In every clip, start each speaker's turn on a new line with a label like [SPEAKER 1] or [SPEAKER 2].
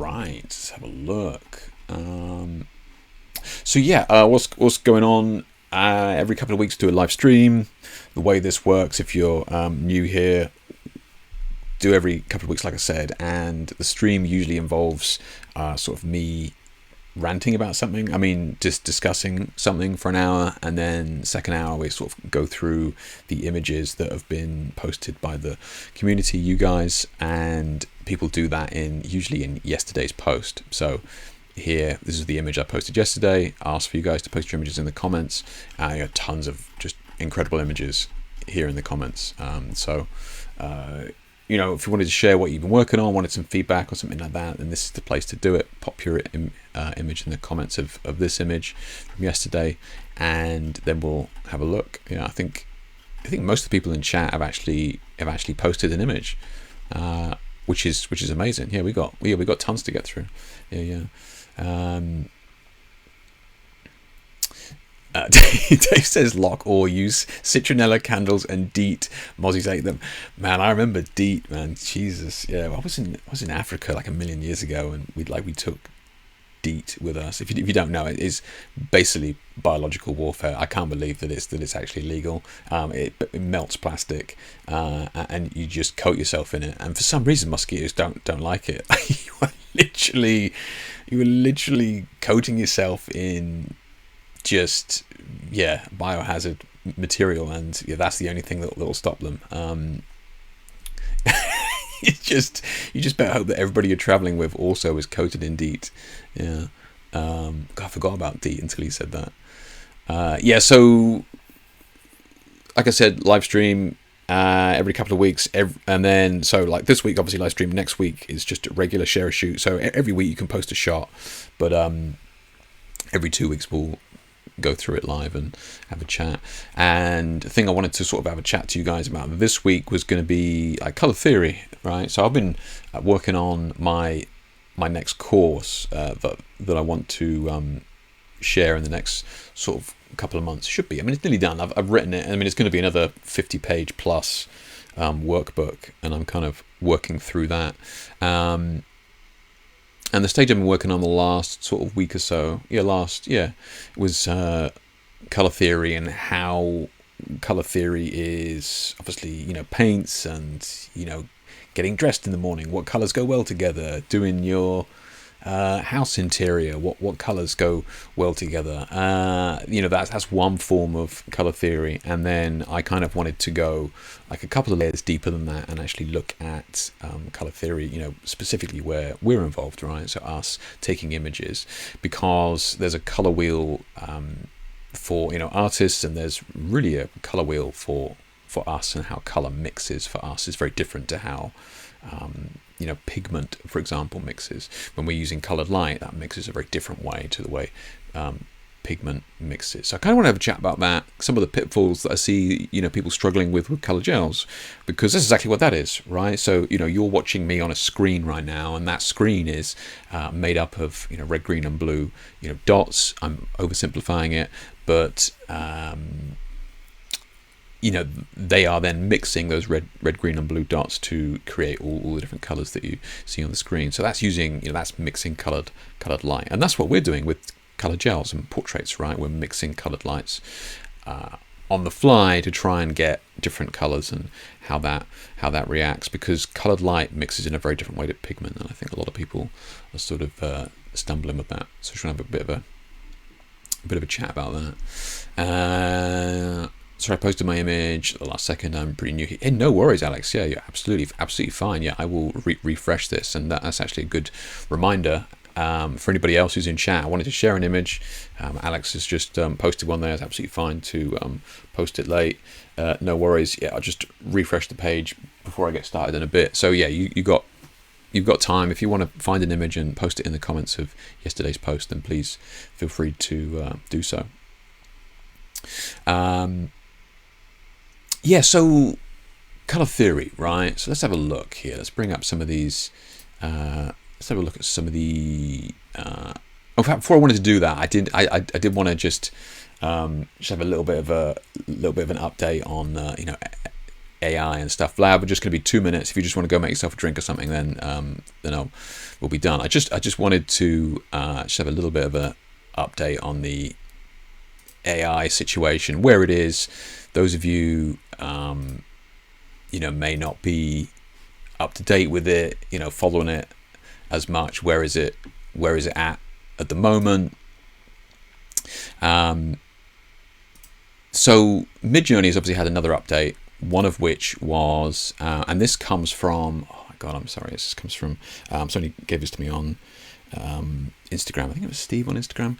[SPEAKER 1] right, let's have a look. So yeah, what's going on? Every couple of weeks, do a live stream. The way this works, if you're new here, do every couple of weeks, like I said, and the stream usually involves sort of me ranting about something. I mean, just discussing something for an hour, and then second hour we sort of go through the images that have been posted by the community, you guys, and people do that usually in yesterday's post. So here, this is the image I posted yesterday. I asked for you guys to post your images in the comments. You got tons of just incredible images here in the comments. You know, if you wanted to share what you've been working on, wanted some feedback or something like that, then this is the place to do it. Pop your image in the comments of this image from yesterday, and then we'll have a look. I think most of the people in chat have actually posted an image, which is amazing. Yeah, we got tons to get through. Yeah. Dave says lock or use citronella candles and DEET. Mozzies ate them. Man, I remember DEET, man. Jesus. Yeah, I was in Africa like a million years ago, and we took DEET with us. If you don't know, it is basically biological warfare. I can't believe that it's actually legal. It melts plastic, and you just coat yourself in it. And for some reason, mosquitoes don't like it. You were literally coating yourself in just biohazard material, and that's the only thing that will stop them. You just better hope that everybody you're traveling with also is coated in DEET. God, I forgot about DEET until he said that. So like I said, live stream every couple of weeks, and then so like this week obviously live stream, next week is just a regular share a shoot. So every week you can post a shot, but every 2 weeks we'll go through it live and have a chat. And the thing I wanted to sort of have a chat to you guys about this week was going to be like color theory, right? So I've been working on my next course that I want to share in the next sort of couple of months. Should be. I mean, it's nearly done. I've written it. I mean, it's going to be another 50-page plus workbook, and I'm kind of working through that. And the stage I've been working on the last sort of week or so, was color theory, and how color theory is obviously, paints and, getting dressed in the morning, what colors go well together, doing your house interior, what colors go well together. That's one form of color theory, and then I kind of wanted to go like a couple of layers deeper than that and actually look at color theory, specifically where we're involved, right? So us taking images, because there's a color wheel for artists, and there's really a color wheel for us, and how color mixes for us is very different to how pigment, for example, mixes. When we're using colored light, that mixes a very different way to the way pigment mixes. So I kind of want to have a chat about that, some of the pitfalls that I see people struggling with color gels, because that's exactly what that is, right? So you're watching me on a screen right now, and that screen is made up of red, green and blue dots. I'm oversimplifying it, but they are then mixing those red, green and blue dots to create all the different colors that you see on the screen. So that's using, that's mixing colored light. And that's what we're doing with color gels and portraits, right? We're mixing colored lights on the fly to try and get different colors and how that reacts, because colored light mixes in a very different way to pigment. And I think a lot of people are sort of stumbling with that. So we're going to have a bit of a chat about that. So I posted my image at the last second. I'm pretty new here. Hey, no worries, Alex. Yeah, you're absolutely fine. Yeah, I will refresh this, and that's actually a good reminder for anybody else who's in chat. I wanted to share an image. Alex has just posted one there. It's absolutely fine to post it late. No worries. Yeah, I'll just refresh the page before I get started in a bit. So yeah, you've got time. If you want to find an image and post it in the comments of yesterday's post, then please feel free to do so. So color theory, right? So let's have a look here. Let's bring up some of these. Let's have a look at some of the. In fact, before I wanted to do that, I did want to just have a little bit of an update on AI and stuff. Lab, we're just going to be 2 minutes. If you just want to go make yourself a drink or something, then we'll be done. I just wanted to just have a little bit of a update on the AI situation, where it is. Those of you may not be up to date with it, following it as much. Where is it at the moment? So Midjourney has obviously had another update, one of which was, and this comes from, oh my God, I'm sorry, this comes from, somebody gave this to me on Instagram. I think it was Steve on Instagram.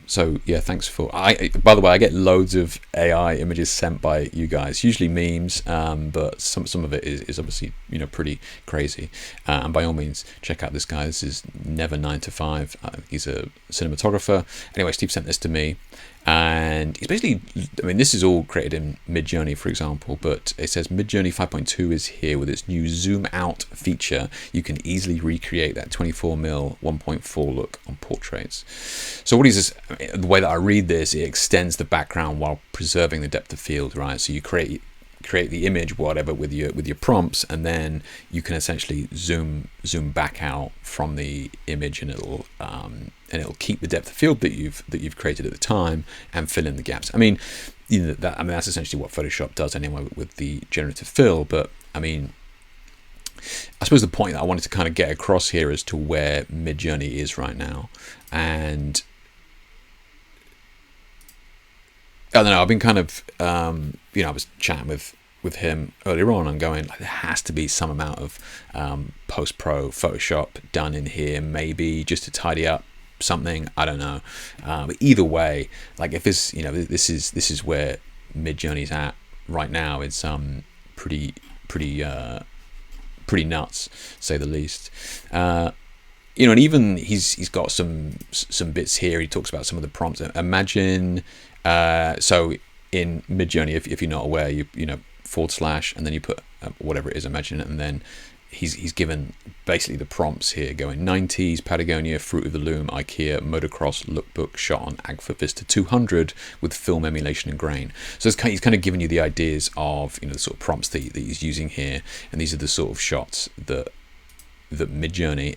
[SPEAKER 1] So yeah, thanks for, by the way, I get loads of AI images sent by you guys, usually memes, but some of it is obviously, pretty crazy. And by all means, check out this guy. This is Never9to5. He's a cinematographer. Anyway, Steve sent this to me. And it's basically, this is all created in Midjourney, for example, but it says Midjourney 5.2 is here with its new zoom out feature. You can easily recreate that 24mm 1.4 look on portraits. So what is this? The way that I read this, it extends the background while preserving the depth of field, right? So you create the image, whatever, with your prompts, and then you can essentially zoom back out from the image, and it'll keep the depth of field that you've created at the time and fill in the gaps. That's essentially what Photoshop does anyway with the generative fill. But I suppose the point that I wanted to kind of get across here as to where Midjourney is right now, and I don't know, I've been kind of, I was chatting with him earlier on and going, there has to be some amount of post-pro Photoshop done in here, maybe just to tidy up something. I don't know. But either way, like if this, this is where Midjourney's at right now. It's pretty nuts, to say the least. And even he's got some bits here. He talks about some of the prompts. Imagine. So in Midjourney, if you're not aware, you / and then you put whatever it is, imagine it, and then he's given basically the prompts here going 90s, Patagonia, Fruit of the Loom, IKEA, motocross, lookbook, shot on Agfa Vista 200 with film emulation and grain. So he's kind of giving you the ideas of the sort of prompts that he's using here, and these are the sort of shots that Midjourney,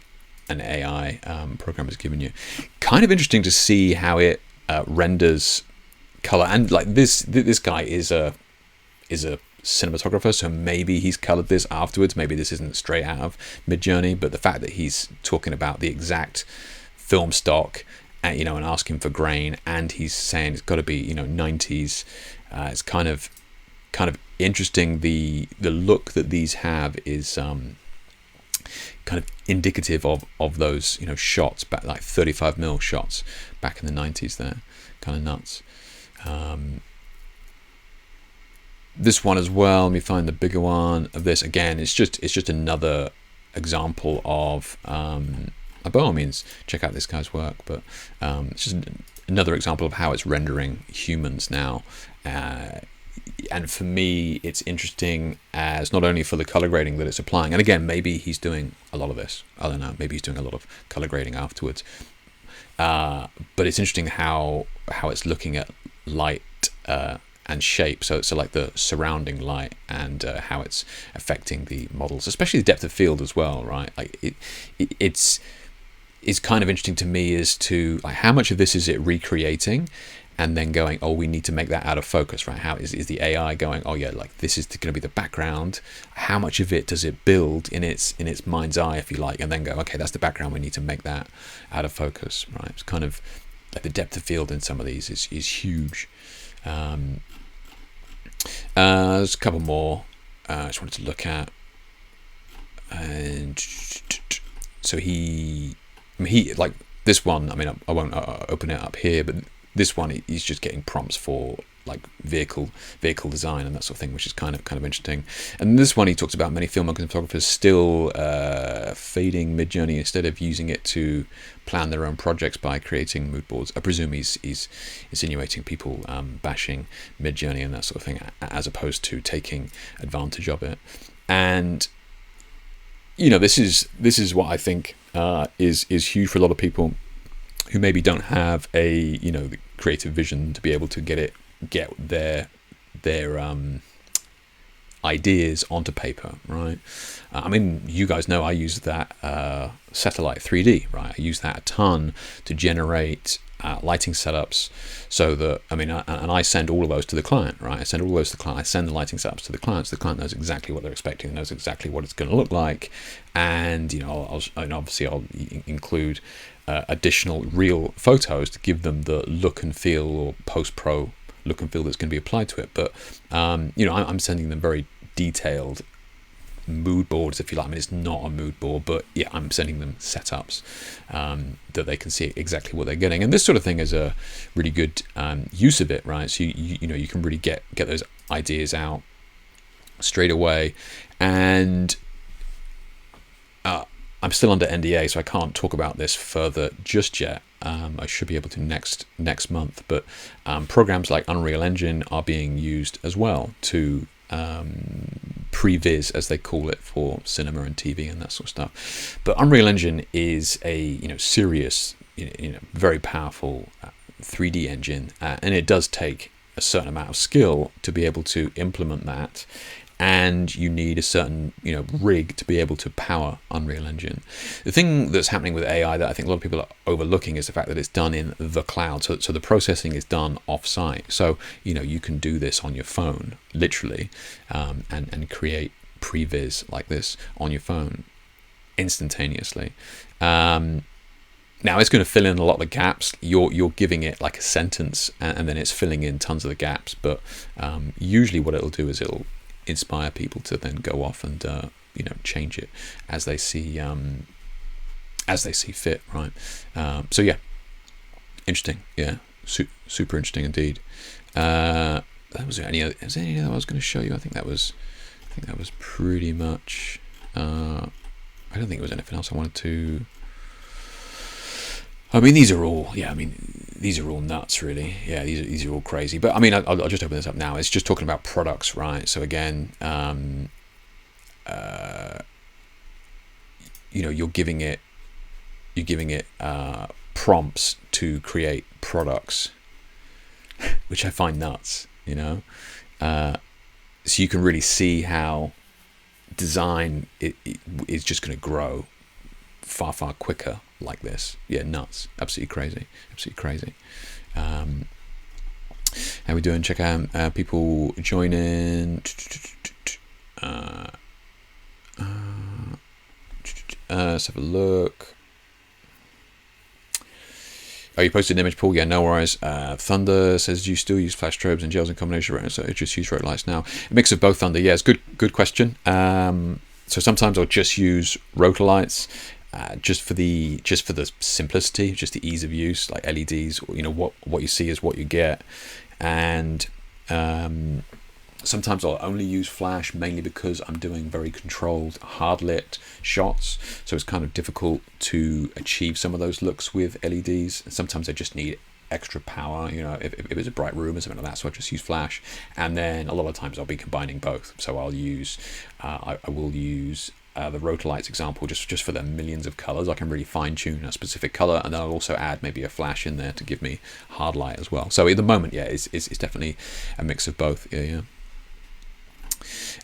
[SPEAKER 1] an AI program, has given you. Kind of interesting to see how it renders color, and like this guy is a cinematographer, so maybe he's colored this afterwards. Maybe this isn't straight out of Midjourney, but the fact that he's talking about the exact film stock and and asking for grain, and he's saying it's got to be 90s, it's kind of interesting. The look that these have is kind of indicative of those shots back, like 35mm shots back in the 90s there. Kind of nuts. This one as well, let me find the bigger one of this. Again, it's just another example of by all means check out this guy's work, but it's just another example of how it's rendering humans now. And for me, it's interesting as not only for the color grading that it's applying, and again, maybe he's doing a lot of this, I don't know, maybe he's doing a lot of color grading afterwards, but it's interesting how it's looking at light and shape, so like the surrounding light, and how it's affecting the models, especially the depth of field as well, right? Like it's kind of interesting to me as to like how much of this is it recreating and then going, oh, we need to make that out of focus, right? How is the AI going, oh yeah, like this is going to be the background, how much of it does it build in its mind's eye, if you like, and then go, okay, that's the background, we need to make that out of focus, right? It's kind of like the depth of field in some of these is huge. There's a couple more I just wanted to look at, and so he like this one, I mean, I won't open it up here, but this one, he's just getting prompts for like vehicle design and that sort of thing, which is kind of interesting. And this one, he talks about many filmmakers and photographers still fading Midjourney instead of using it to plan their own projects by creating mood boards. I presume he's insinuating people bashing Midjourney and that sort of thing, as opposed to taking advantage of it. And this is what I think is huge for a lot of people who maybe don't have a the creative vision to be able to get their ideas onto paper, right? I mean, you guys know I use that satellite 3D, right? I use that a ton to generate lighting setups, so that, I mean, and I send all of those to the client, right? I send all those to the client. I send the lighting setups to the client, so the client knows exactly what they're expecting, knows exactly what it's going to look like, and obviously I'll include additional real photos to give them the look and feel, or post-pro look and feel that's going to be applied to it. But I'm sending them very detailed mood boards, if you like. I mean, it's not a mood board, but yeah, I'm sending them setups that they can see exactly what they're getting. And this sort of thing is a really good use of it, right? So you can really get those ideas out straight away. And I'm still under NDA, so I can't talk about this further just yet. I should be able to next month, but programs like Unreal Engine are being used as well to previs, as they call it, for cinema and TV and that sort of stuff. But Unreal Engine is a serious, very powerful 3D engine, and it does take a certain amount of skill to be able to implement that. And you need a certain rig to be able to power Unreal Engine. The thing that's happening with AI that I think a lot of people are overlooking is the fact that it's done in the cloud. So the processing is done off-site. So you can do this on your phone, literally, and create previs like this on your phone instantaneously. Now it's going to fill in a lot of the gaps. You're giving it like a sentence, and then it's filling in tons of the gaps. But usually what it'll do is it'll inspire people to then go off and change it as they see fit, right? So yeah, interesting. Yeah, super interesting indeed. Was there anything that I was going to show you? I think that was pretty much. I don't think there was anything else I wanted to. I mean, these are all nuts, really. Yeah, these are all crazy. But I mean, I'll just open this up now. It's just talking about products, right? So again, you're giving it prompts to create products, which I find nuts. So you can really see how design is just going to grow far quicker like this. Yeah, nuts. Absolutely crazy. How we doing? Check out people join in. Let's have a look. Oh, you posted an image, Paul? Yeah, no worries. Thunder says, do you still use flash strobes and gels in combination, right? So just use road lights now. A mix of both, Thunder. Yeah, it's good question. So sometimes I'll just use rotor lights, just for the simplicity, just the ease of use, like LEDs. What you see is what you get. And sometimes I'll only use flash, mainly because I'm doing very controlled hard lit shots, so it's kind of difficult to achieve some of those looks with LEDs. Sometimes I just need extra power, if it's a bright room or something like that, so I just use flash. And then a lot of times I'll be combining both, so I'll use I will use the rotor lights example just for the millions of colors. I can really fine tune a specific color, and then I'll also add maybe a flash in there to give me hard light as well. So at the moment, yeah, it's definitely a mix of both. Yeah.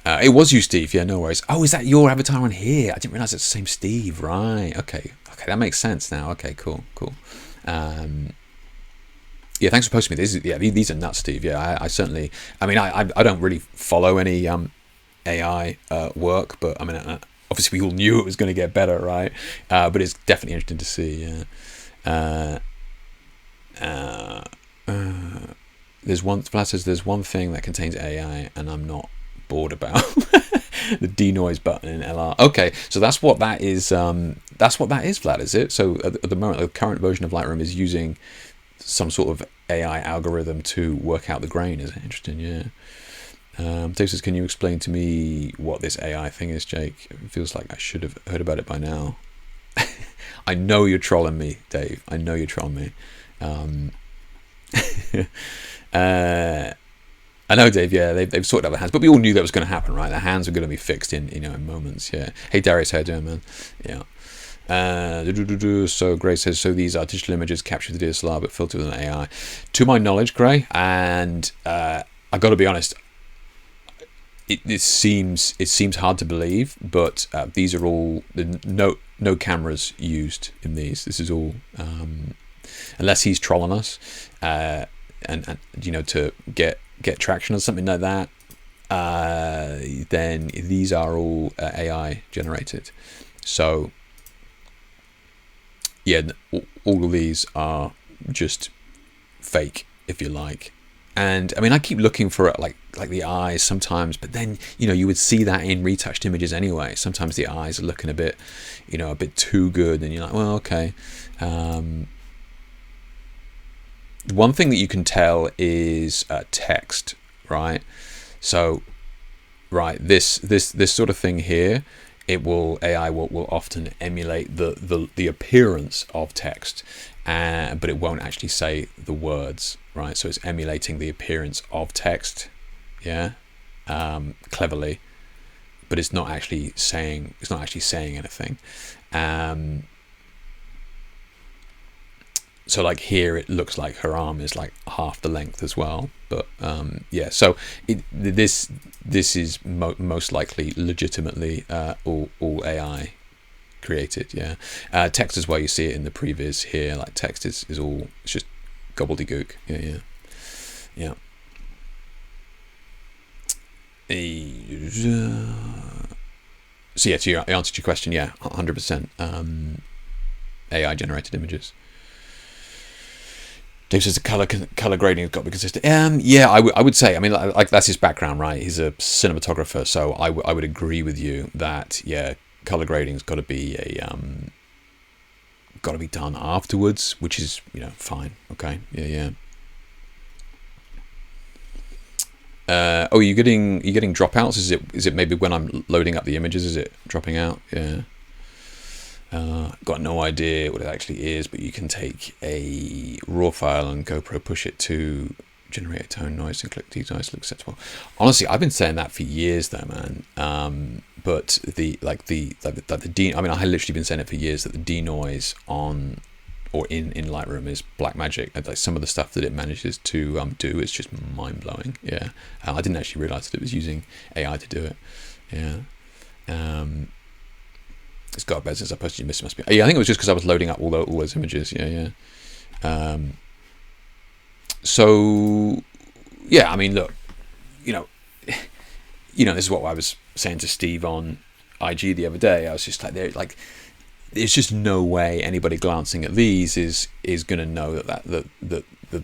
[SPEAKER 1] It was you, Steve. Yeah, no worries. Oh, is that your avatar on here? I didn't realize it's the same Steve. Right. Okay, that makes sense now. Okay, cool. Yeah, thanks for posting me. These are nuts, Steve. Yeah, I certainly. I mean, I don't really follow any AI work, but I mean, obviously we all knew it was going to get better, right? But it's definitely interesting to see. There's one thing that contains AI, and I'm not bored about. The denoise button in LR. Okay, so that's what that is. That's what that is, Vlad, is it? So at the moment, the current version of Lightroom is using some sort of AI algorithm to work out the grain. Is it interesting? Yeah. Dave says, can you explain to me what this AI thing is, Jake? It feels like I should have heard about it by now. I know you're trolling me, Dave. I know you're trolling me. I know, Dave. Yeah, they've sorted out the hands, but we all knew that was going to happen, right? The hands are going to be fixed in moments. Yeah. Hey, Darius, how you doing, man? Yeah. So Gray says, so these are digital images captured with the DSLR but filtered with an AI. To my knowledge, Gray, and I got to be honest, it seems hard to believe, but these are all no cameras used in these. This is all unless he's trolling us, and to get traction or something like that. Then these are all AI generated. So yeah, all of these are just fake, if you like. And I mean, I keep looking for it, like the eyes sometimes, but then you would see that in retouched images anyway. Sometimes the eyes are looking a bit too good, and you're like, well, okay. One thing that you can tell is text, right? So, right, this sort of thing here, AI will often emulate the appearance of text, but it won't actually say the words, right? So it's emulating the appearance of text, cleverly, but it's not actually saying anything. So like here, it looks like her arm is like half the length as well. But so this is most likely legitimately all AI created. Text is where you see it in the previs here. Like text is all, it's just gobbledygook. Yeah. So yeah, to answer your question, 100% AI generated images. Dave says the color grading has got to be consistent. I would say. I mean, like that's his background, right? He's a cinematographer, so I would agree with you that color grading's got to be done afterwards, which is fine. Okay, you're getting dropouts. Is it maybe when I'm loading up the images? Is it dropping out? Yeah. Got no idea what it actually is, but you can take a raw file and GoPro push it to generate a tone, noise, and click denoise look acceptable. Honestly, I've been saying that for years though, man. But the I mean, I literally been saying it for years that the denoise on or in Lightroom is black magic. And like some of the stuff that it manages to do is just mind blowing. Yeah, I didn't actually realize that it was using AI to do it. Yeah. It's got better since I posted. This must be. Yeah, I think it was just because I was loading up all those images. Yeah. So yeah, I mean, look, this is what I was saying to Steve on IG the other day. I was just like, there's just no way anybody glancing at these is going to know that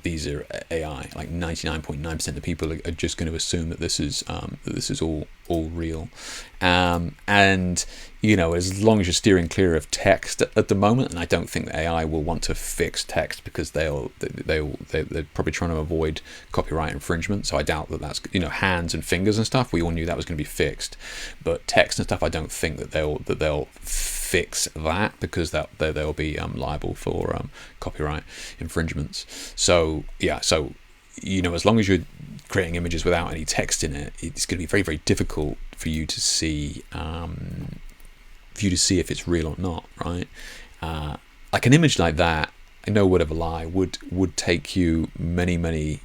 [SPEAKER 1] these are AI. Like 99.9% of people are just going to assume that this is all real. And as long as you're steering clear of text at the moment, and I don't think that AI will want to fix text because they're probably trying to avoid copyright infringement. So I doubt that that's hands and fingers and stuff. We all knew that was going to be fixed, but text and stuff, I don't think that they'll fix that because they'll be liable for copyright infringements. So as long as you're creating images without any text in it, it's going to be very, very difficult for you to see if it's real or not, right? Like an image like that, no word of a lie, would take you many, many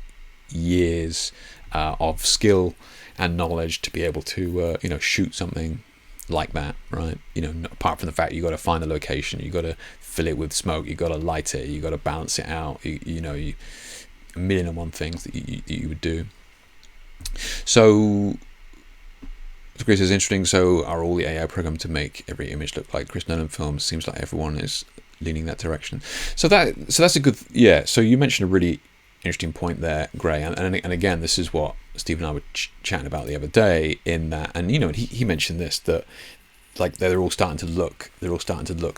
[SPEAKER 1] years of skill and knowledge to be able to shoot something like that, right? Apart from the fact you got to find the location, you got to fill it with smoke, you got to light it, you got to balance it out, a million and one things that you would do. So Chris is interesting. So are all the AI programmed to make every image look like Chris Nolan films? Seems like everyone is leaning that direction. So that's a good, so you mentioned a really interesting point there, Gray, and again, this is what Steve and I were chatting about the other day. In that, and he mentioned this, that like they're all starting to look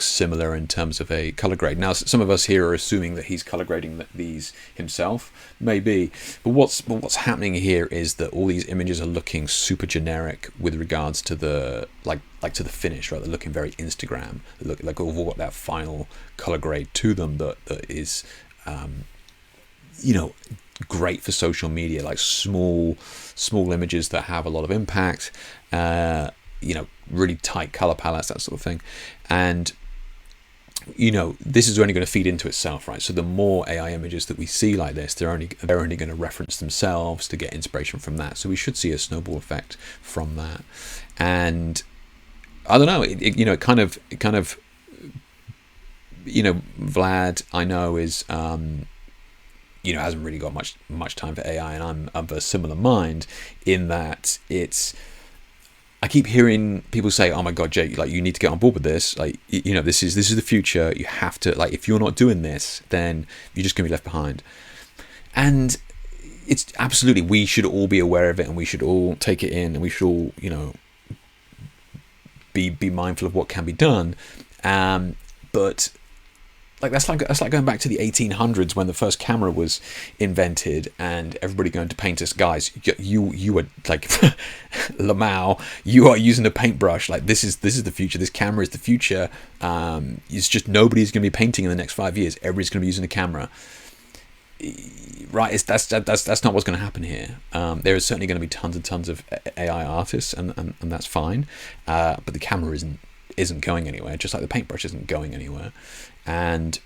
[SPEAKER 1] similar in terms of a color grade. Now, some of us here are assuming that he's color grading these himself, maybe, but what's happening here is that all these images are looking super generic with regards to the like to the finish, right? They're looking very Instagram. They look like all got that final color grade to them that is great for social media, like small images that have a lot of impact, really tight color palettes, that sort of thing. And you know, this is only going to feed into itself, right? So the more AI images that we see like this, they're only going to reference themselves to get inspiration from that. So we should see a snowball effect from that. And I don't know, you know, it kind of, you know, Vlad, I know, is you know, hasn't really got much time for AI, and I'm of a similar mind in that I keep hearing people say, "Oh my God, Jake, like you need to get on board with this. Like, you know, this is the future. You have to, like, if you're not doing this, then you're just gonna be left behind." And it's absolutely, we should all be aware of it, and we should all take it in, and we should all, you know, be mindful of what can be done. But like that's like going back to the 1800s when the first camera was invented, and everybody going to paint us. Guys, you are like Lamau, you are using a paintbrush. Like this is the future. This camera is the future. It's just nobody's going to be painting in the next 5 years. Everybody's going to be using a camera. Right? That's not what's going to happen here. There is certainly going to be tons and tons of AI artists, and that's fine. But the camera isn't going anywhere. Just like the paintbrush isn't going anywhere. And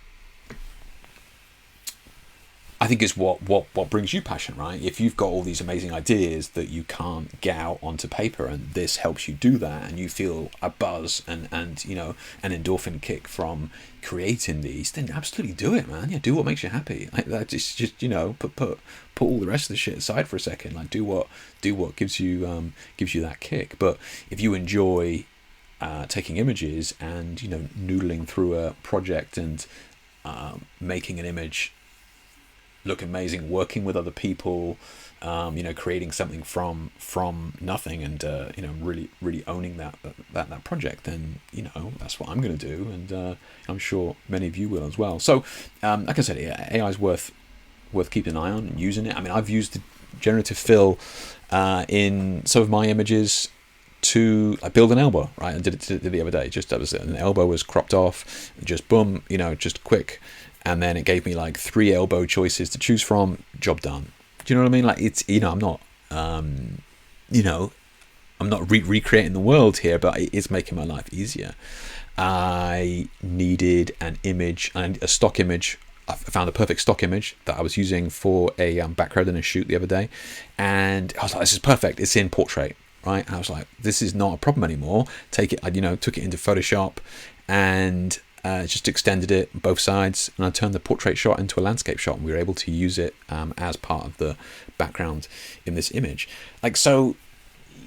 [SPEAKER 1] I think it's what brings you passion, right? If you've got all these amazing ideas that you can't get out onto paper, and this helps you do that, and you feel a buzz and you know, an endorphin kick from creating these, then absolutely do it, man. Yeah, do what makes you happy. Like that, just you know, put all the rest of the shit aside for a second. Like do what gives you that kick. But if you enjoy taking images and, you know, noodling through a project and making an image look amazing, working with other people, you know, creating something from nothing, and you know, really owning that project, then, you know, that's what I'm going to do, and I'm sure many of you will as well. So like I said, AI is worth keeping an eye on and using it. I mean, I've used the generative fill in some of my images to build an elbow, right? I did it the other day. Just that was it. An elbow was cropped off, just boom, you know, just quick, and then it gave me like 3 elbow choices to choose from. Job done. Do you know what I mean? Like it's, you know, I'm not, you know, I'm not recreating the world here, but it's making my life easier. I needed an image, and a stock image. I found a perfect stock image that I was using for a background in a shoot the other day, and I was like, this is perfect. It's in portrait. Right, and I was like, this is not a problem anymore. Take it, you know, took it into Photoshop, and just extended it both sides, and I turned the portrait shot into a landscape shot, and we were able to use it as part of the background in this image. Like, so,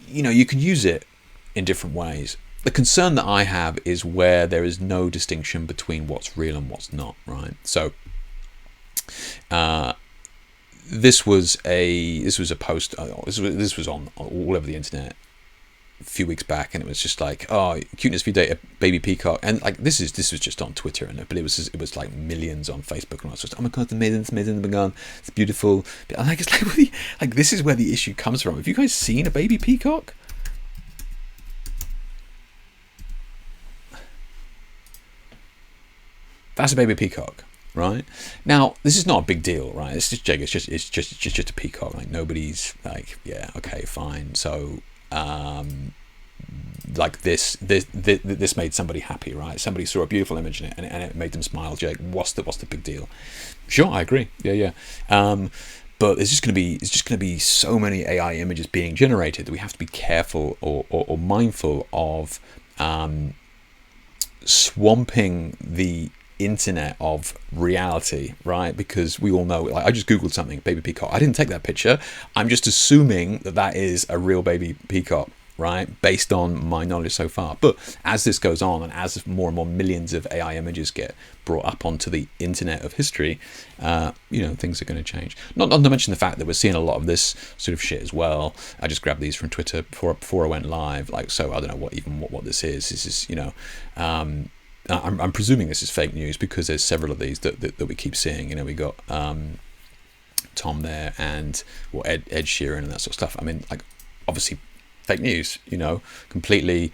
[SPEAKER 1] you know, you can use it in different ways. The concern that I have is where there is no distinction between what's real and what's not. Right, so. This was a post. This was on all over the internet a few weeks back, and it was just like, oh, cuteness for data, baby peacock, and like this was just on Twitter, but it was like millions on Facebook, and I was just, oh my God, it's amazing, it's beautiful. But like, it's like this is where the issue comes from. Have you guys seen a baby peacock? That's a baby peacock. Right now, this is not a big deal, right? It's just Jake. It's just a peacock. Like nobody's like, yeah, okay, fine. So, like this made somebody happy, right? Somebody saw a beautiful image in it, and it made them smile. Jake, what's the big deal? Sure, I agree. Yeah. But there's just going to be so many AI images being generated that we have to be careful or mindful of swamping the internet of reality, right? Because we all know, like, I just googled something, baby peacock. I didn't take that picture. I'm just assuming that is a real baby peacock, right? Based on my knowledge so far. But as this goes on, and as more and more millions of AI images get brought up onto the internet of history, you know, things are going to change. Not to mention the fact that we're seeing a lot of this sort of shit as well. I just grabbed these from Twitter before I went live. Like, so I don't know what this is. This is, you know, I'm presuming this is fake news, because there's several of these that we keep seeing. You know, we got Tom there, and Ed Sheeran and that sort of stuff. I mean, like, obviously fake news, you know, completely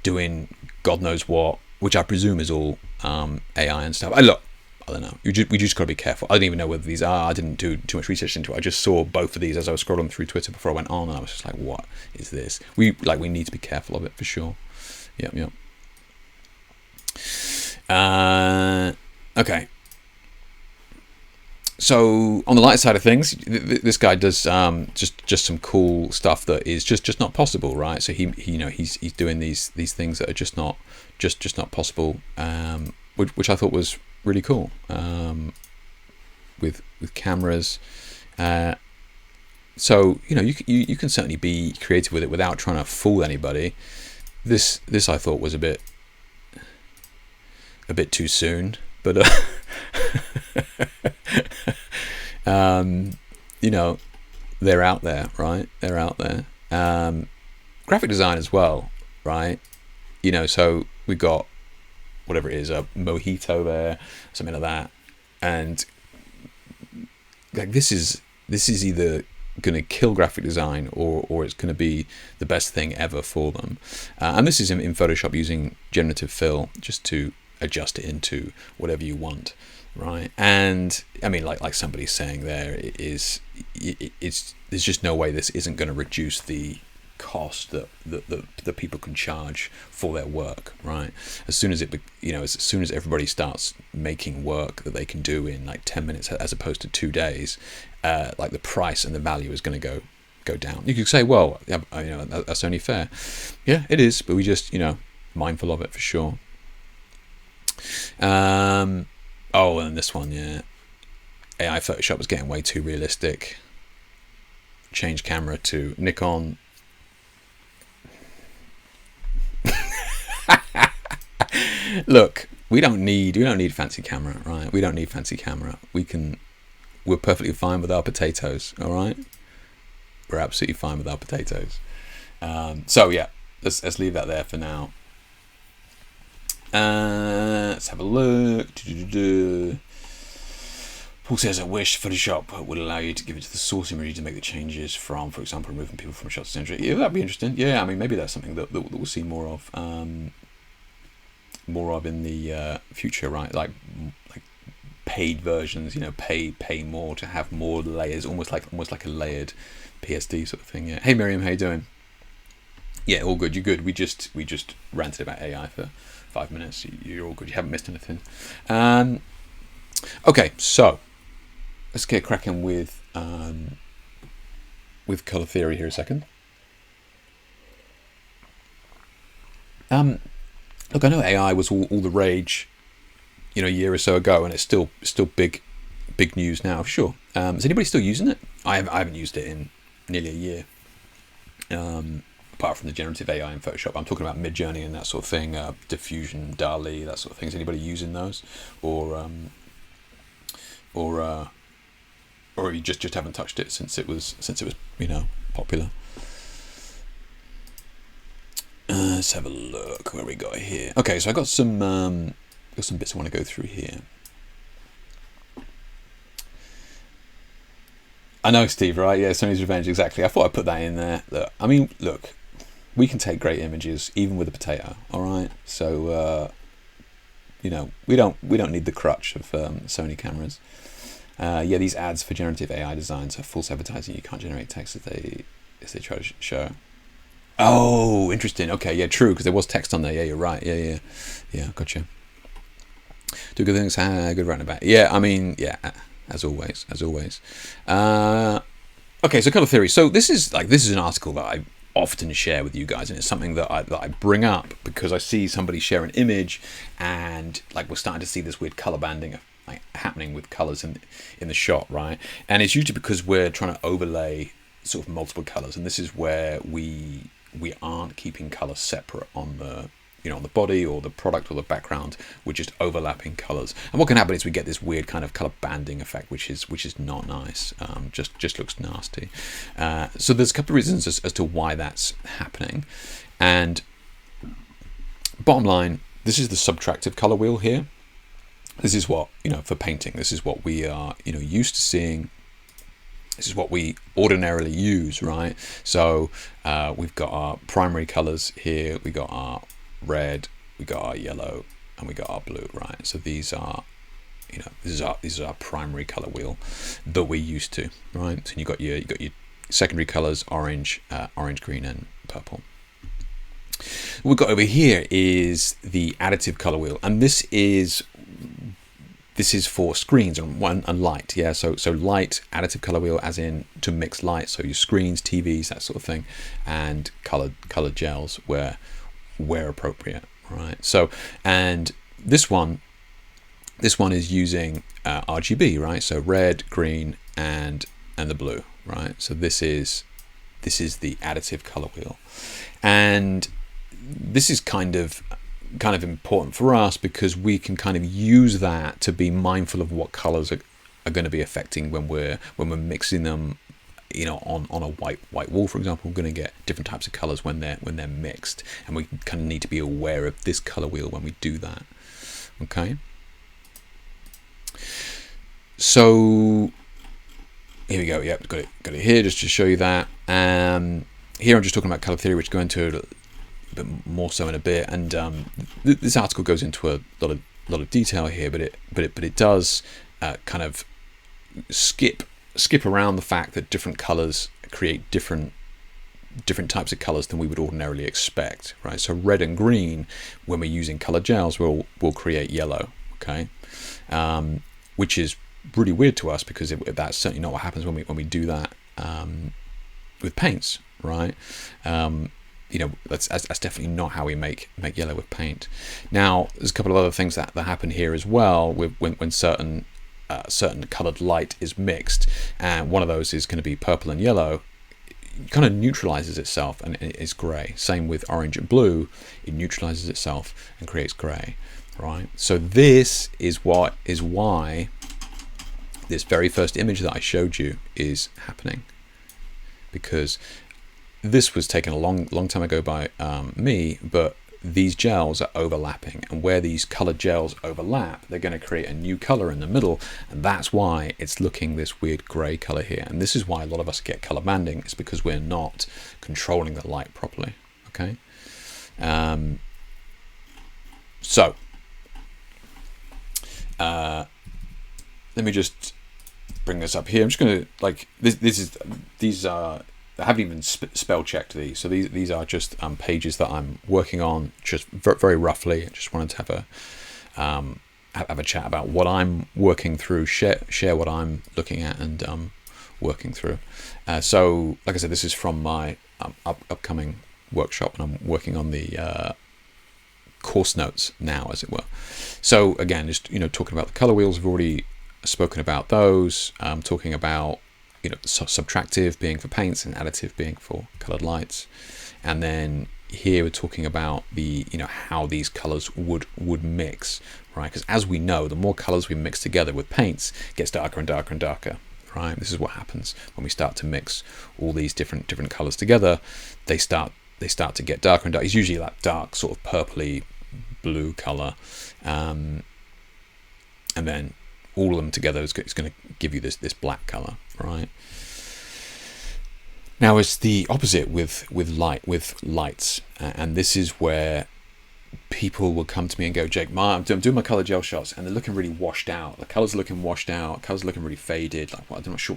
[SPEAKER 1] doing God knows what, which I presume is all AI and stuff. I don't know. We just got to be careful. I don't even know whether these are. I didn't do too much research into it. I just saw both of these as I was scrolling through Twitter before I went on, and I was just like, what is this? We need to be careful of it for sure. Yeah. Okay. So on the light side of things, this guy does just some cool stuff that is just not possible, right? So he you know he's doing these things that are just not possible, which I thought was really cool, with cameras. So you know you can certainly be creative with it without trying to fool anybody. This I thought was a bit too soon, but you know, they're out there, right? They're out there. Graphic design as well, right? You know, so we got whatever it is, a mojito there, something like that, and like this is either going to kill graphic design or it's going to be the best thing ever for them. And this is in Photoshop using generative fill just to adjust it into whatever you want, right? And I mean, like somebody's saying there, it's there's just no way this isn't going to reduce the cost that people can charge for their work, right? As soon as as soon as everybody starts making work that they can do in like 10 minutes as opposed to 2 days, like the price and the value is going to go down. You could say, well, that's only fair. Yeah, it is, but we just mindful of it for sure. Oh, and this one, yeah, AI Photoshop was getting way too realistic. Change camera to Nikon. Look, we don't need fancy camera, right? We don't need fancy camera. We're perfectly fine with our potatoes, all right? We're absolutely fine with our potatoes. So yeah, let's leave that there for now. Let's have a look. Paul says, I wish Photoshop would allow you to give it to the source image to make the changes from, for example, removing people from shots, etc. Yeah, that'd be interesting. Yeah, I mean, maybe that's something that we'll see more of in the future, right? Like paid versions, pay more to have more layers, almost like a layered PSD sort of thing. Yeah. Hey Miriam, how you doing? Yeah, all good. You're good. We just ranted about AI for 5 minutes. You're all good. You haven't missed anything. Okay, so let's get cracking with color theory here a second. Look, I know AI was all the rage, a year or so ago, and it's still big news now, for sure. Is anybody still using it? I haven't used it in nearly a year. Apart from the generative AI in Photoshop, I'm talking about Midjourney and that sort of thing, Diffusion, DALL-E, that sort of thing. Is anybody using those, or you just haven't touched it since it was popular? Let's have a look where we got here. Okay, so I got some bits I want to go through here. I know, Steve, right? Yeah, Sony's Revenge, exactly. I thought I'd put that in there. Look, we can take great images even with a potato, all right? So, we don't need the crutch of Sony cameras. Yeah, these ads for generative AI designs are false advertising. You can't generate text as they try to show. Oh, interesting. Okay, yeah, true, because there was text on there. Yeah, you're right. Yeah, gotcha. Do good things. Good roundabout. Yeah, I mean, yeah, as always. Okay, so color theory. So this is an article that I often share with you guys, and it's something that I bring up because I see somebody share an image, and we're starting to see this weird color banding happening with colors in the shot, right? And it's usually because we're trying to overlay sort of multiple colors, and this is where we aren't keeping color separate on the on the body or the product or the background. We're just overlapping colors, and what can happen is we get this weird kind of color banding effect, which is not nice. Just looks nasty. So there's a couple of reasons as to why that's happening, and bottom line, this is the subtractive color wheel here. This is what for painting. This is what we are used to seeing. This is what we ordinarily use, right? So we've got our primary colors here. We got our red, we got our yellow, and we got our blue, right? So these are, these are our primary color wheel that we're used to, right? So you got your secondary colors: orange, green, and purple. What we've got over here is the additive color wheel, and this is for screens and light. Yeah, so light, additive color wheel, as in to mix light, so your screens, TVs, that sort of thing, and colored gels where appropriate, right? So, and this one is using RGB, right? So red, green, and the blue, right? So this is the additive color wheel, and this is kind of important for us because we can kind of use that to be mindful of what colors are going to be affecting when we're mixing them. You know, on a white wall, for example, we're going to get different types of colors when they're mixed, and we kind of need to be aware of this color wheel when we do that. Okay. So here we go. Yep, got it here just to show you that. Here I'm just talking about color theory, which go into a bit more so in a bit. And this article goes into a lot of detail here, but it does kind of skip around the fact that different colors create different types of colors than we would ordinarily expect, right? So red and green, when we're using color gels, will create yellow, okay, which is really weird to us because that's certainly not what happens when we do that with paints, right? You know, that's definitely not how we make yellow with paint. Now, there's a couple of other things that happen here as well with when certain colored light is mixed, and one of those is going to be purple and yellow. It kind of neutralizes itself and it is gray. Same with orange and blue, it neutralizes itself and creates gray, right? So this is why this very first image that I showed you is happening, because this was taken a long time ago by me, but these gels are overlapping, and where these colored gels overlap, they're going to create a new color in the middle, and that's why it's looking this weird gray color here. And this is why a lot of us get color banding. It's because we're not controlling the light properly. Okay. So let me just bring this up here. I'm just going to these are, I haven't even spell checked these, so these are just pages that I'm working on, just very roughly. I just wanted to have a chat about what I'm working through, share what I'm looking at and working through. So, like I said, this is from my upcoming workshop, and I'm working on the course notes now, as it were. So again, just talking about the color wheels, I've already spoken about those. Talking about subtractive being for paints and additive being for colored lights, and then here we're talking about the how these colors would mix, right? Because as we know, the more colors we mix together with paints, it gets darker and darker and darker, right? This is what happens when we start to mix all these different colors together. They start to get darker and darker. It's usually that dark sort of purpley blue color, and then all of them together is going to give you this black color, right? Now it's the opposite with lights, and this is where people will come to me and go, Jake, I'm doing my color gel shots, and they're looking really washed out. The colors are looking washed out. Colors are looking really faded. Like, I'm not sure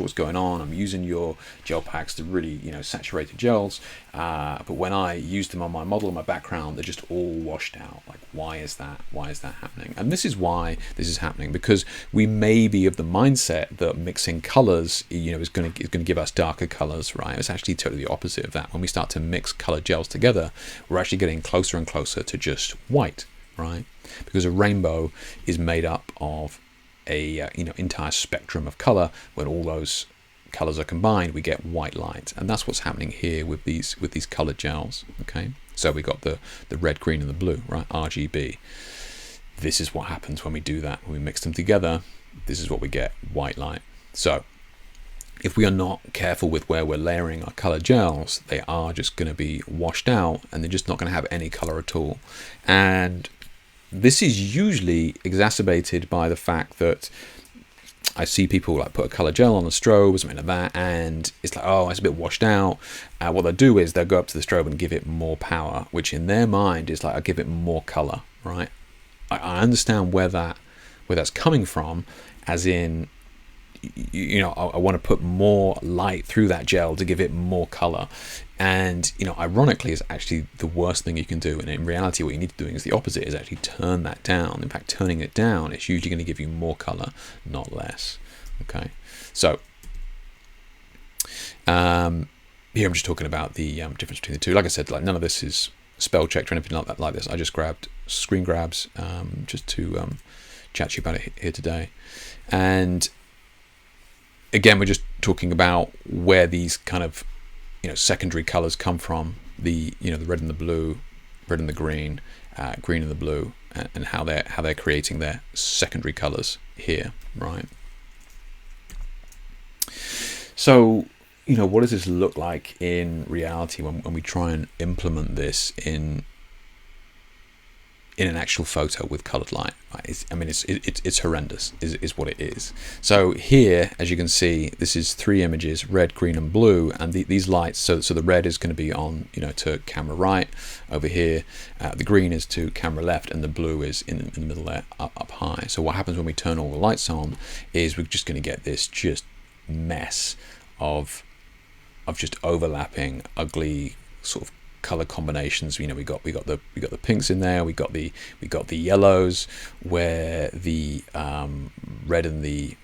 [SPEAKER 1] what's going on. I'm using your gel packs to really, saturated gels, but when I use them on my model and my background, they're just all washed out. Like, why is that? Why is that happening? And this is why this is happening, because we may be of the mindset that mixing colors, is going to give us darker colors, right? It's actually totally the opposite of that. When we start to mix color gels together, we're actually getting closer and closer to just white, right? Because a rainbow is made up of a entire spectrum of color. When all those colors are combined, we get white light, and that's what's happening here with these colored gels. Okay, so we got the red, green, and the blue, right? RGB. This is what happens when we do that. When we mix them together, this is what we get: white light. So if we are not careful with where we're layering our color gels, they are just going to be washed out, and they're just not going to have any color at all. And this is usually exacerbated by the fact that I see people like put a color gel on a strobe or something like that, and it's like, oh, it's a bit washed out. What they'll do is they'll go up to the strobe and give it more power, which in their mind is like, I'll give it more color, right? I understand where that's coming from, as in, you know, I want to put more light through that gel to give it more color. And, you know, ironically, it's actually the worst thing you can do. And in reality, what you need to do is the opposite, is actually turn that down. In fact, turning it down, it's usually going to give you more color, not less. Okay, so here I'm just talking about the difference between the two. Like I said, like none of this is spell checked or anything like this. I just grabbed screen grabs just to chat to you about it here today. And again, we're just talking about where these kind of, you know, secondary colors come from. The, you know, the red and the blue, red and the green, green and the blue, and how they're creating their secondary colors here, right? So, you know, what does this look like in reality when we try and implement this in an actual photo with colored light? Right? It's horrendous, is what it is. So here, as you can see, this is 3 images: red, green, and blue, and these lights. So the red is going to be on, you know, to camera right over here. The green is to camera left, and the blue is in the middle there, up high. So what happens when we turn all the lights on is we're just going to get this just mess of just overlapping, ugly sort of color combinations. You know, we got the pinks in there. We got the yellows where the red and the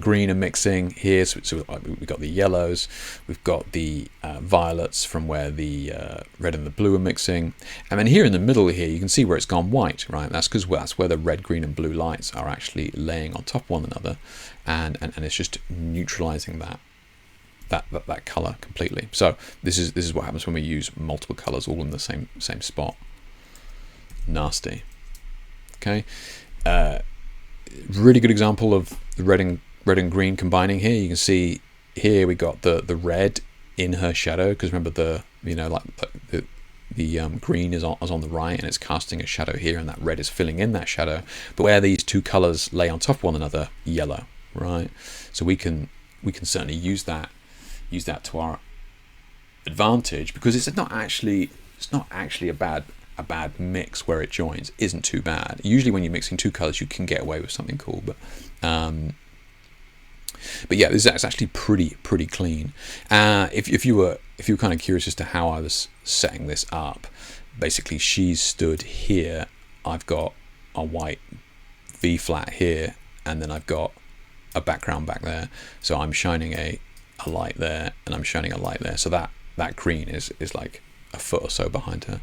[SPEAKER 1] green are mixing here. So we got the yellows. We've got the violets from where the red and the blue are mixing. And then here in the middle here, you can see where it's gone white, right? That's because that's where the red, green, and blue lights are actually laying on top of one another, and it's just neutralizing that color completely. So this is what happens when we use multiple colors all in the same spot. Nasty. Okay, really good example of the red and green combining here. You can see here we got the red in her shadow, because remember the green is on the right and it's casting a shadow here, and that red is filling in that shadow. But where these two colors lay on top of one another, yellow, right? So we can certainly use that to our advantage, because it's not actually a bad mix where it joins. Isn't too bad. Usually when you're mixing two colors, you can get away with something cool, but yeah, this is actually pretty clean. If you were kind of curious as to how I was setting this up, basically she's stood here, I've got a white V flat here, and then I've got a background back there, so I'm shining a light there, and I'm shining a light there, so that green is like a foot or so behind her.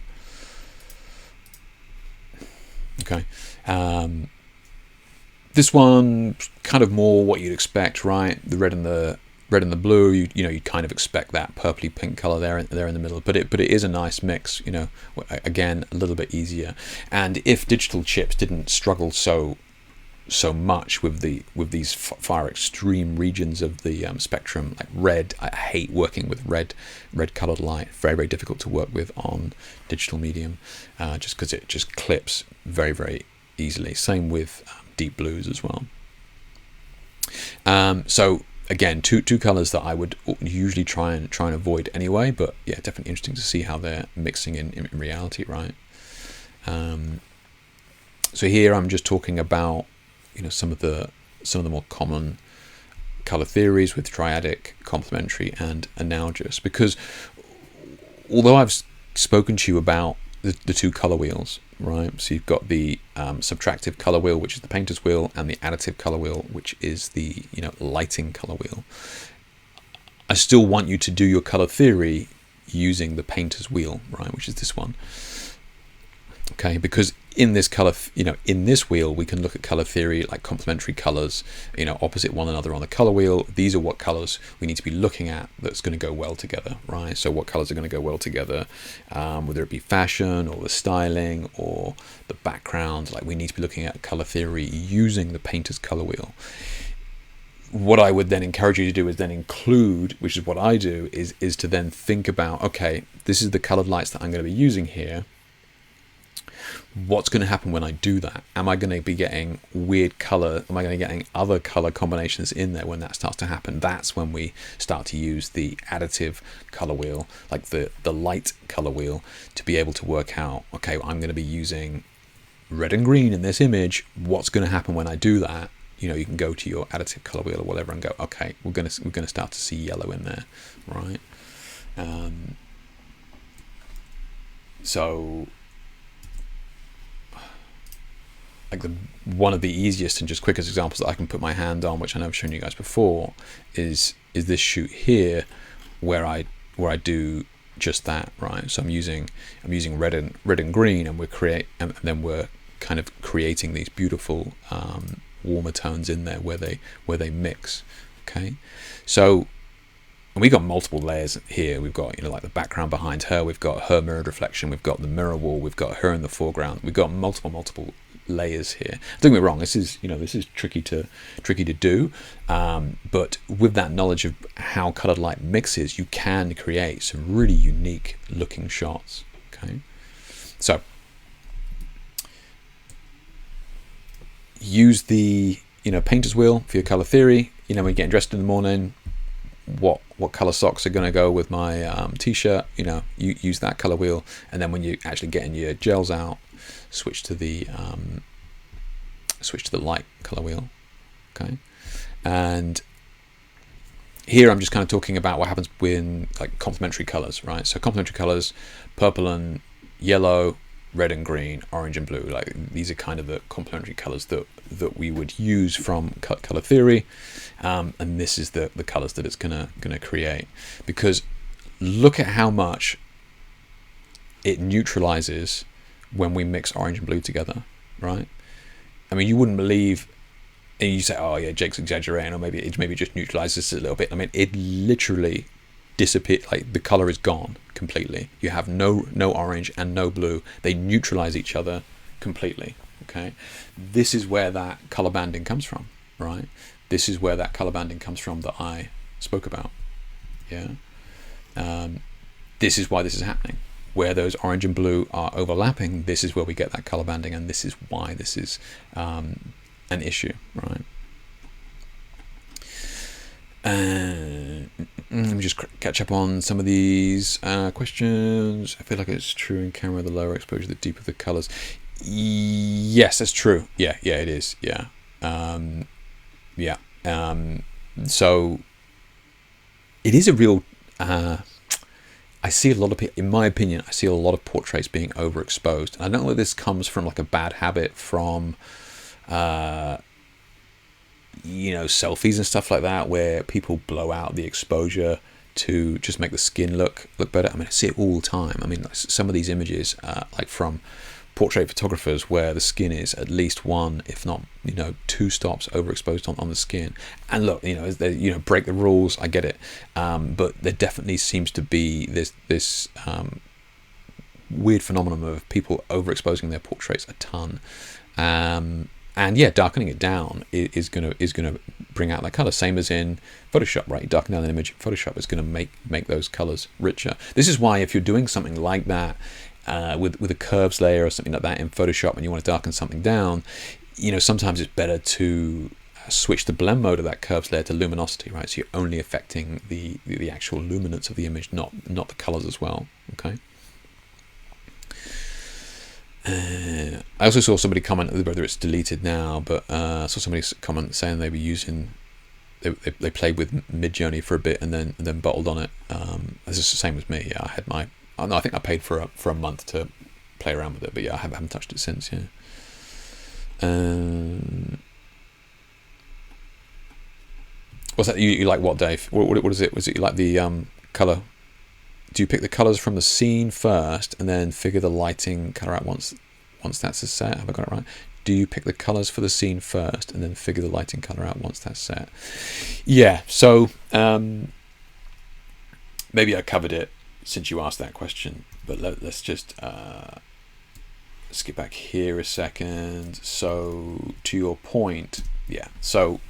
[SPEAKER 1] Okay, this one kind of more what you'd expect, right? The red and the blue, you kind of expect that purpley pink color there in the middle, but it is a nice mix, you know. Again, a little bit easier. And if digital chips didn't struggle so much with these far extreme regions of the spectrum, like red, I hate working with red colored light. Very difficult to work with on digital medium, just because it just clips very easily. Same with deep blues as well. So again, two colors that I would usually try and avoid anyway, but yeah, definitely interesting to see how they're mixing in reality, right? So here I'm just talking about, you know, some of the more common color theories with triadic, complementary, and analogous. Because although I've spoken to you about the two color wheels, right? So you've got the subtractive color wheel, which is the painter's wheel, and the additive color wheel, which is the, you know, lighting color wheel. I still want you to do your color theory using the painter's wheel, right? Which is this one. Okay, because in this color, you know, in this wheel, we can look at color theory like complementary colors, you know, opposite one another on the color wheel. These are what colors we need to be looking at that's going to go well together, right? So what colors are going to go well together, whether it be fashion or the styling or the background. Like, we need to be looking at color theory using the painter's color wheel. What I would then encourage you to do is then include, which is what I do, is to then think about, okay, this is the colored lights that I'm going to be using here. What's going to happen when I do that? Am I going to be getting weird color? Am I going to be getting other color combinations in there when that starts to happen? That's when we start to use the additive color wheel, like the light color wheel, to be able to work out, okay, I'm going to be using red and green in this image. What's going to happen when I do that? you know, you can go to your additive color wheel or whatever and go, okay, we're gonna start to see yellow in there, right? So like one of the easiest and just quickest examples that I can put my hand on, which I know I've shown you guys before, is this shoot here, where I do just that, right? So I'm using red and green, and then we're kind of creating these beautiful warmer tones in there where they mix. Okay, so. And we've got multiple layers here. We've got, you know, like the background behind her. We've got her mirrored reflection. We've got the mirror wall. We've got her in the foreground. We've got multiple layers here. Don't get me wrong. This is tricky to do. But with that knowledge of how colored light mixes, you can create some really unique looking shots. Okay, so use the painter's wheel for your color theory. You know, when you're getting dressed in the morning, what color socks are going to go with my t-shirt, you use that color wheel, and then when you actually getting your gels out, switch to the light color wheel. Okay, and here I'm just kind of talking about what happens when like complementary colors, right? So complementary colors, purple and yellow, red and green, orange and blue, like these are kind of the complementary colors that we would use from color theory, and this is the colors that it's gonna create, because look at how much it neutralizes when we mix orange and blue together, right? I mean, you wouldn't believe, and you say, oh yeah, Jake's exaggerating, or maybe it just neutralizes a little bit. I mean, it literally disappear, like the color is gone completely. You have no orange and no blue. They neutralize each other completely. Okay, this is where that color banding comes from, right? This is where that color banding comes from that I spoke about. Yeah, this is why this is happening. Where those orange and blue are overlapping, this is where we get that color banding, and this is why this is an issue, right? Let me just catch up on some of these questions. I feel like it's true in camera, the lower exposure, the deeper the colors. Yes, that's true. Yeah, it is. Yeah. So it is a real, I see a lot of people, in my opinion, I see a lot of portraits being overexposed. And I don't know if this comes from like a bad habit from, selfies and stuff like that, where people blow out the exposure to just make the skin look better. I mean, I see it all the time. I mean, some of these images, like from portrait photographers, where the skin is at least one, if not, two stops overexposed on the skin. And look, they, break the rules. I get it, but there definitely seems to be this weird phenomenon of people overexposing their portraits a ton. And yeah, darkening it down is gonna bring out that color. Same as in Photoshop, right? You darken down an image in Photoshop, it's gonna make those colors richer. This is why if you're doing something like that with a curves layer or something like that in Photoshop, and you want to darken something down, sometimes it's better to switch the blend mode of that curves layer to luminosity, right? So you're only affecting the actual luminance of the image, not the colors as well. Okay. I also saw somebody comment, whether it's deleted now, but I saw somebody comment saying they were using, they played with Midjourney for a bit and then bottled on it. This is the same as me. Yeah, I had my, I think I paid for a month to play around with it, but yeah, I haven't touched it since. Yeah. What's that? You like what, Dave? What is it? Was it like the color? Do you pick the colors from the scene first and then figure the lighting color out once that's set? Have I got it right? Do you pick the colors for the scene first and then figure the lighting color out once that's set? Yeah. So maybe I covered it since you asked that question, but let's just skip back here a second. So to your point, yeah. So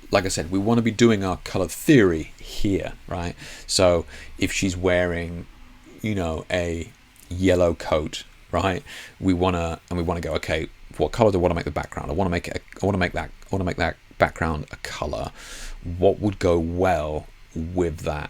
[SPEAKER 1] like I said, we want to be doing our color theory here, right? So if she's wearing, a yellow coat, right? We want to go, okay, what color do I want to make the background? I want to make that background a color. What would go well with that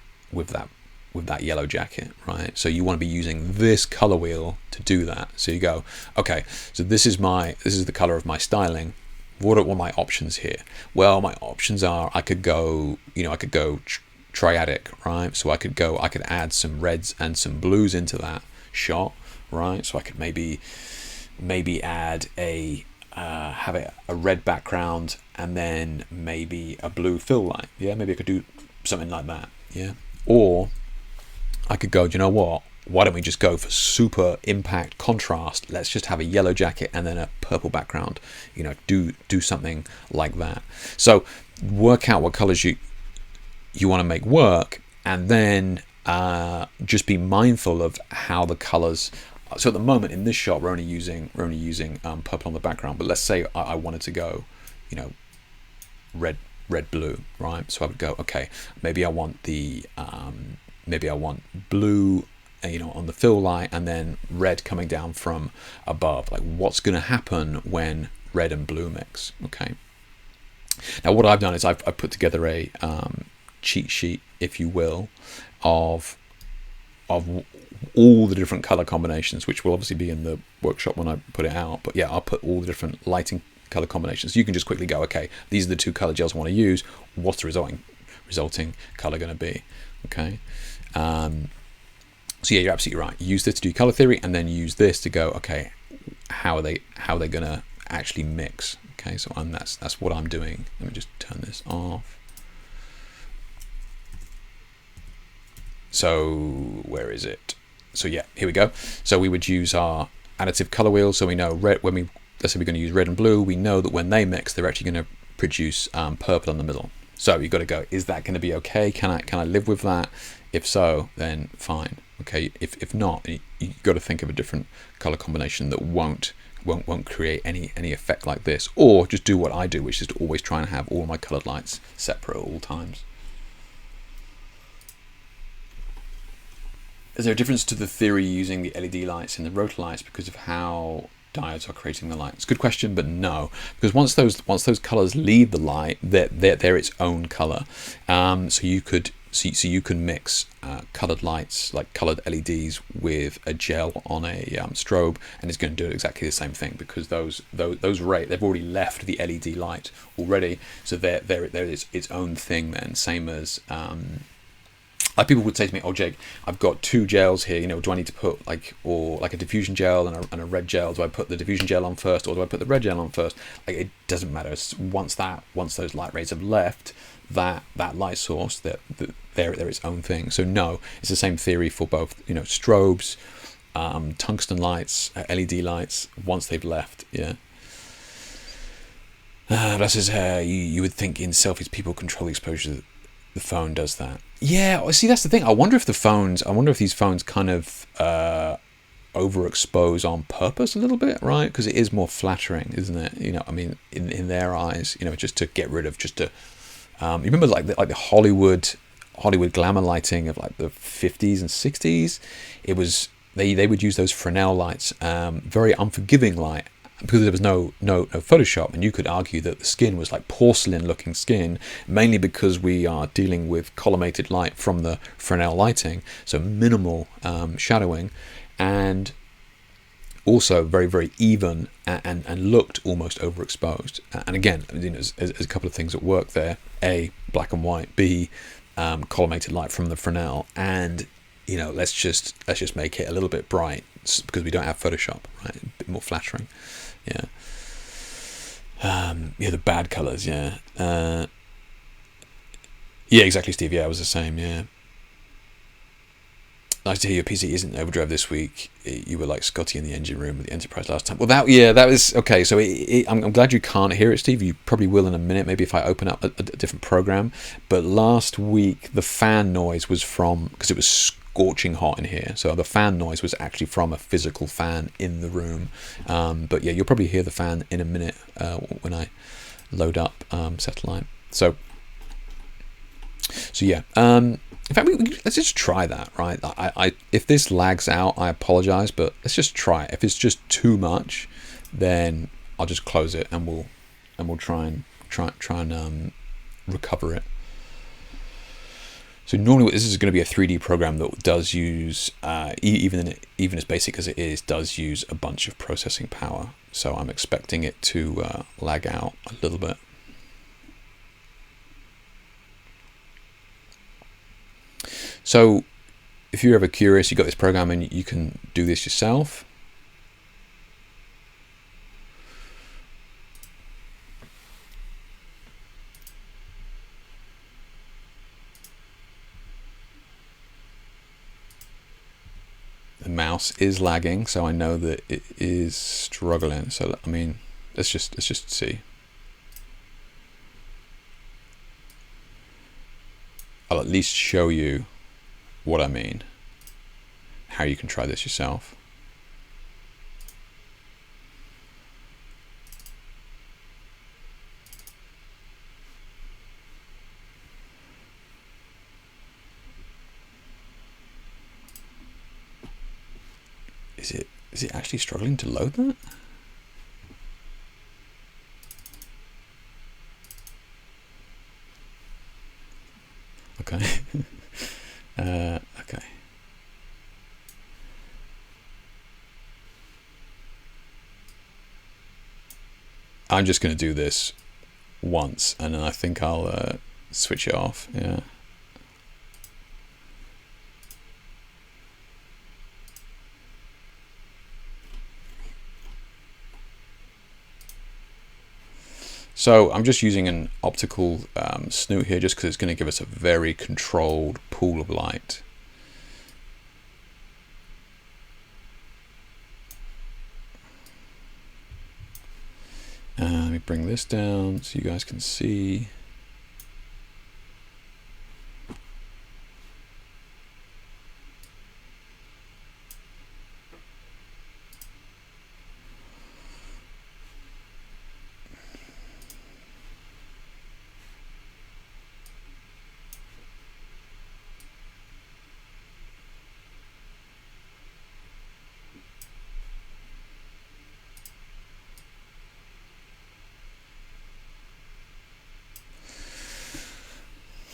[SPEAKER 1] yellow jacket, right? So you want to be using this color wheel to do that. So you go, okay, so this is the color of my styling. what are my options here? Well, my options are I could go, triadic, right? So I could add some reds and some blues into that shot, right? So I could maybe add have a red background and then maybe a blue fill light. Yeah, maybe I could do something like that. Yeah, or I could go, do you know what? Why don't we just go for super impact contrast? Let's just have a yellow jacket and then a purple background. Do something like that. So work out what colors you want to make work, and then just be mindful of how the colors. So at the moment in this shot, we're only using purple on the background. But let's say I wanted to go, red, blue, right? So I would go, okay, maybe I want the blue, on the fill light, and then red coming down from above. Like, what's going to happen when red and blue mix? Okay. Now, what I've done is I've put together a cheat sheet, if you will, of all the different color combinations, which will obviously be in the workshop when I put it out. But yeah, I'll put all the different lighting color combinations. You can just quickly go, okay, these are the two color gels I want to use. What's the resulting color going to be? Okay. So yeah, you're absolutely right. Use this to do color theory, and then use this to go, okay, how are they going to actually mix? Okay, so that's what I'm doing. Let me just turn this off. So where is it? So yeah, here we go. So we would use our additive color wheel. So we know red, let's say we're going to use red and blue, we know that when they mix, they're actually going to produce purple in the middle. So you've got to go, is that going to be okay? Can I live with that? If so, then fine. Okay. If not, you've got to think of a different color combination that won't create any effect like this, or just do what I do, which is to always try and have all my colored lights separate at all times. Is there a difference to the theory using the LED lights and the rotor lights because of how diodes are creating the light? It's a good question, but no, because once those colors leave the light, they're its own color. So you can mix colored lights, like colored LEDs, with a gel on a strobe, and it's going to do exactly the same thing, because those rays, they've already left the LED light already, so there is its own thing then. Same as like people would say to me, oh Jake, I've got two gels here, do I need to put a diffusion gel and a red gel? Do I put the diffusion gel on first, or do I put the red gel on first? Like, it doesn't matter. Once those light rays have left that light source, they're its own thing. So no, it's the same theory for both, strobes, tungsten lights, LED lights. Once they've left, yeah. That says you would think in selfies people control the exposure. The phone does that. Yeah, see, that's the thing. I wonder if these phones kind of overexpose on purpose a little bit, right? Because it is more flattering, isn't it? In their eyes, just to get rid of, you remember like the Hollywood glamour lighting of like the 50s and 60s. It was they would use those Fresnel lights, very unforgiving light, because there was no Photoshop, and you could argue that the skin was like porcelain looking skin, mainly because we are dealing with collimated light from the Fresnel lighting, so minimal shadowing, and also very, very even, and looked almost overexposed. And again, there's a couple of things at work there. A, black and white. B, collimated light from the Fresnel, and let's just make it a little bit bright, because we don't have Photoshop, right? A bit more flattering. Yeah. The bad colors. Yeah. Yeah, exactly, Steve. Yeah, I was the same. Yeah. Nice to hear your PC isn't overdrive this week. You were like Scotty in the engine room with the Enterprise last time. Well, that was okay. So I'm glad you can't hear it, Steve. You probably will in a minute, maybe if I open up a different program. But last week the fan noise was because it was scorching hot in here, so the fan noise was actually from a physical fan in the room. But yeah, you'll probably hear the fan in a minute when I load up satellite. So yeah. In fact, let's just try that, right? If this lags out, I apologize, but let's just try it. If it's just too much, then I'll just close it, and we'll try and recover it. So normally this is going to be a 3D program that does use, even as basic as it is, does use a bunch of processing power. So I'm expecting it to lag out a little bit. So if you're ever curious, you've got this program and you can do this yourself. The mouse is lagging, so I know that it is struggling. So I mean, let's just see. I'll at least show you what I mean, how you can try this yourself. Is it actually struggling to load that? Okay. Okay. I'm just going to do this once, and then I think I'll switch it off. Yeah. So I'm just using an optical snoot here just because it's going to give us a very controlled pool of light. Let me bring this down so you guys can see.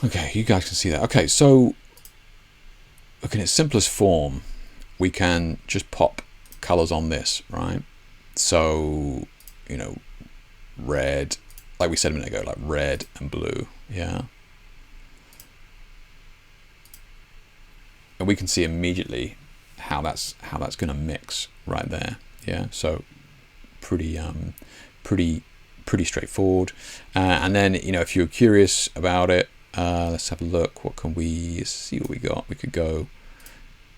[SPEAKER 1] Okay, you guys can see that. Okay, so look, in its simplest form, we can just pop colors on this, right? So, you know, red, like we said a minute ago, like red and blue, yeah. And we can see immediately how that's going to mix right there, yeah. So pretty straightforward. And then, you know, if you're curious about it, let's have a look. What can we see? What we got? We could go,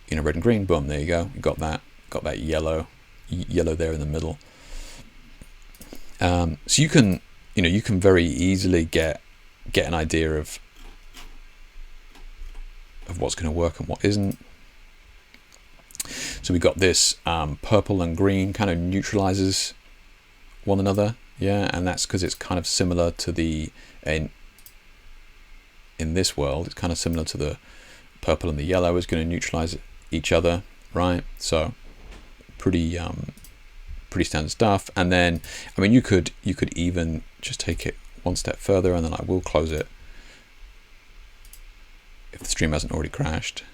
[SPEAKER 1] you know, red and green. Boom! There you go. You got that yellow there in the middle. So you can, you know, you can very easily get an idea of what's going to work and what isn't. So we got this purple and green kind of neutralizes one another, yeah, and that's because it's kind of similar to the in this world, it's kind of similar to the purple and the yellow is going to neutralize each other, right? So pretty standard stuff. And then, I mean, you could even just take it one step further, and then I will close it if the stream hasn't already crashed.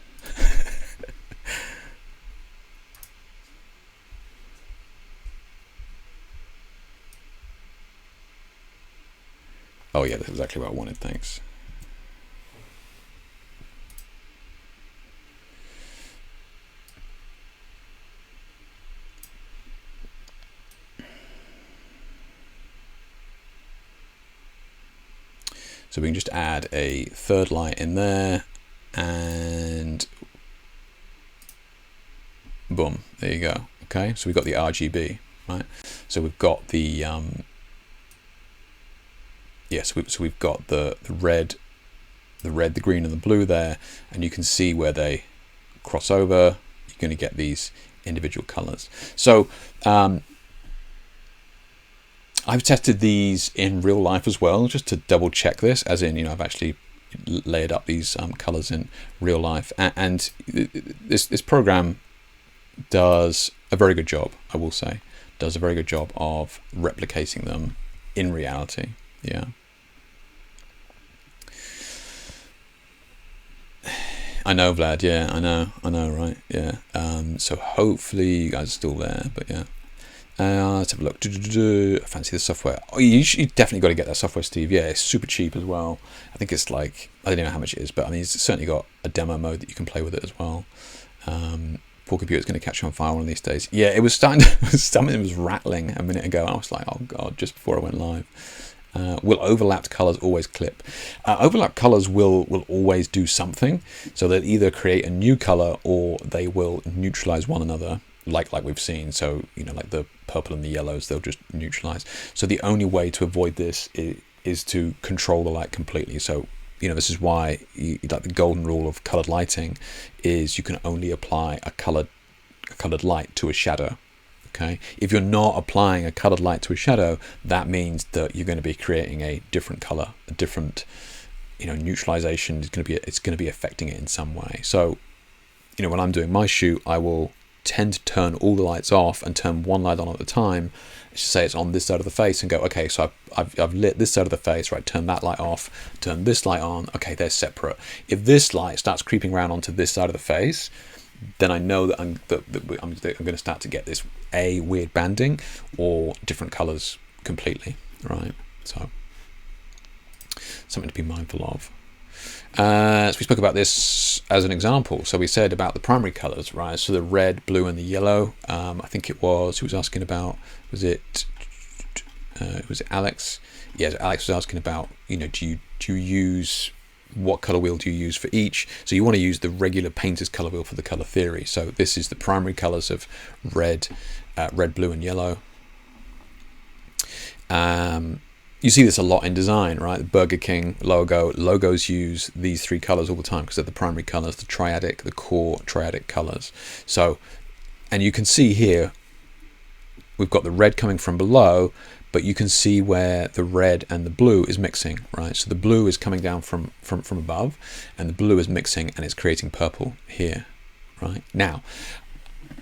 [SPEAKER 1] Oh yeah, that's exactly what I wanted, thanks. So we can just add a third light in there, and boom, there you go. Okay, so we've got the RGB, right? So we've got the yes, so we've got the red, the green, and the blue there, and you can see where they cross over. You're going to get these individual colors. So I've tested these in real life as well, just to double check this, as in, you know, I've actually layered up these colors in real life, and this program does a very good job, I will say, does a very good job of replicating them in reality, yeah. I know, Vlad. Yeah, I know, right? Yeah. So hopefully you guys are still there, but yeah. Let's have a look. I fancy the software. Oh, you definitely got to get that software, Steve. Yeah, it's super cheap as well. I think it's like, I don't know how much it is, but I mean, it's certainly got a demo mode that you can play with it as well. Poor computer's going to catch you on fire one of these days. Yeah, it was starting to, something was rattling a minute ago. I was like, oh God, just before I went live. Will overlapped colors always clip? Overlapped colors will always do something. So they'll either create a new color or they will neutralize one another, like we've seen. So, like the purple and the yellows, they'll just neutralize. So the only way to avoid this is to control the light completely. So, this is why like the golden rule of colored lighting is you can only apply a colored light to a shadow. Okay, if you're not applying a colored light to a shadow, that means that you're going to be creating a different color, a different, neutralization is going to be affecting it in some way. So, when I'm doing my shoot, I will tend to turn all the lights off and turn one light on at a time. Let's just say it's on this side of the face and go, okay, so I've lit this side of the face, right? Turn that light off, turn this light on. Okay, they're separate. If this light starts creeping around onto this side of the face, then I know that I'm going to start to get this weird banding or different colors completely, right? So something to be mindful of. So we spoke about this as an example. So we said about the primary colors, right? So the red, blue, and the yellow. I think it was, who was asking about, was it Alex? Yes, Alex was asking about, do you use, what color wheel do you use for each? So you want to use the regular painter's color wheel for the color theory. So this is the primary colors of red, blue, and yellow. You see this a lot in design, right? The Burger King logos use these three colors all the time because they're the primary colors, the core triadic colors. So, and you can see here, we've got the red coming from below, but you can see where the red and the blue is mixing, right? So the blue is coming down from above, and the blue is mixing and it's creating purple here, right? Now,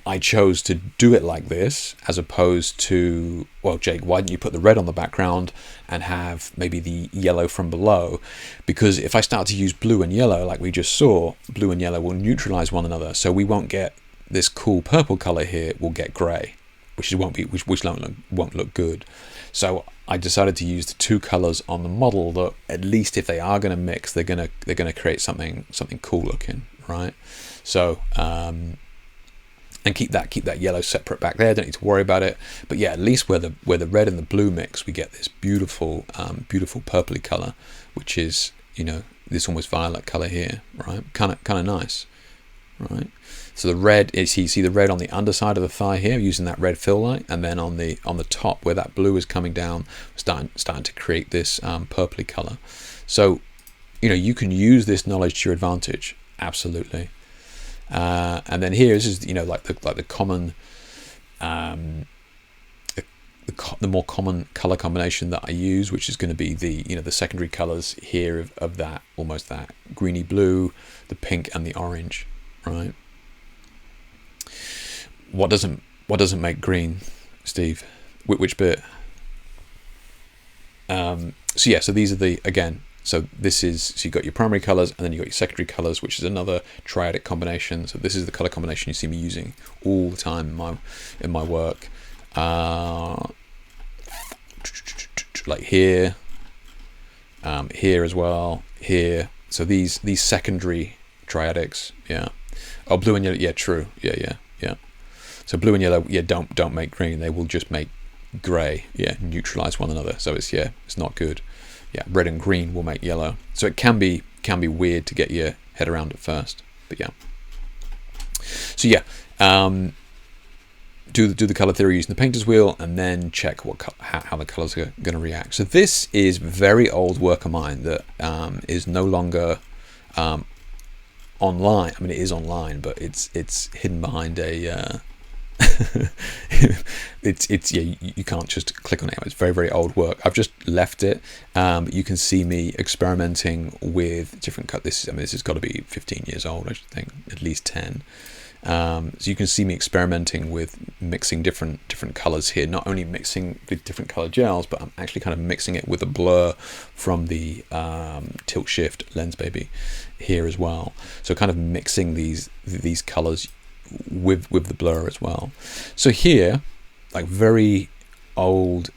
[SPEAKER 1] I chose to do it like this as opposed to, well, Jake, why didn't you put the red on the background and have maybe the yellow from below? Because if I start to use blue and yellow, like we just saw, blue and yellow will neutralize one another. So we won't get this cool purple color here, we'll get gray, which won't look good. So I decided to use the two colors on the model that at least if they are going to mix, they're going to create something cool looking, right? So, and keep that yellow separate back there. Don't need to worry about it. But yeah, at least where the red and the blue mix, we get this beautiful purpley color, which is this almost violet color here, right? Kind of nice, right? So the red is, you see the red on the underside of the thigh here, using that red fill light, and then on the top where that blue is coming down, starting to create this purpley color. So you can use this knowledge to your advantage, absolutely. And then here, this is like the common, the more common color combination that I use, which is going to be the secondary colors here of that, almost that greeny blue, the pink, and the orange, right? What doesn't make green, Steve? Which bit? So yeah, so these are again. So this is, so you've got your primary colors and then you've got your secondary colors, which is another triadic combination. So this is the color combination you see me using all the time in my work. Like here, here as well, here. So these secondary triadics, yeah. Oh, blue and yellow, yeah, true, yeah. So blue and yellow, yeah, don't make green. They will just make gray, yeah, neutralize one another. So it's not good. Yeah, red and green will make yellow. So it can be weird to get your head around at first, but yeah. So yeah, do the color theory using the painter's wheel, and then check how the colors are going to react. So this is very old work of mine that is no longer online. I mean, it is online, but it's hidden behind a. You can't just click on it. It's very, very old work. I've just left it. But you can see me experimenting with different cut. This has got to be 15 years old, I should think, at least 10. So you can see me experimenting with mixing different colors here, not only mixing the different color gels, but I'm actually kind of mixing it with a blur from the tilt shift lens baby here as well. So kind of mixing these colors with the blur as well. So here, like very old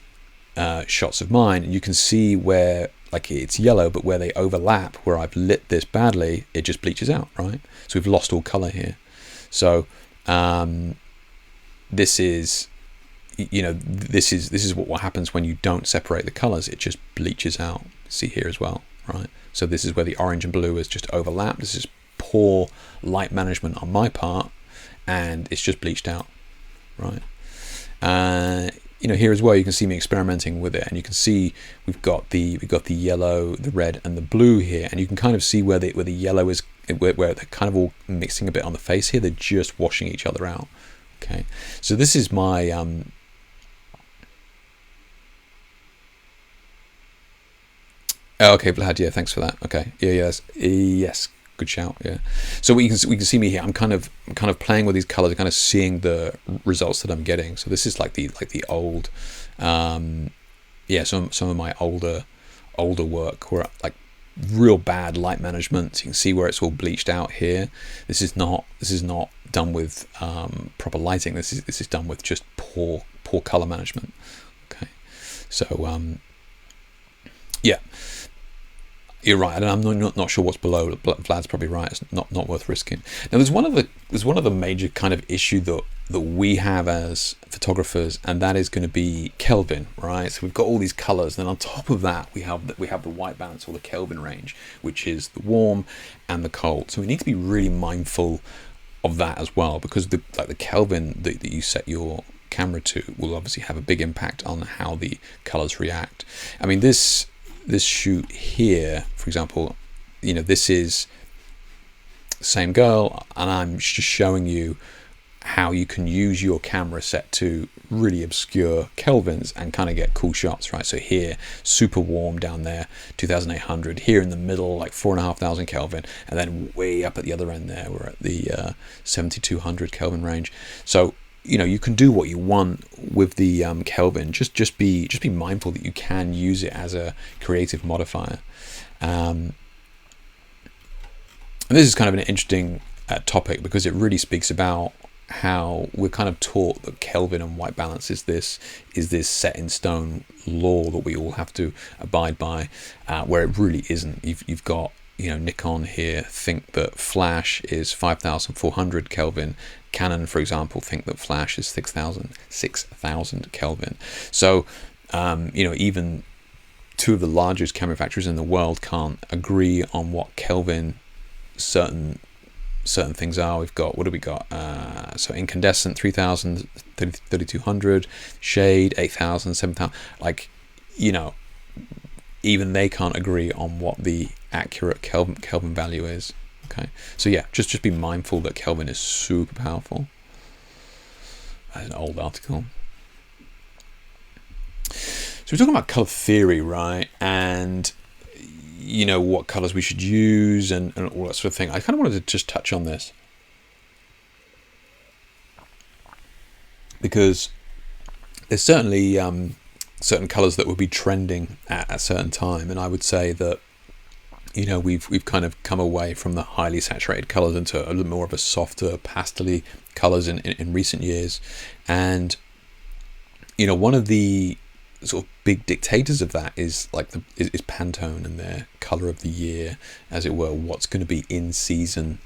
[SPEAKER 1] shots of mine, and you can see where like it's yellow, but where they overlap, where I've lit this badly, it just bleaches out, right? So we've lost all color here. So this is, you know, this is what happens when you don't separate the colors. It just bleaches out. See here as well, right? So this is where the orange and blue is just overlapped. This is poor light management on my part, and it's just bleached out, right? You know, here as well, you can see me experimenting with it, and you can see we've got the yellow, the red, and the blue here, and you can kind of see where the yellow is, where they're kind of all mixing a bit on the face here. They're just washing each other out. Okay, so this is my oh, okay, Vlad, yeah, thanks for that. Okay, yes, good shout. Yeah, so we can see me here. I'm kind of playing with these colors, kind of seeing the results that I'm getting. So this is like the old, yeah, some of my older work where like real bad light management. You can see where it's all bleached out here. This is not done with proper lighting. This is done with just poor color management. Okay, so yeah. You're right, and I'm not sure what's below. Vlad's probably right. It's not worth risking. Now, there's one of the major kind of issue that we have as photographers, and that is going to be Kelvin, right? So we've got all these colors, and then on top of that, we have the white balance or the Kelvin range, which is the warm and the cold. So we need to be really mindful of that as well, because the Kelvin that you set your camera to will obviously have a big impact on how the colors react. I mean, this shoot here, for example, you know, this is the same girl, and I'm just showing you how you can use your camera set to really obscure Kelvins and kind of get cool shots, right? So here, super warm down there, 2800. Here in the middle, like 4,500 Kelvin, and then way up at the other end there, we're at the 7,200 Kelvin range. So, you know, you can do what you want with the Kelvin. Just be mindful that you can use it as a creative modifier. And this is kind of an interesting topic, because it really speaks about how we're kind of taught that Kelvin and white balance is this set in stone law that we all have to abide by, where it really isn't. You've got, you know, Nikon here think that flash is 5,400 Kelvin. Canon, for example, think that flash is 6,000 Kelvin. So, you know, even two of the largest camera manufacturers in the world can't agree on what Kelvin certain things are. We've got, what do we got? So incandescent 3,000, 3,200, shade 8,000, 7,000. Like, you know, even they can't agree on what the accurate Kelvin value is. Okay, so yeah, just be mindful that Kelvin is super powerful. That's an old article. So we're talking about color theory, right? And you know, what colors we should use and all that sort of thing. I kind of wanted to just touch on this, because there's certainly certain colors that will be trending at a certain time, and I would say that, you know, we've kind of come away from the highly saturated colors into a little more of a softer pastel-y colors in recent years. And, you know, one of the sort of big dictators of that is like is Pantone and their color of the year, as it were, what's going to be in season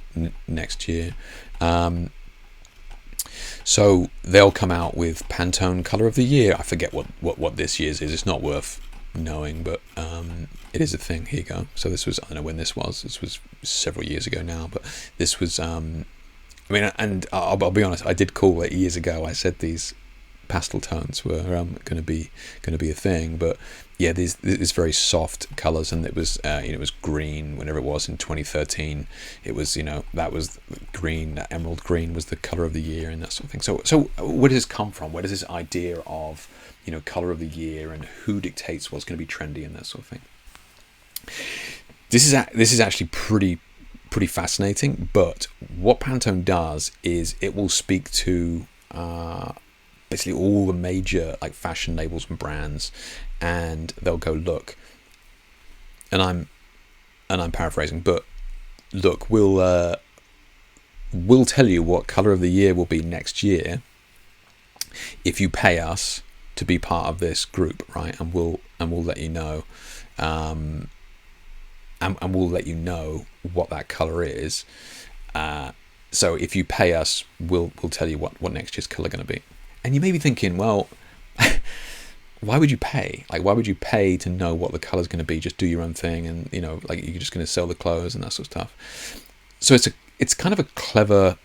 [SPEAKER 1] next year. So they'll come out with Pantone color of the year. I forget what this year's is. It's not worth knowing, but it is a thing. Here you go. So this was, I don't know when this was several years ago now, but this was I mean, and I'll be honest, I did call it years ago. I said these pastel tones were going to be a thing, but yeah, these very soft colors, and it was you know, it was green whenever it was in 2013. It was, you know, that was green, that emerald green was the color of the year and that sort of thing. So where does this come from? Where does this idea of, you know, color of the year and who dictates what's going to be trendy and that sort of thing? This is actually pretty pretty fascinating. But what Pantone does is it will speak to basically all the major like fashion labels and brands, and they'll go, look, and I'm paraphrasing, but look, we'll tell you what color of the year will be next year if you pay us to be part of this group, right? And we'll let you know, and we'll let you know what that color is. So if you pay us, we'll tell you what next year's color going to be. And you may be thinking, well, why would you pay? Like, why would you pay to know what the color's going to be? Just do your own thing, and like you're just going to sell the clothes and that sort of stuff. So it's kind of a clever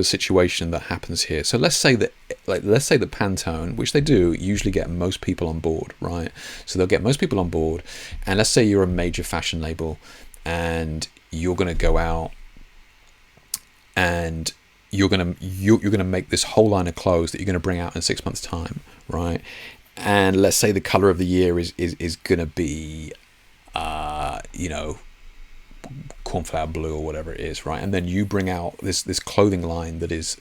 [SPEAKER 1] situation that happens here. So let's say that Pantone, which they do, usually get most people on board, right? So they'll get most people on board, and let's say you're a major fashion label, and you're going to go out and you're going to make this whole line of clothes that you're going to bring out in 6 months' time, right? And let's say the color of the year is going to be, cornflower blue or whatever it is, right? And then you bring out this clothing line that is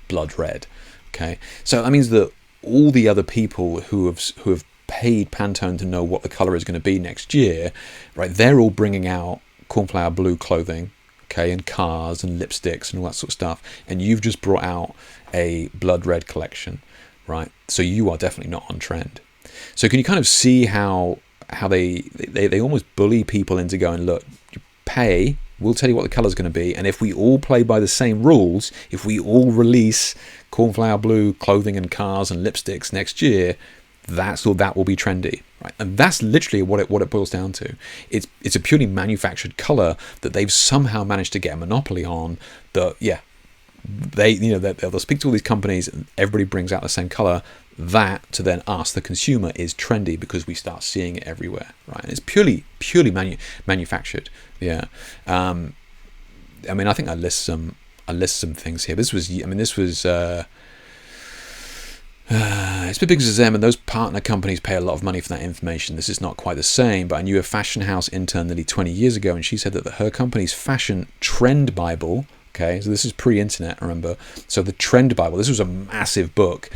[SPEAKER 1] blood red. Okay, so that means that all the other people who have paid Pantone to know what the color is going to be next year, right? They're all bringing out cornflower blue clothing, okay, and cars and lipsticks and all that sort of stuff, and you've just brought out a blood red collection, right? So you are definitely not on trend. So can you kind of see how they almost bully people into going, look, you pay, we'll tell you what the color's going to be, and if we all play by the same rules, if we all release cornflower blue clothing and cars and lipsticks next year, that will be trendy, right? And that's literally what it boils down to. It's a purely manufactured color that they've somehow managed to get a monopoly on. That they'll speak to all these companies, and everybody brings out the same color. That to then us, the consumer, is trendy because we start seeing it everywhere, right? And it's purely manufactured. Yeah. I mean, I think I list some things here. This was it's because of them, and those partner companies pay a lot of money for that information. This is not quite the same, but I knew a fashion house intern nearly 20 years ago, and she said that her company's fashion trend Bible, okay, so this is pre-internet, remember, so the trend Bible, this was a massive book,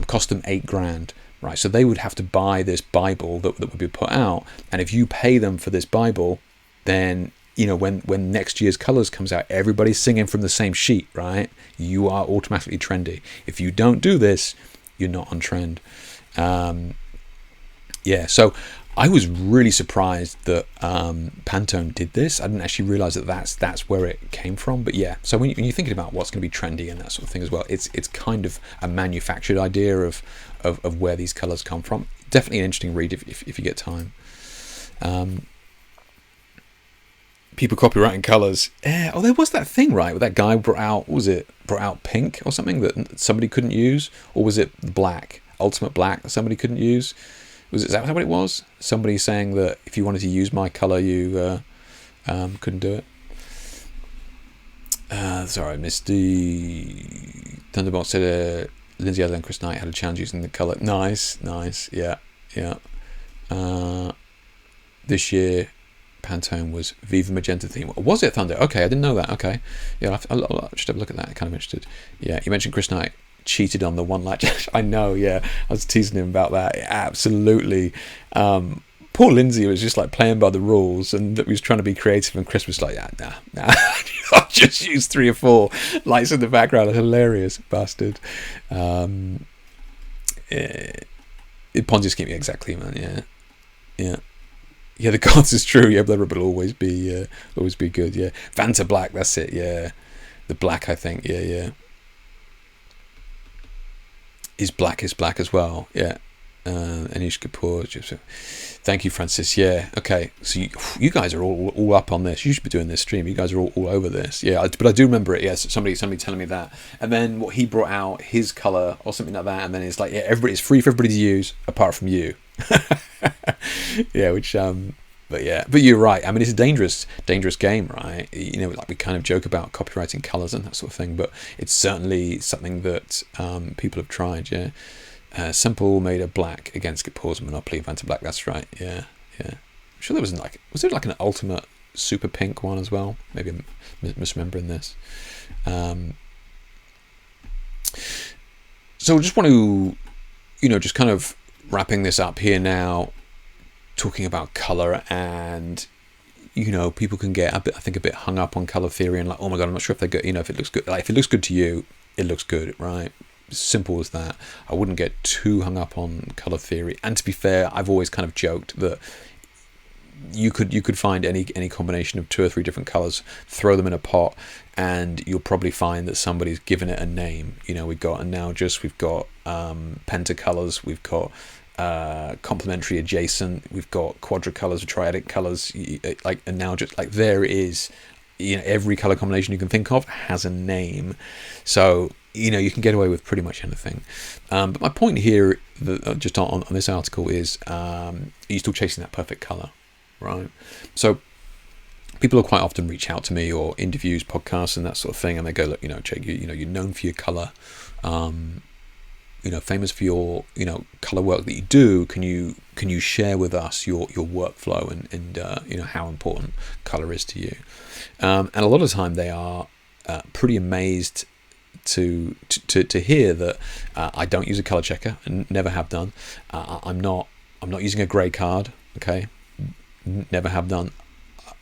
[SPEAKER 1] cost them $8,000, right? So they would have to buy this Bible that would be put out, and if you pay them for this Bible, then when next year's colors comes out, everybody's singing from the same sheet, right? You are automatically trendy. If you don't do this, you're not on trend. So I was really surprised that Pantone did this. I didn't actually realize that that's where it came from. But yeah, so when you're thinking about what's going to be trendy and that sort of thing as well, it's kind of a manufactured idea of where these colors come from. Definitely an interesting read if you get time. People copywriting colors. There was that thing, right, where that guy brought out pink or something that somebody couldn't use, or was it black, ultimate black, that somebody couldn't use? Is that what it was? Somebody saying that if you wanted to use my color, you couldn't do it. Sorry, I missed the Thunderbolt said Lindsay Adler and Chris Knight had a challenge using the color. Nice, yeah. This year Pantone was Viva Magenta theme. Was it Thunder? Okay, I didn't know that. Okay, yeah, I should have a look at that. I'm kind of interested. Yeah, you mentioned Chris Knight cheated on the one latch. I know, yeah, I was teasing him about that. Absolutely. Poor Lindsay was just like playing by the rules, and that he was trying to be creative, and Chris was like, nah. I'll just use 3 or 4 lights in the background. Hilarious bastard. Ponzi scheme, exactly, man. Yeah, the gods is true. Yeah, Blood Red will always be good. Yeah, Vanta Black. That's it. Yeah, the black. I think. Yeah. Is black as well. Yeah. Anish Kapoor. Thank you, Francis. Yeah. Okay. So you guys are all up on this. You should be doing this stream. You guys are all over this. Yeah. But I do remember it. Yes. Somebody telling me that. And then what he brought out, his color or something like that. And then it's like, yeah, it's free for everybody to use apart from you. Yeah. Which but you're right. I mean, it's a dangerous game, right? Like we kind of joke about copywriting colors and that sort of thing, but it's certainly something that people have tried. Yeah. Simple made a black against Kapoor's Monopoly, Vanta Black. That's right. Yeah. I'm sure there was there like an ultimate super pink one as well. Maybe I'm misremembering this. So I just want to, just kind of wrapping this up here now, talking about color, and people can get I think a bit hung up on color theory and like, oh my god, I'm not sure if they're good. If it looks good, like if it looks good to you, it looks good, right? Simple as that. I wouldn't get too hung up on color theory. And to be fair, I've always kind of joked that you could find any combination of 2 or 3 different colors, throw them in a pot, and you'll probably find that somebody's given it a name. We've got analogous, we've got pentacolors, we've got complementary adjacent, we've got quadricolors, triadic colors, like analogous. Like there is, every color combination you can think of has a name. So you can get away with pretty much anything. But my point here, just on this article, is are you still chasing that perfect color? Right. So people will quite often reach out to me, or interviews, podcasts, and that sort of thing, and they go, look, Jake, you're known for your color, famous for your color work that you do. Can you share with us your workflow and how important color is to you? And a lot of the time they are pretty amazed to hear that I don't use a color checker and never have done. I'm not using a gray card. Okay. Never have done.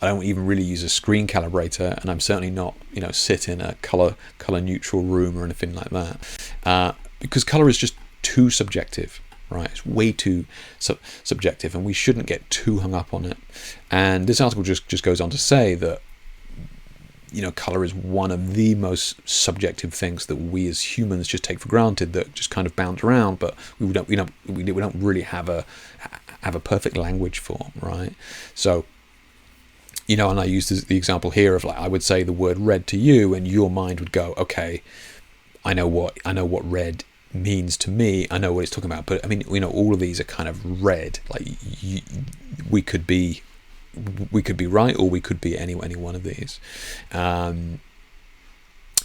[SPEAKER 1] I don't even really use a screen calibrator, and I'm certainly not, sit in a color neutral room or anything like that, because color is just too subjective, right? It's way too subjective, and we shouldn't get too hung up on it. And this article just goes on to say that, color is one of the most subjective things that we as humans just take for granted, that just kind of bounce around, but we don't really have a perfect language for, right? So, and I used the example here of, like, I would say the word red to you, and your mind would go, okay, I know what red means to me. I know what it's talking about. But I mean, all of these are kind of red. Like we could be right, or we could be any one of these.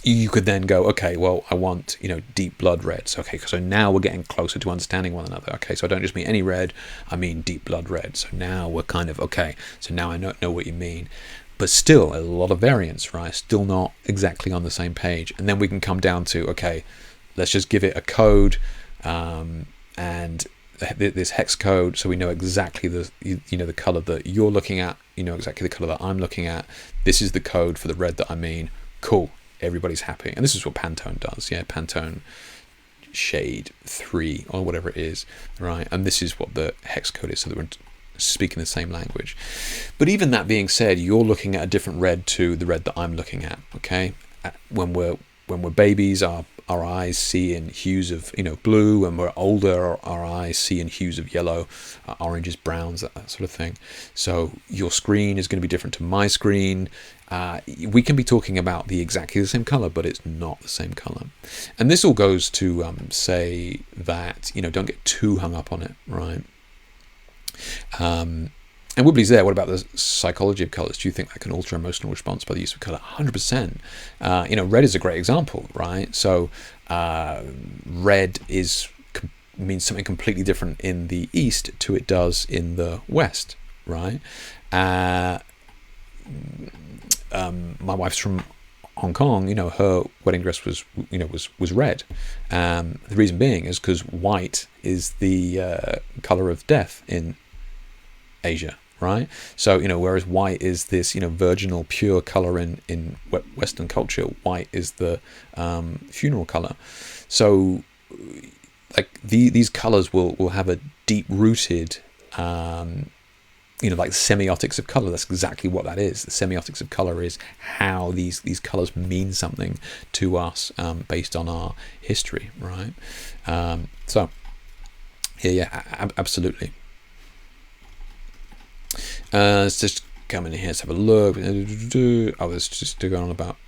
[SPEAKER 1] You could then go, okay, well, I want, deep blood reds. Okay, so now we're getting closer to understanding one another. Okay, so I don't just mean any red, I mean deep blood red. So now we're kind of, okay, so now I know what you mean. But still a lot of variance, right? Still not exactly on the same page. And then we can come down to, okay, let's just give it a code, and this hex code, so we know exactly the color that you're looking at, exactly the color that I'm looking at. This is the code for the red that I mean. Cool. Everybody's happy. And this is what Pantone does. Yeah, Pantone shade 3 or whatever it is, right? And this is what the hex code is, so that we're speaking the same language. But even that being said, you're looking at a different red to the red that I'm looking at. Okay, when we're babies, our eyes see in hues of blue. When we're older, our eyes see in hues of yellow, oranges, browns, that sort of thing. So your screen is going to be different to my screen. We can be talking about exactly the same color, but it's not the same color. And this all goes to say that don't get too hung up on it, right? And Wibbly's there. What about the psychology of colors? Do you think that can alter emotional response by the use of color? 100%. Red is a great example, right? So red means something completely different in the East to it does in the West, right? My wife's from Hong Kong. Her wedding dress was red. The reason being is because white is the color of death in Asia, right? So whereas white is this virginal pure color in Western culture, white is the funeral color. So like these colors will have a deep rooted like semiotics of color. That's exactly what that is. The semiotics of color is how these colors mean something to us based on our history, right? So absolutely. Let's just come in here, let's have a look. I was just going on about,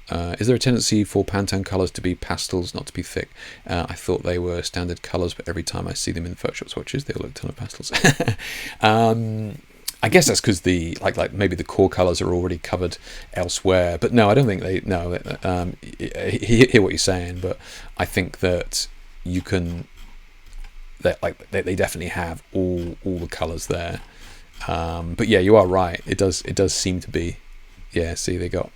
[SPEAKER 1] is there a tendency for Pantone colors to be pastels, not to be thick? I thought they were standard colors, but every time I see them in Photoshop swatches, they all look a ton of pastels. I guess that's because like maybe the core colors are already covered elsewhere. But no, I don't think they. No, hear what you're saying, but I think that you can. They definitely have all the colors there. But yeah, you are right. It does seem to be Yeah, see, they got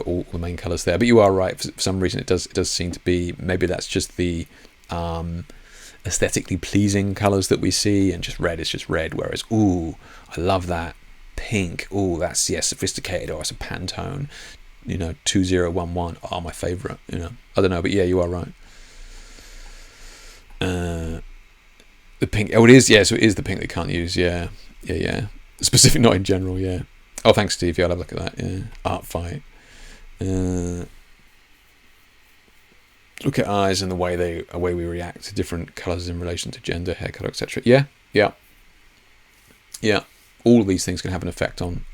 [SPEAKER 1] all the main colors there. But you are right. For some reason, it does seem to be, maybe that's just the aesthetically pleasing colors that we see, and just red is just red. Whereas, ooh, I love that pink. Ooh, that's sophisticated. Or it's a Pantone. 2011. Oh, my favorite. I don't know, but yeah, you are right. The pink. Oh, it is. Yeah, so it is the pink they can't use. Yeah. Specific, not in general. Yeah. Oh, thanks, Steve. Yeah, I'll have a look at that. Yeah. Art fight. Look at eyes and the way we react to different colors in relation to gender, hair color, etc. Yeah. All of these things can have an effect on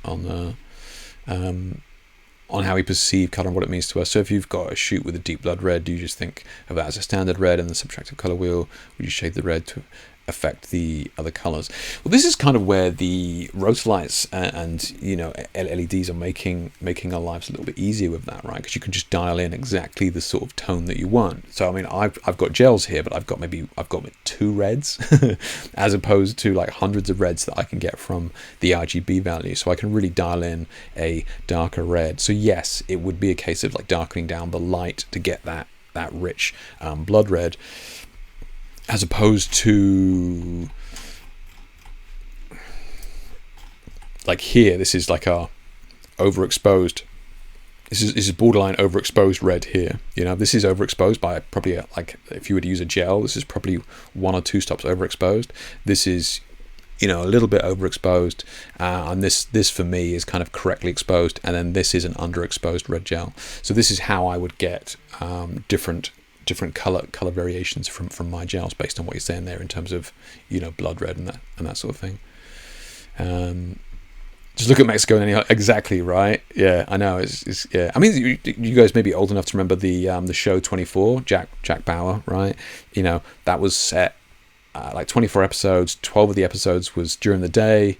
[SPEAKER 1] how we perceive color and what it means to us. So if you've got a shoot with a deep blood red, do you just think of that as a standard red and the subtractive color wheel? Would you shade the red to affect the other colors? Well, this is kind of where the rotolights and LEDs are making our lives a little bit easier with that, right? Because you can just dial in exactly the sort of tone that you want. So I mean, I've got gels here, but I've got 2 reds as opposed to like hundreds of reds that I can get from the RGB value. So I can really dial in a darker red. So yes, it would be a case of like darkening down the light to get that rich blood red, as opposed to like here, this is like our overexposed. This is borderline overexposed red here. This is overexposed by probably like, if you were to use a gel, this is probably 1 or 2 stops overexposed. This is a little bit overexposed, and this for me is kind of correctly exposed, and then this is an underexposed red gel. So this is how I would get different color variations from my gels based on what you're saying there in terms of blood red and that sort of thing. Just look at Mexico and exactly right. Yeah, I know. It's yeah. I mean, you guys may be old enough to remember the show 24, Jack Bauer, right? That was set like 24 episodes. 12 of the episodes was during the day,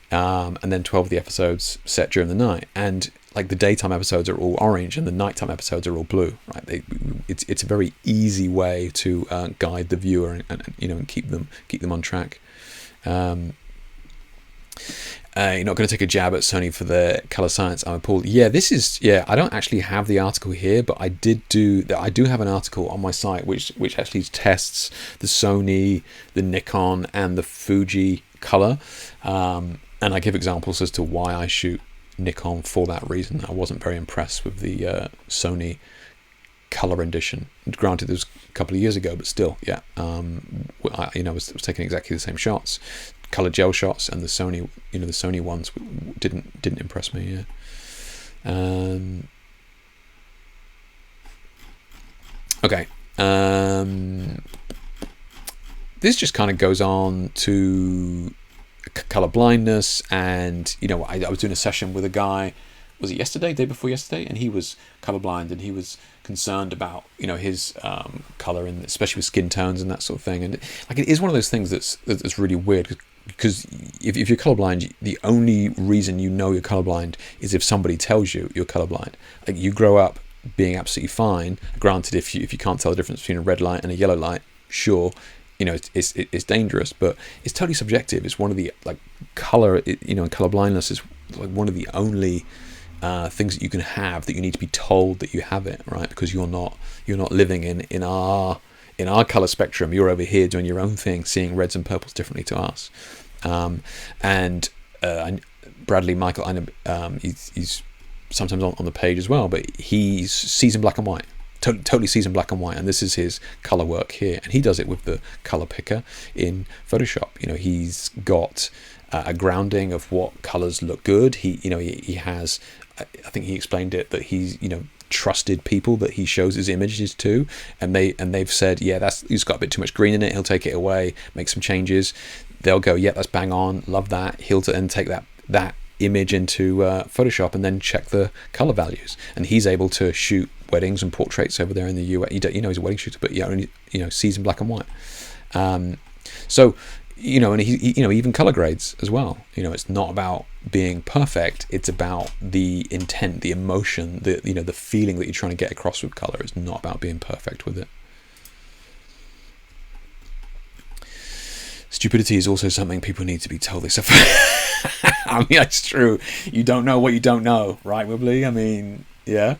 [SPEAKER 1] and then 12 of the episodes set during the night. And like the daytime episodes are all orange and the nighttime episodes are all blue, right? It's a very easy way to guide the viewer and keep them on track. You're not going to take a jab at Sony for their color science. I'm appalled. Yeah, I don't actually have the article here, but I do have an article on my site which actually tests the Sony, the Nikon, and the Fuji color, and I give examples as to why I shoot Nikon for that reason. I wasn't very impressed with the Sony color rendition. Granted, it was a couple of years ago, but still, yeah. I was taking exactly the same shots, color gel shots, and the Sony ones didn't impress me. Yeah. Okay. This just kind of goes on to color blindness, and I was doing a session with a guy, was it yesterday, day before yesterday, and he was colorblind, and he was concerned about his color, and especially with skin tones and that sort of thing. And like, it is one of those things that's really weird, because if you're colorblind, the only reason you're colorblind is if somebody tells you you're colorblind. Like, you grow up being absolutely fine. Granted, if you can't tell the difference between a red light and a yellow light, sure, it's dangerous, but it's totally subjective. It's one of the, like, color, and color blindness is like one of the only things that you can have that you need to be told that you have it, right? Because you're not living in our color spectrum. You're over here doing your own thing, seeing reds and purples differently to us. And Bradley Michael, he's sometimes on the page as well, but he sees in black and white. Totally sees in black and white, and this is his color work here, and he does it with the color picker in Photoshop. He's got a grounding of what colors look good. He has, I think he explained it, that he's trusted people that he shows his images to, and they've said, yeah, he's got a bit too much green in it, he'll take it away, make some changes. They'll go, yeah, that's bang on, love that. He'll then take that image into Photoshop and then check the color values, and he's able to shoot weddings and portraits over there in the US. He's a wedding shooter, but only sees in black and white. So and he even color grades as well. It's not about being perfect, it's about the intent, the emotion, the feeling that you're trying to get across with color. It's not about being perfect with it. Stupidity is also something people need to be told they suffer. I mean, it's true. You don't know what you don't know, right, Wibbly? I mean, yeah.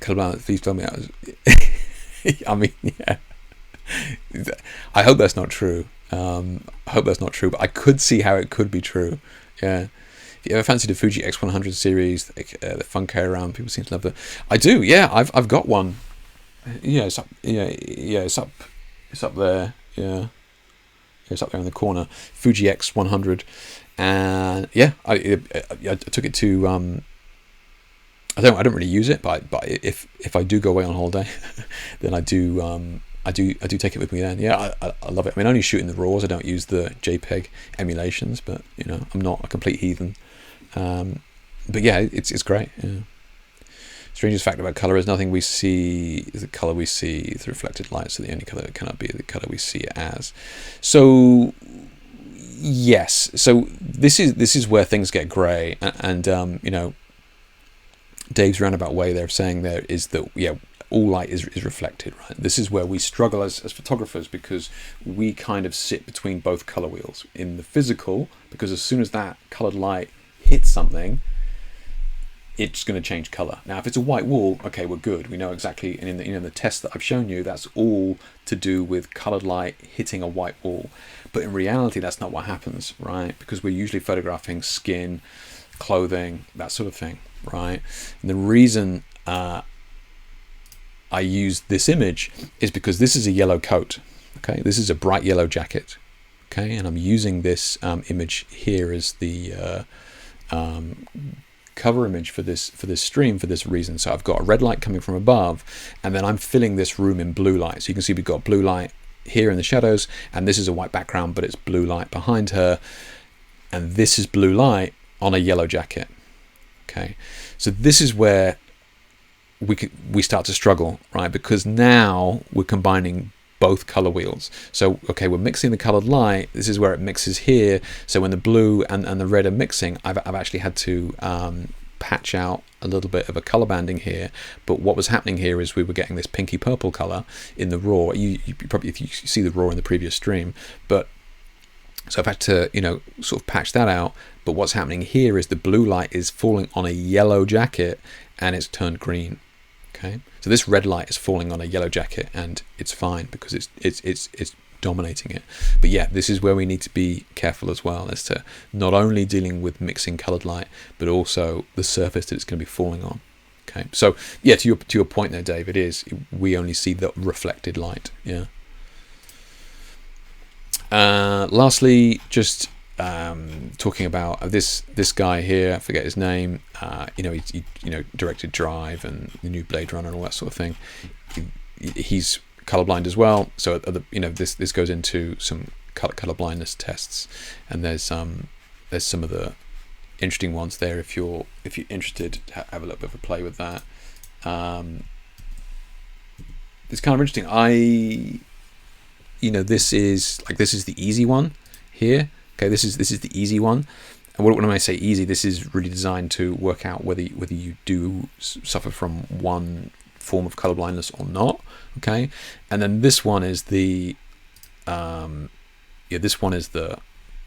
[SPEAKER 1] Please tell me I was. I mean, yeah. I hope that's not true. I hope that's not true, but I could see how it could be true. Yeah. If you ever fancied a Fuji X100 series, the fun carry around, people seem to love it. I do. Yeah, I've got one. Yeah, it's up. Yeah, it's up. It's up there. Yeah, it's up there in the corner. Fuji X100, and yeah, I took it to. I don't really use it, but if I do go away on holiday, then I do take it with me then. Yeah, I love it. I mean, I only shoot in the RAWs. I don't use the JPEG emulations, but I'm not a complete heathen. But yeah, it's great. Yeah. Strangest fact about color is nothing we see is the color we see is the reflected light, so the only color that cannot be the color we see it as. So yes, so this is where things get grey, and Dave's roundabout way there of saying there is that all light is reflected, right? This is where we struggle as photographers, because we kind of sit between both color wheels in the physical, because as soon as that colored light hits something, it's going to change color. Now, if it's a white wall, okay, we're good. We know exactly, and in the test that I've shown you, that's all to do with colored light hitting a white wall. But in reality, that's not what happens, right? Because we're usually photographing skin, clothing, that sort of thing, right? And the reason I use this image is because this is a yellow coat, okay? This is a bright yellow jacket, okay? And I'm using this image here as the cover image for this stream for this reason. So I've got a red light coming from above, and then I'm filling this room in blue light. So you can see we've got blue light here in the shadows, and this is a white background, but it's blue light behind her, and this is blue light on a yellow jacket. Okay, so this is where we start to struggle, right? Because now we're combining both color wheels. So okay, we're mixing the colored light. This is where it mixes here. So when the blue and the red are mixing, I've actually had to patch out a little bit of a color banding here. But what was happening here is we were getting this pinky purple color in the raw. You probably, if you see the raw in the previous stream, but so I've had to sort of patch that out. But what's happening here is the blue light is falling on a yellow jacket and it's turned green. Okay, so this red light is falling on a yellow jacket and it's fine because it's dominating it. But yeah, this is where we need to be careful as well, as to not only dealing with mixing colored light, but also the surface that it's going to be falling on. Okay, so yeah, to your point there, Dave, we only see the reflected light. Yeah. Lastly, just talking about this guy here, I forget his name. He directed Drive and the new Blade Runner and all that sort of thing. He's colorblind as well, so this goes into some color blindness tests, and there's some of the interesting ones there. If you're interested, have a little bit of a play with that. It's kind of interesting. This is the easy one here. Okay, this is the easy one. And when I say easy, this is really designed to work out whether you do suffer from one form of color blindness or not. Okay, and then this one is the this one is the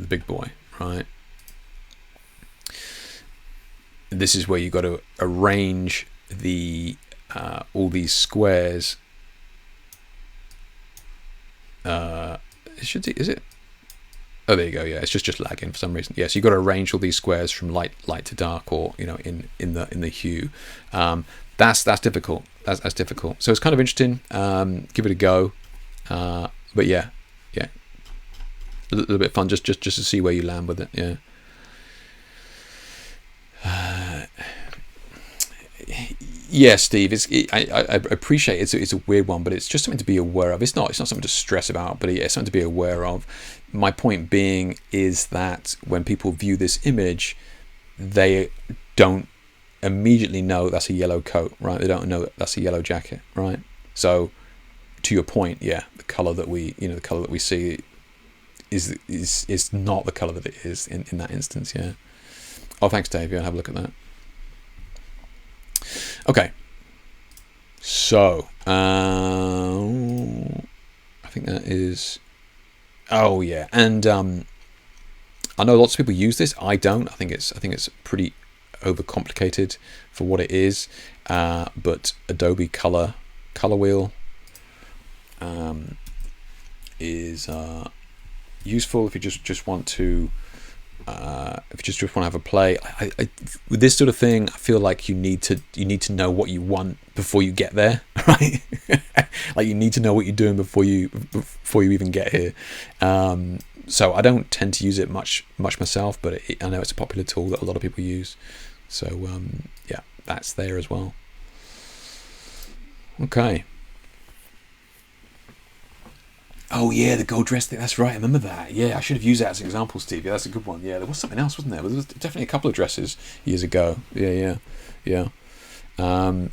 [SPEAKER 1] big boy, right? This is where you got to arrange the all these squares. Is it? Oh, there you go. Yeah, it's just lagging for some reason. Yes, so you've got to arrange all these squares from light to dark, or in the hue. That's difficult. That's difficult. So it's kind of interesting. Give it a go. But yeah, a little bit fun just to see where you land with it. Yeah. Yeah, Steve. I appreciate it's a weird one, but it's just something to be aware of. It's not something to stress about, but it's something to be aware of. My point being is that when people view this image, they don't immediately know that's a yellow coat, right? They don't know that's a yellow jacket, right? So, to your point, yeah, the color that we see is not the color that it is in that instance. Yeah. Oh, thanks, Dave. Yeah, have a look at that. Okay, so I think that is Oh yeah, and I know lots of people use this. I don't. I think it's pretty overcomplicated for what it is. But Adobe Color Wheel is useful if you just want to if you just want to have a play. With this sort of thing, I feel like you need to know what you want before you get there, right? Like you need to know what you're doing before you even get here. So I don't tend to use it much myself, but I know it's a popular tool that a lot of people use. So yeah, that's there as well. Okay. Oh yeah, the gold dress thing. That's right. I remember that. Yeah, I should have used that as an example, Steve. Yeah, that's a good one. Yeah, there was something else, wasn't there? There was definitely a couple of dresses years ago. Yeah. Um,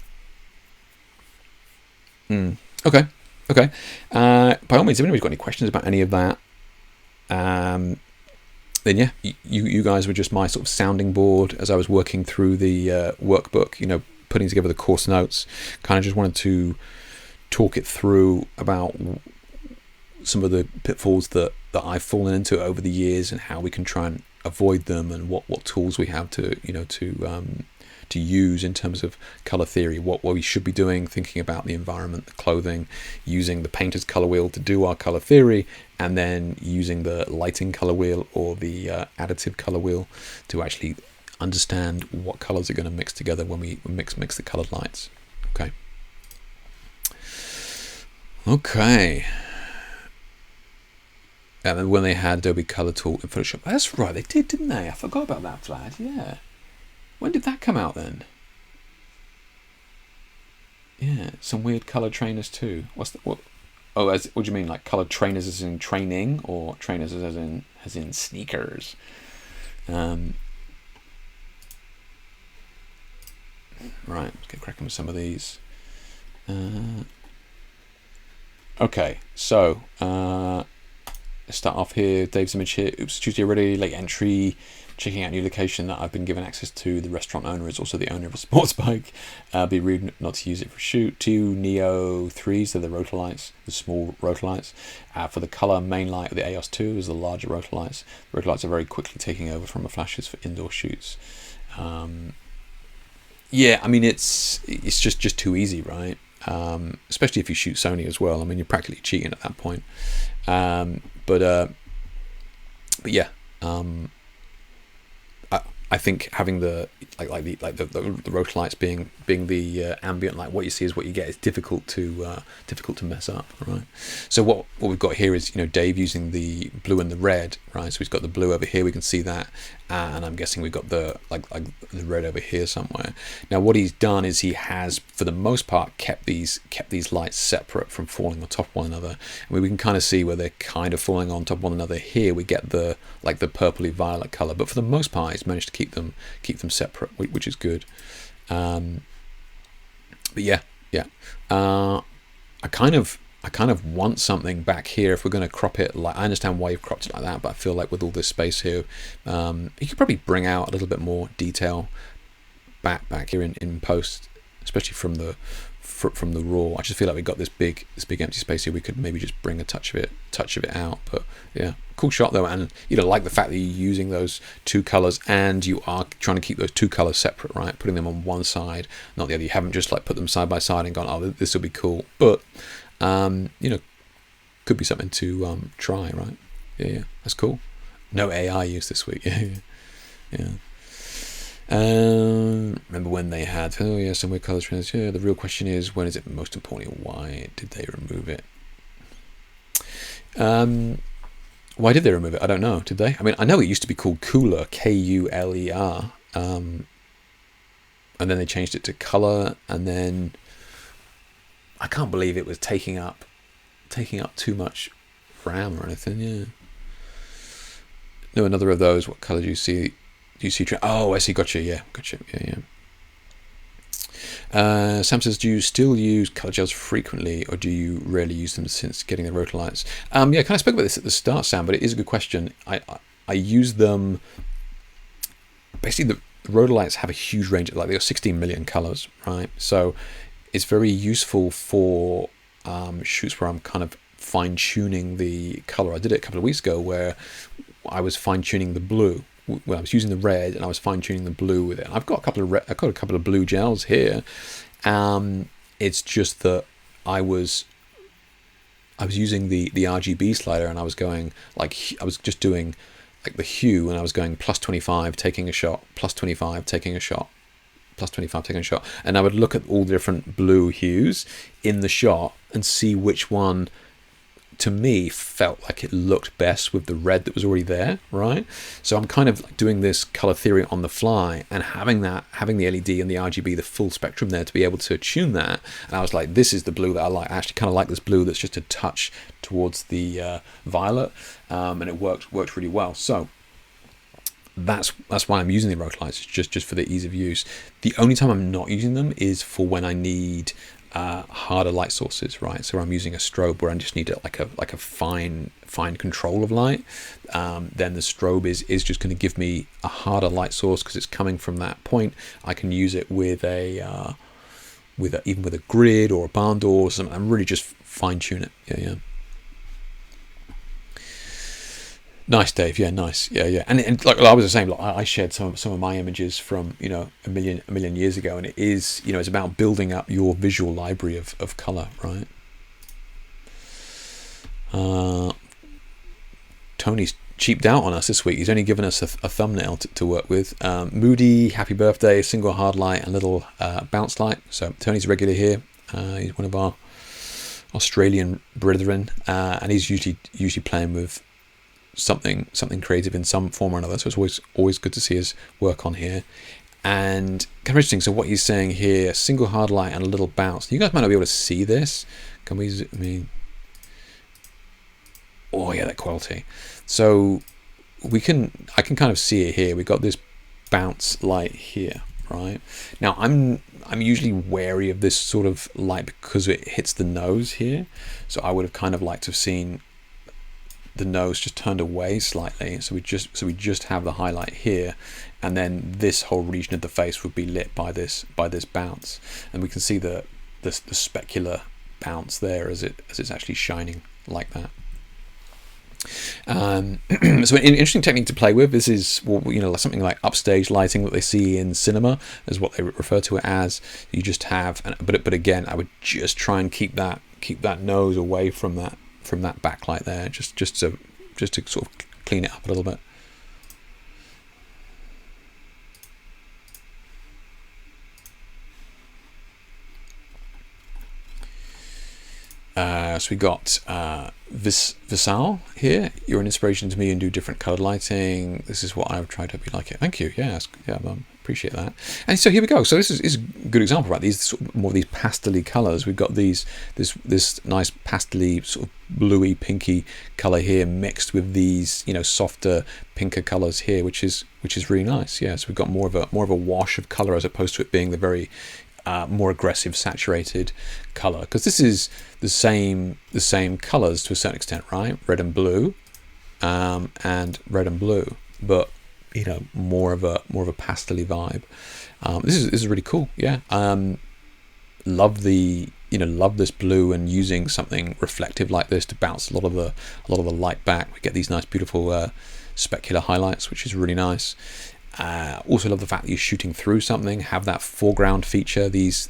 [SPEAKER 1] okay. By all means, if anybody's got any questions about any of that, then yeah, you guys were just my sort of sounding board as I was working through the workbook. Putting together the course notes. Kind of just wanted to talk it through about some of the pitfalls that I've fallen into over the years and how we can try and avoid them, and what tools we have to to use in terms of color theory, what we should be doing, thinking about the environment, the clothing, using the painter's color wheel to do our color theory, and then using the lighting color wheel or the additive color wheel to actually understand what colors are going to mix together when we mix the colored lights. Okay. And then when they had Adobe Color Tool in Photoshop, that's right, they did, didn't they? I forgot about that, Vlad. Yeah. When did that come out then? Yeah, some weird color trainers too. What? Oh, what do you mean, like color trainers as in training, or trainers as in sneakers? Right, let's get cracking with some of these. Okay, so let's start off here. Dave's image here. Oops, Tuesday already. Late entry. Checking out new location that I've been given access to. The restaurant owner is also the owner of a sports bike. Be rude not to use it for shoot. 2 Neo 3s, they're the rotor lights, the small rotor lights. For the color main light of the AOS 2 is the larger rotor lights. The rotor lights are very quickly taking over from the flashes for indoor shoots. Yeah, I mean it's just too easy, right? Especially if you shoot Sony as well. I mean, you're practically cheating at that point. But yeah. I think having the rotor lights being the ambient light, what you see is what you get. It's difficult to mess up, right? So what we've got here is Dave using the blue and the red, right? So we've got the blue over here, we can see that, and I'm guessing we've got the the red over here somewhere. Now what he's done is he has, for the most part, kept these lights separate from falling on top of one another. I mean, we can kind of see where they're kind of falling on top of one another. Here we get the purpley violet color, but for the most part he's managed to keep them separate, which is good. But yeah. I kind of want something back here if we're going to crop it. Like, I understand why you've cropped it like that, but I feel like with all this space here, you could probably bring out a little bit more detail back here in post, especially from the raw. I just feel like we've got this big empty space here. We could maybe just bring a touch of it out. But yeah, cool shot though, and like the fact that you're using those two colors and you are trying to keep those two colors separate, right? Putting them on one side, not the other. You haven't just put them side by side and gone, oh, this will be cool. But could be something to try, right? Yeah, that's cool. No AI use this week. Yeah. Remember when they had some weird color trends? Yeah, the real question is, when is it most importantly, why did they remove it? Why did they remove it? I don't know. Did they? I mean, I know it used to be called Cooler, Kuler, and then they changed it to Color, and then I can't believe it was taking up too much RAM or anything. Yeah. No, another of those. What color do you see? Oh, I see. Gotcha. Yeah. Sam says, do you still use color gels frequently, or do you rarely use them since getting the rotor lights? Yeah, I kind of spoke about this at the start, Sam, but it is a good question. I use them. Basically, the rotor lights have a huge range. They got 16 million colors, right? So it's very useful for shoots where I'm kind of fine-tuning the color. I did it a couple of weeks ago where I was fine-tuning the blue. Well, I was using the red and I was fine-tuning the blue with it. And I've got a couple of blue gels here. It's just that I was using the RGB slider, and I was going like, I was just doing like the hue, and I was going +25, taking a shot, +25, taking a shot, +25, taking a shot, and I would look at all the different blue hues in the shot and see which one to me felt like it looked best with the red that was already there, right? So I'm kind of doing this color theory on the fly, and having the LED and the RGB, the full spectrum there to be able to tune that. And I was like, this is the blue that I like. I actually kind of like this blue that's just a touch towards the violet, and it worked really well. So that's why I'm using the Rotor lights, just for the ease of use. The only time I'm not using them is for when I need harder light sources, right? So I'm using a strobe where I just need like a fine control of light. Then the strobe is just going to give me a harder light source because it's coming from that point. I can use it with even with a grid or a barn door or something. I'm really just fine tune it. Yeah. Nice, Dave. Yeah, nice. Yeah. And like I was saying, like, I shared some of my images from a million years ago, and it is it's about building up your visual library of color, right? Tony's cheaped out on us this week. He's only given us a thumbnail to work with. Moody, happy birthday, single hard light, and little bounce light. So Tony's regular here. He's one of our Australian brethren, and he's usually playing with something creative in some form or another, so it's always good to see his work on here. And kind of interesting, so what he's saying here, single hard light and a little bounce. You guys might not be able to see this. Can we oh yeah, that quality. So I can kind of see it here. We got this bounce light here, right? Now I'm usually wary of this sort of light because it hits the nose here, so I would have kind of liked to have seen the nose just turned away slightly, so we just have the highlight here, and then this whole region of the face would be lit by this bounce, and we can see the specular bounce there as it's actually shining like that. So an interesting technique to play with. This is something like upstage lighting that they see in cinema, is what they refer to it as. You just have, but again, I would just try and keep that nose away from that backlight there, just to sort of clean it up a little bit. So we got Visal here. You're an inspiration to me and do different colored lighting. This is what I've tried to be like it. Thank you. Yeah, appreciate that. And so here we go. So this is a good example, right? These sort of more of these pastel-y colors. We've got this nice pastel-y sort of bluey pinky color here mixed with these softer pinker colors here, which is really nice. Yeah, so we've got more of a wash of color as opposed to it being the very more aggressive saturated color, because this is the same colors to a certain extent, right? Red and blue, and red and blue, but more of a pastel-y vibe. This is really cool. Yeah, love this blue, and using something reflective like this to bounce a lot of the light back. We get these nice beautiful specular highlights, which is really nice. Also love the fact that you're shooting through something, have that foreground feature, these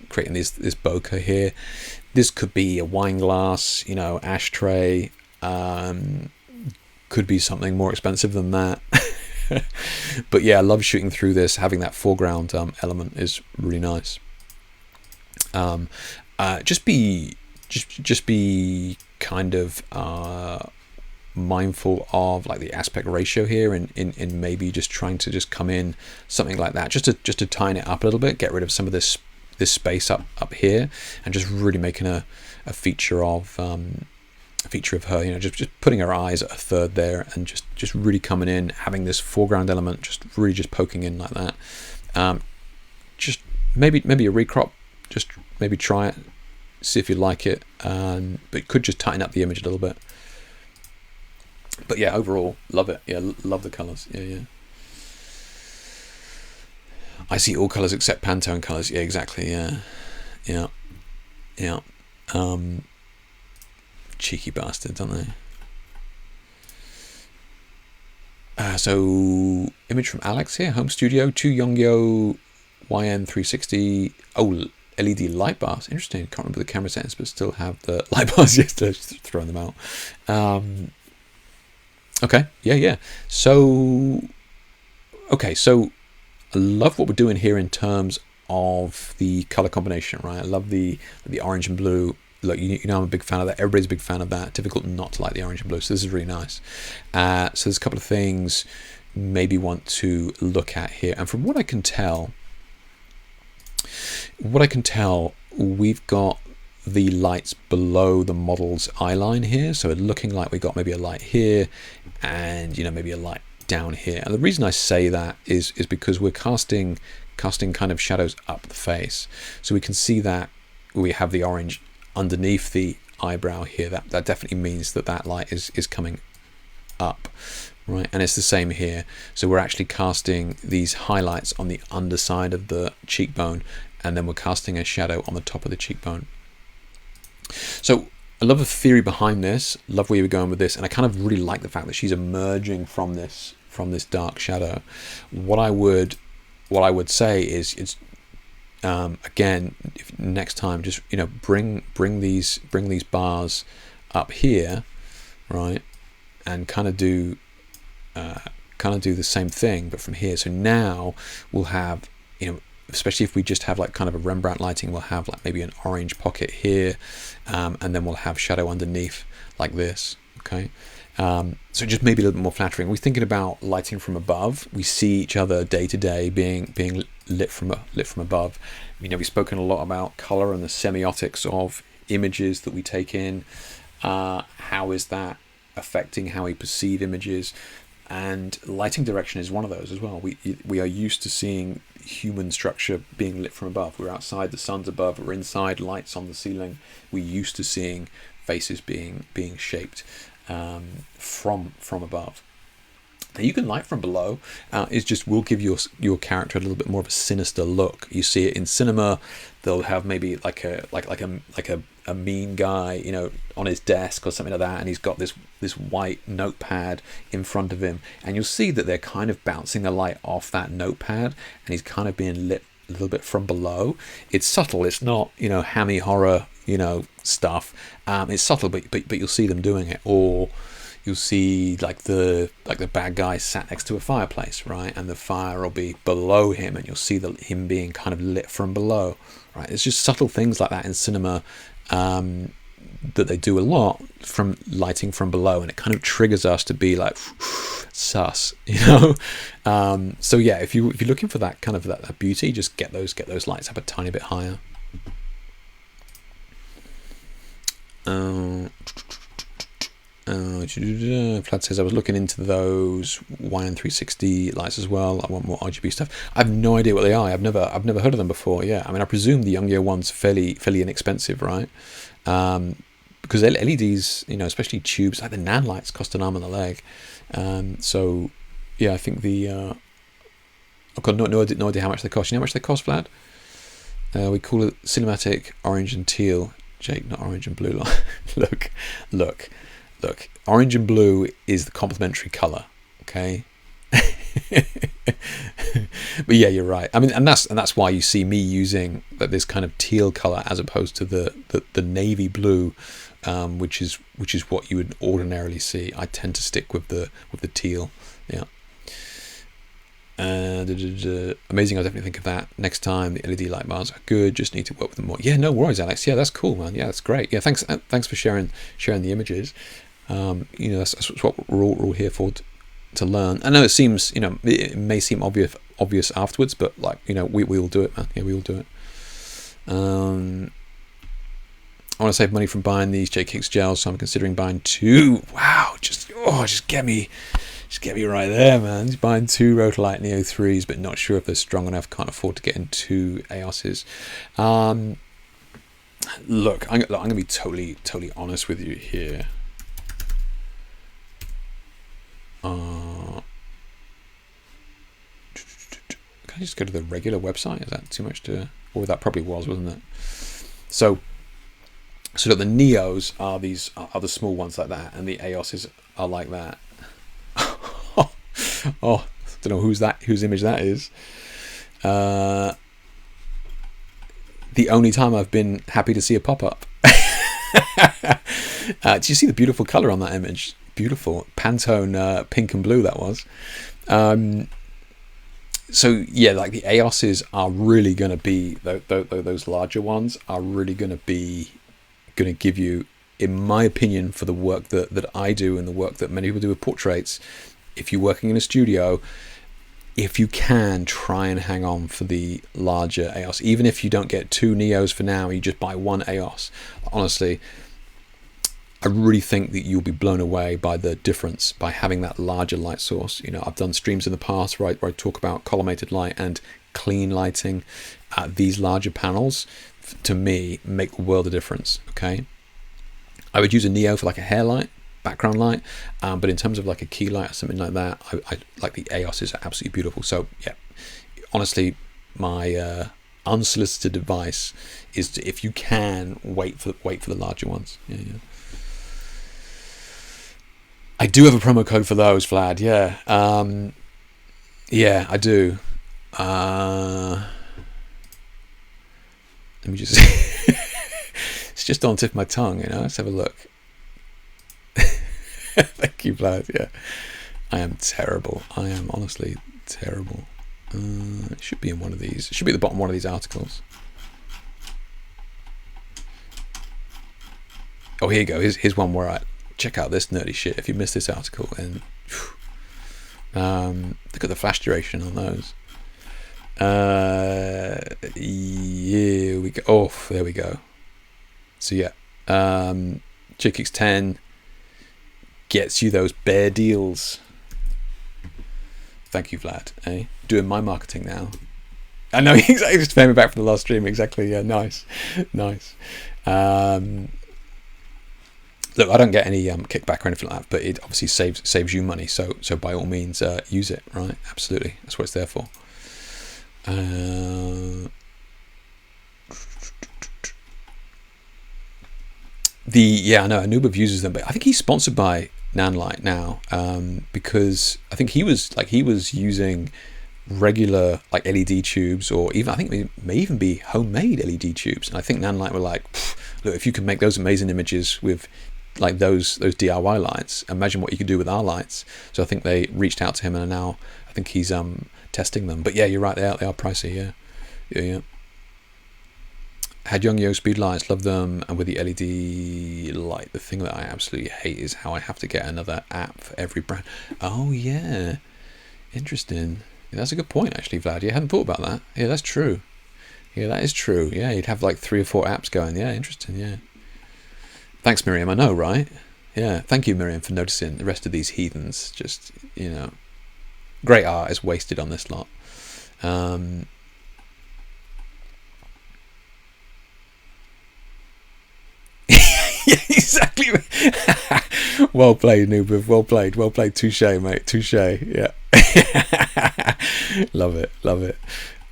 [SPEAKER 1] creating this bokeh here. This could be a wine glass, ashtray, could be something more expensive than that. But yeah, I love shooting through this. Having that foreground element is really nice. Just be kind of mindful of like the aspect ratio here, in maybe just trying to just come in something like that, just to tighten it up a little bit, get rid of some of this space up here, and just really making a feature of her, just putting her eyes at a third there, and just really coming in, having this foreground element just really just poking in like that. Just maybe a recrop, just maybe try it, see if you like it, but it could just tighten up the image a little bit. But yeah, overall, love it. Yeah, love the colours. Yeah. I see all colours except Pantone colours. Yeah, exactly. Yeah. Cheeky bastards, aren't they? So image from Alex here, home studio, 2 Yongyo YN360. Oh, LED light bars. Interesting. Can't remember the camera settings, but still have the light bars. Yes, just throwing them out. Okay, yeah. So, okay, so I love what we're doing here in terms of the color combination, right? I love the orange and blue. Look, you know I'm a big fan of that. Everybody's a big fan of that. Difficult not to like the orange and blue. So this is really nice. So there's a couple of things maybe want to look at here. And from what I can tell, we've got the lights below the model's eye line here. So it's looking like we got maybe a light here and, maybe a light down here. And the reason I say that is because we're casting kind of shadows up the face. So we can see that we have the orange underneath the eyebrow here. That definitely means that light is coming up, right? And it's the same here. So we're actually casting these highlights on the underside of the cheekbone, and then we're casting a shadow on the top of the cheekbone. So I love the theory behind this, love where you're going with this, and I kind of really like the fact that she's emerging from this dark shadow. What I would say is it's again, next time, just bring these bars up here, right, and kind of do the same thing, but from here. So now we'll have, especially if we just have like kind of a Rembrandt lighting, we'll have like maybe an orange pocket here, and then we'll have shadow underneath like this. Okay. So just maybe a little bit more flattering. We're thinking about lighting from above. We see each other day to day being lit from above. We've spoken a lot about color and the semiotics of images that we take in. How is that affecting how we perceive images? And lighting direction is one of those as well. We are used to seeing human structure being lit from above. We're outside, the sun's above, we're inside, lights on the ceiling. We're used to seeing faces being shaped from above. Now you can light from below. It's just will give your character a little bit more of a sinister look. You see it in cinema. They'll have maybe like a mean guy, on his desk or something like that, and he's got this white notepad in front of him, and you'll see that they're kind of bouncing the light off that notepad, and he's kind of being lit a little bit from below. It's subtle. It's not hammy horror stuff. It's subtle, but you'll see them doing it. Or you'll see like the bad guy sat next to a fireplace, right, and the fire will be below him, and you'll see him being kind of lit from below, right? It's just subtle things like that in cinema that they do a lot, from lighting from below, and it kind of triggers us to be like sus, so yeah, if you're looking for that kind of that beauty, just get those lights up a tiny bit higher. Vlad says I was looking into those YN360 lights as well. I want more RGB stuff. I have no idea what they are. I've never heard of them before. Yeah, I mean, I presume the Yongyo one's fairly inexpensive, right? Because LEDs, especially tubes, like the nan lights, cost an arm and a leg. So yeah, I think I've got no idea how much they cost. You know how much they cost, Vlad? We call it cinematic orange and teal. Jake, not orange and blue. Look. Orange and blue is the complementary color. Okay. But yeah, you're right. I mean, and that's why you see me using this kind of teal color as opposed to the navy blue, which is what you would ordinarily see. I tend to stick with the teal. Yeah. Amazing. I'll definitely think of that next time. The LED light bars are good. Just need to work with them more. Yeah, no worries, Alex. Yeah, that's cool, man. Yeah, that's great. Yeah, thanks for sharing the images. That's what we're all here for, to learn. I know it seems, it may seem obvious afterwards, but we all do it, man. Yeah, we all do it. I want to save money from buying these JKix gels, so I'm considering buying 2. Wow, just get me right there, man. Just buying 2 Rotolite Neo 3s, but not sure if they're strong enough. Can't afford to get in 2 EOSes. Look, I'm gonna be totally honest with you here. Can I just go to the regular website? Is that too much to? Or that probably wasn't it? So So look, the Neos are these are the small ones like that, and the EOSes are like that. Oh, don't know whose image that is. The only time I've been happy to see a pop-up. Do you see the beautiful color on that image? Beautiful Pantone pink and blue that was. So yeah, like the EOSes are really going to be those larger ones are really going to give you, in my opinion, for the work that I do and the work that many people do with portraits. If you're working in a studio, if you can, try and hang on for the larger EOS, even if you don't get 2 Neos for now, you just buy 1 EOS. Honestly, I really think that you'll be blown away by the difference by having that larger light source. You know, I've done streams in the past where I talk about collimated light and clean lighting. These larger panels, to me, make a world of difference. Okay, I would use a Neo for like a hair light, background light, but in terms of like a key light or something like that, I like the EOSes are absolutely beautiful. So yeah, honestly, my unsolicited advice is to, if you can, wait for the larger ones. Yeah. I do have a promo code for those, Vlad. Yeah, yeah, I do. Let me just. It's just on the tip of my tongue, you know. Let's have a look. Thank you, Vlad. Yeah, I am terrible. I am honestly terrible. It should be in one of these. It should be at the bottom of one of these articles. Oh, here you go. Here's one where I check out this nerdy shit. If you missed this article, and look at the flash duration on those. Yeah, we go. Oh, there we go. So yeah, JKX10 gets you those bare deals. Thank you, Vlad. Doing my marketing now. I know, exactly. Just paying me back for the last stream. Exactly. Yeah, nice. Look, I don't get any kickback or anything like that, but it obviously saves you money. So by all means, use it. Right? Absolutely. That's what it's there for. I know Anubhav uses them, but I think he's sponsored by Nanlite now, because I think he was using regular like LED tubes, or even I think it may even be homemade LED tubes. And I think Nanlite were like, look, if you can make those amazing images with like those DIY lights, imagine what you could do with our lights. So I think they reached out to him, and now I think he's testing them. But yeah, you're right, they are pricey. Yeah. Had Young speed lights, love them, and with the LED light, the thing that I absolutely hate is how I have to get another app for every brand. Oh yeah, interesting. Yeah, that's a good point actually, Vlad. You hadn't thought about that. Yeah, that's true. Yeah, that is true. Yeah, you'd have like 3 or 4 apps going. Yeah, interesting. Yeah. Thanks, Miriam. I know, right? Yeah. Thank you, Miriam, for noticing. The rest of these heathens, just, you know, great art is wasted on this lot. Yeah, exactly. Well played, Nubov. Well played. Touche, mate. Touche. Yeah. Love it.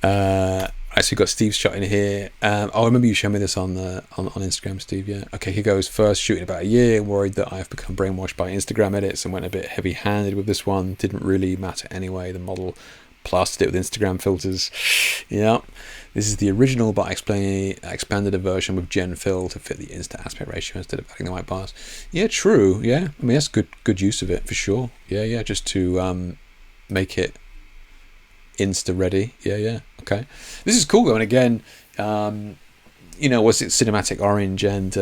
[SPEAKER 1] I actually got Steve's shot in here. I remember you showed me this on Instagram, Steve. Yeah. Okay, here goes. First shooting about a year. Worried that I've become brainwashed by Instagram edits and went a bit heavy-handed with this one. Didn't really matter anyway. The model plastered it with Instagram filters. Yeah. This is the original, but I expanded a version with Gen Fill to fit the Insta aspect ratio instead of adding the white bars. Yeah, true. Yeah, I mean that's good use of it for sure. Yeah, just to make it Insta ready. Yeah. Okay, this is cool though. And again, was it cinematic orange and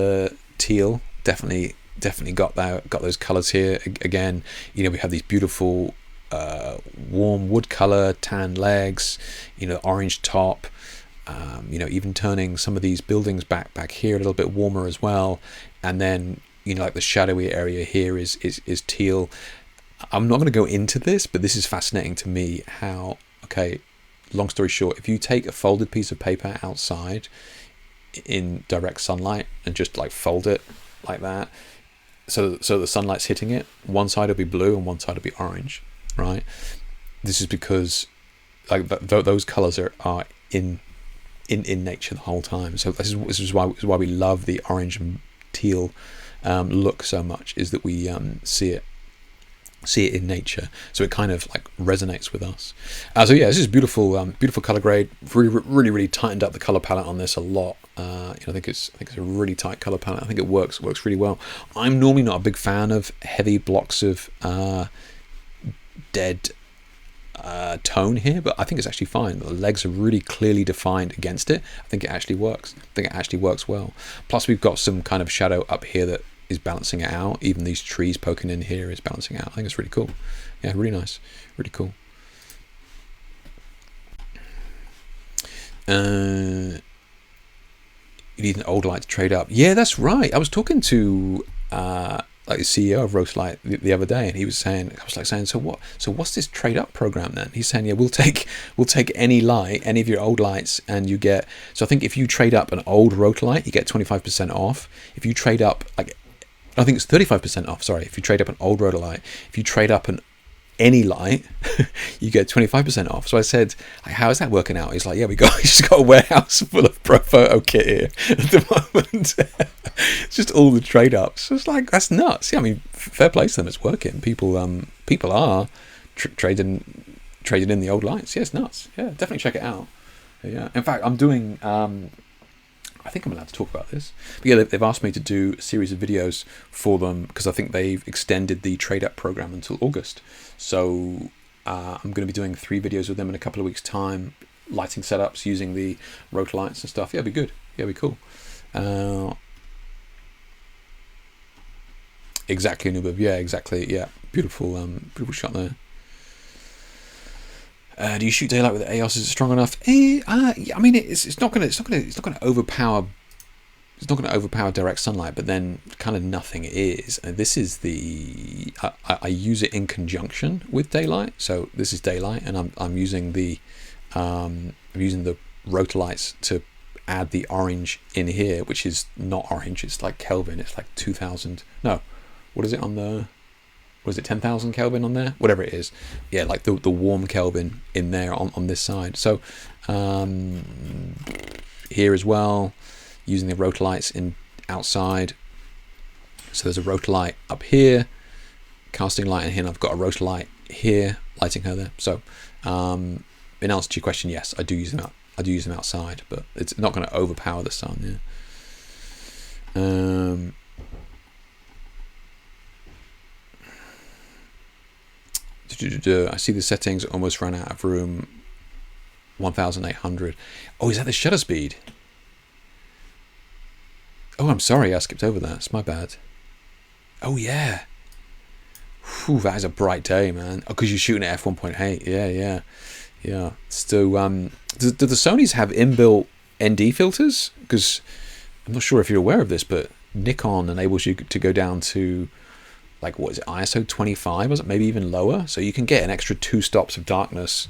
[SPEAKER 1] teal? Definitely got those colors here. Again, we have these beautiful warm wood color, tan legs. Orange top. Even turning some of these buildings back here a little bit warmer as well, and then like the shadowy area here is teal. I'm not going to go into this, but this is fascinating to me. How, okay, long story short, if you take a folded piece of paper outside in direct sunlight and just like fold it like that, so the sunlight's hitting it, one side will be blue and one side will be orange, right? This is because like those colors are in nature the whole time. So this is why we love the orange and teal look so much is that we see it in nature, so it kind of like resonates with us. So yeah, this is beautiful, beautiful color grade. Really tightened up the color palette on this a lot. I think it's a really tight color palette. I think it works really well. I'm normally not a big fan of heavy blocks of dead tone here, but I think it's actually fine. The legs are really clearly defined against it. I think it actually works. I think it actually works well. Plus we've got some kind of shadow up here that is balancing it out. Even these trees poking in here is balancing out. I think it's really cool. Yeah, really nice, really cool. You need an old light to trade up. Yeah, that's right. I was talking to like the CEO of Roast Light the other day, and he was saying, so what's this trade up program then? He's saying, yeah, we'll take any light, any of your old lights, and you get, so I think if you trade up an old Roast Light, you get 25% off. If you trade up, like, I think it's 35% off, sorry, if you trade up an old Rotor Light. If you trade up any light, you get 25% off. So I said, how is that working out? He's like, yeah, we just got a warehouse full of Pro Photo kit here at the moment. It's just all the trade ups. So it's like, that's nuts. Yeah, I mean, fair play to them, it's working. People are trading in the old lights. Yeah, it's nuts. Yeah, definitely check it out. Yeah, in fact, I'm doing I think I'm allowed to talk about this. But yeah, they've asked me to do a series of videos for them because I think they've extended the trade up program until August. So I'm going to be doing 3 videos with them in a couple of weeks' time, lighting setups using the Rotor lights and stuff. Yeah, it'd be good. Yeah, it'd be cool. Exactly, Nubib. Yeah, exactly. Yeah, beautiful shot there. Do you shoot daylight with EOS? Is it strong enough? Yeah, I mean, it's not going to overpower. It's not going to overpower direct sunlight, but then kind of nothing is. And this is the I use it in conjunction with daylight. So this is daylight, and I'm using the rotor lights to add the orange in here, which is not orange. It's like Kelvin. It's like 2000. No, what is it on the? Was it 10,000 Kelvin on there? Whatever it is. Yeah, like the warm Kelvin in there on this side. So here as well, using the rotor lights in outside. So there's a rotor light up here, casting light in here, and I've got a rotor light here, lighting her there. So in answer to your question, yes, I do use them outside, but it's not going to overpower the sun. Yeah. I see the settings almost ran out of room. 1800. Oh, is that the shutter speed? Oh, I'm sorry, I skipped over that. It's my bad. Oh yeah. Whew, that is a bright day, man. Oh, because you're shooting at f1.8. Yeah. So, do the Sonys have inbuilt ND filters? Because I'm not sure if you're aware of this, but Nikon enables you to go down to, like, what is it, ISO 25, was it, maybe even lower? So you can get an extra 2 stops of darkness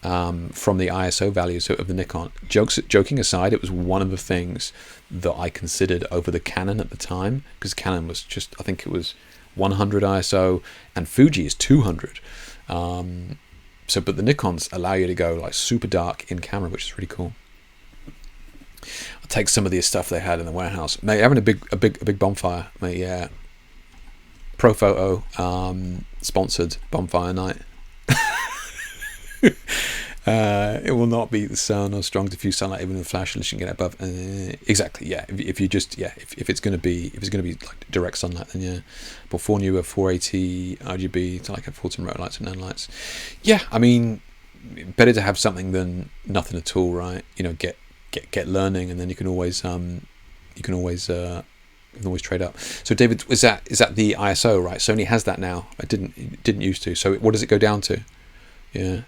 [SPEAKER 1] from the ISO values of the Nikon. Joking aside, it was one of the things that I considered over the Canon at the time, because Canon was just, I think it was 100 ISO, and Fuji is 200. But the Nikons allow you to go like super dark in camera, which is really cool. I'll take some of the stuff they had in the warehouse. Mate, having a big bonfire, mate. Yeah. Pro Photo sponsored bonfire night. It will not beat the sun or strong diffuse sunlight even with flash unless you can get it above. Exactly, yeah. If it's going to be like direct sunlight, then yeah. But 4 newer 480 RGB to like a Fulton rotor lights and nan lights. Yeah, I mean, better to have something than nothing at all, right? You know, get learning, and then you can always trade up. So David, is that the ISO, right? Sony has that now. I didn't used to. So what does it go down to? Yeah.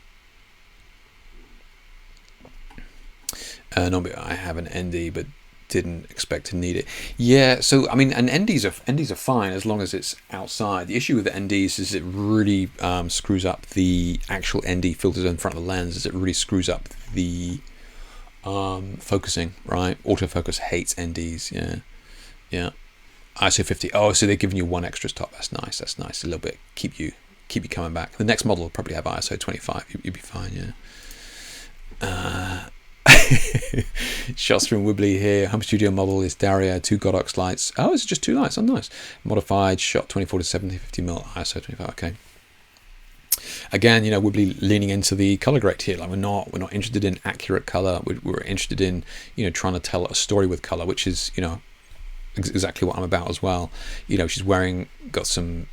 [SPEAKER 1] No, I have an ND, but didn't expect to need it. Yeah. So I mean, and NDs are fine as long as it's outside. The issue with the NDs is it really screws up the actual ND filters in front of the lens. Is it really screws up the focusing, right? Autofocus hates NDs. Yeah. ISO 50. Oh, so they're giving you 1 extra stop. That's nice. A little bit keep you coming back. The next model will probably have ISO 25. You'd be fine. Yeah. Shots from Wibbly here. Home studio model is Daria, 2 Godox lights. Oh, it's just 2 lights. Oh, nice. Modified shot 24 to 70, 50mm ISO 25. Okay. Again, you know, Wibbly leaning into the color grade here. Like we're not interested in accurate color. We're interested in, you know, trying to tell a story with color, which is, you know, exactly what I'm about as well. You know, she's got some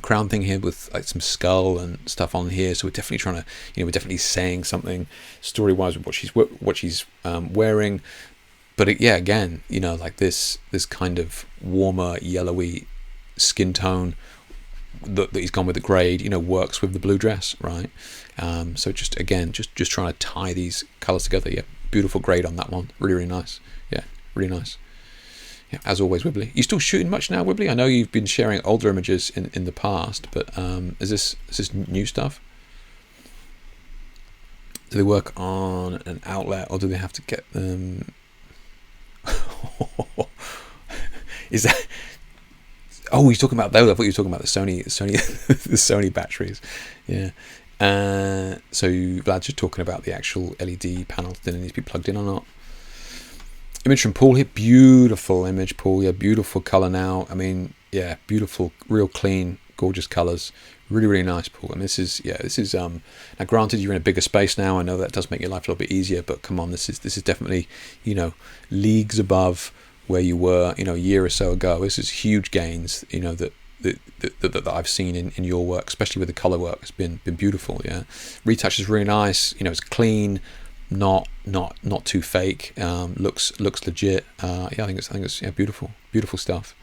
[SPEAKER 1] crown thing here with like some skull and stuff on here, so we're definitely trying to, you know, we're definitely saying something story wise with what she's wearing. But yeah, again, you know, like this kind of warmer yellowy skin tone that he's gone with the grade, you know, works with the blue dress, right? So just again, just trying to tie these colors together. Yeah, beautiful grade on that one. Really nice. Yeah, really nice. Yeah, as always, Wibbly. You still shooting much now, Wibbly? I know you've been sharing older images in the past, but is this new stuff? Do they work on an outlet, or do they have to get them? Is that? Oh, he's talking about those. I thought you were talking about the Sony, the Sony batteries. Yeah. So Vlad's just talking about the actual LED panels. Did it need to be plugged in or not? Image from Paul here. Beautiful image, Paul. Yeah, beautiful color now. I mean, yeah, beautiful, real clean, gorgeous colors. Really nice, Paul. And this is now granted you're in a bigger space now. I know that does make your life a little bit easier, but come on, this is definitely, you know, leagues above where you were, you know, a year or so ago. This is huge gains, you know, that I've seen in your work, especially with the color work. It's been beautiful. Yeah, retouch is really nice. You know, it's clean, not too fake. Looks legit. Yeah, I think it's yeah, beautiful stuff.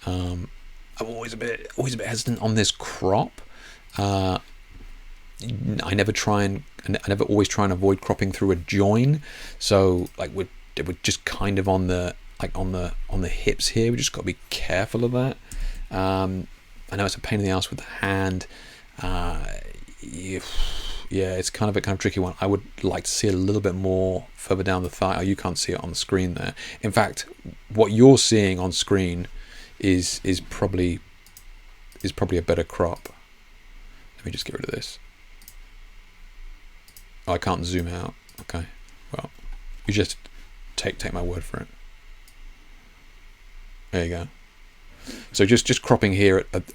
[SPEAKER 1] I'm always a bit hesitant on this crop. I never always try and avoid cropping through a join. So like we're just kind of on the hips here. We just got to be careful of that. I know it's a pain in the ass with the hand. Yeah, it's kind of a tricky one. I would like to see a little bit more further down the thigh. Oh, you can't see it on the screen there. In fact, what you're seeing on screen is probably a better crop. Let me just get rid of this. Oh, I can't zoom out. Okay, well, you just take my word for it. There you go. So just cropping here at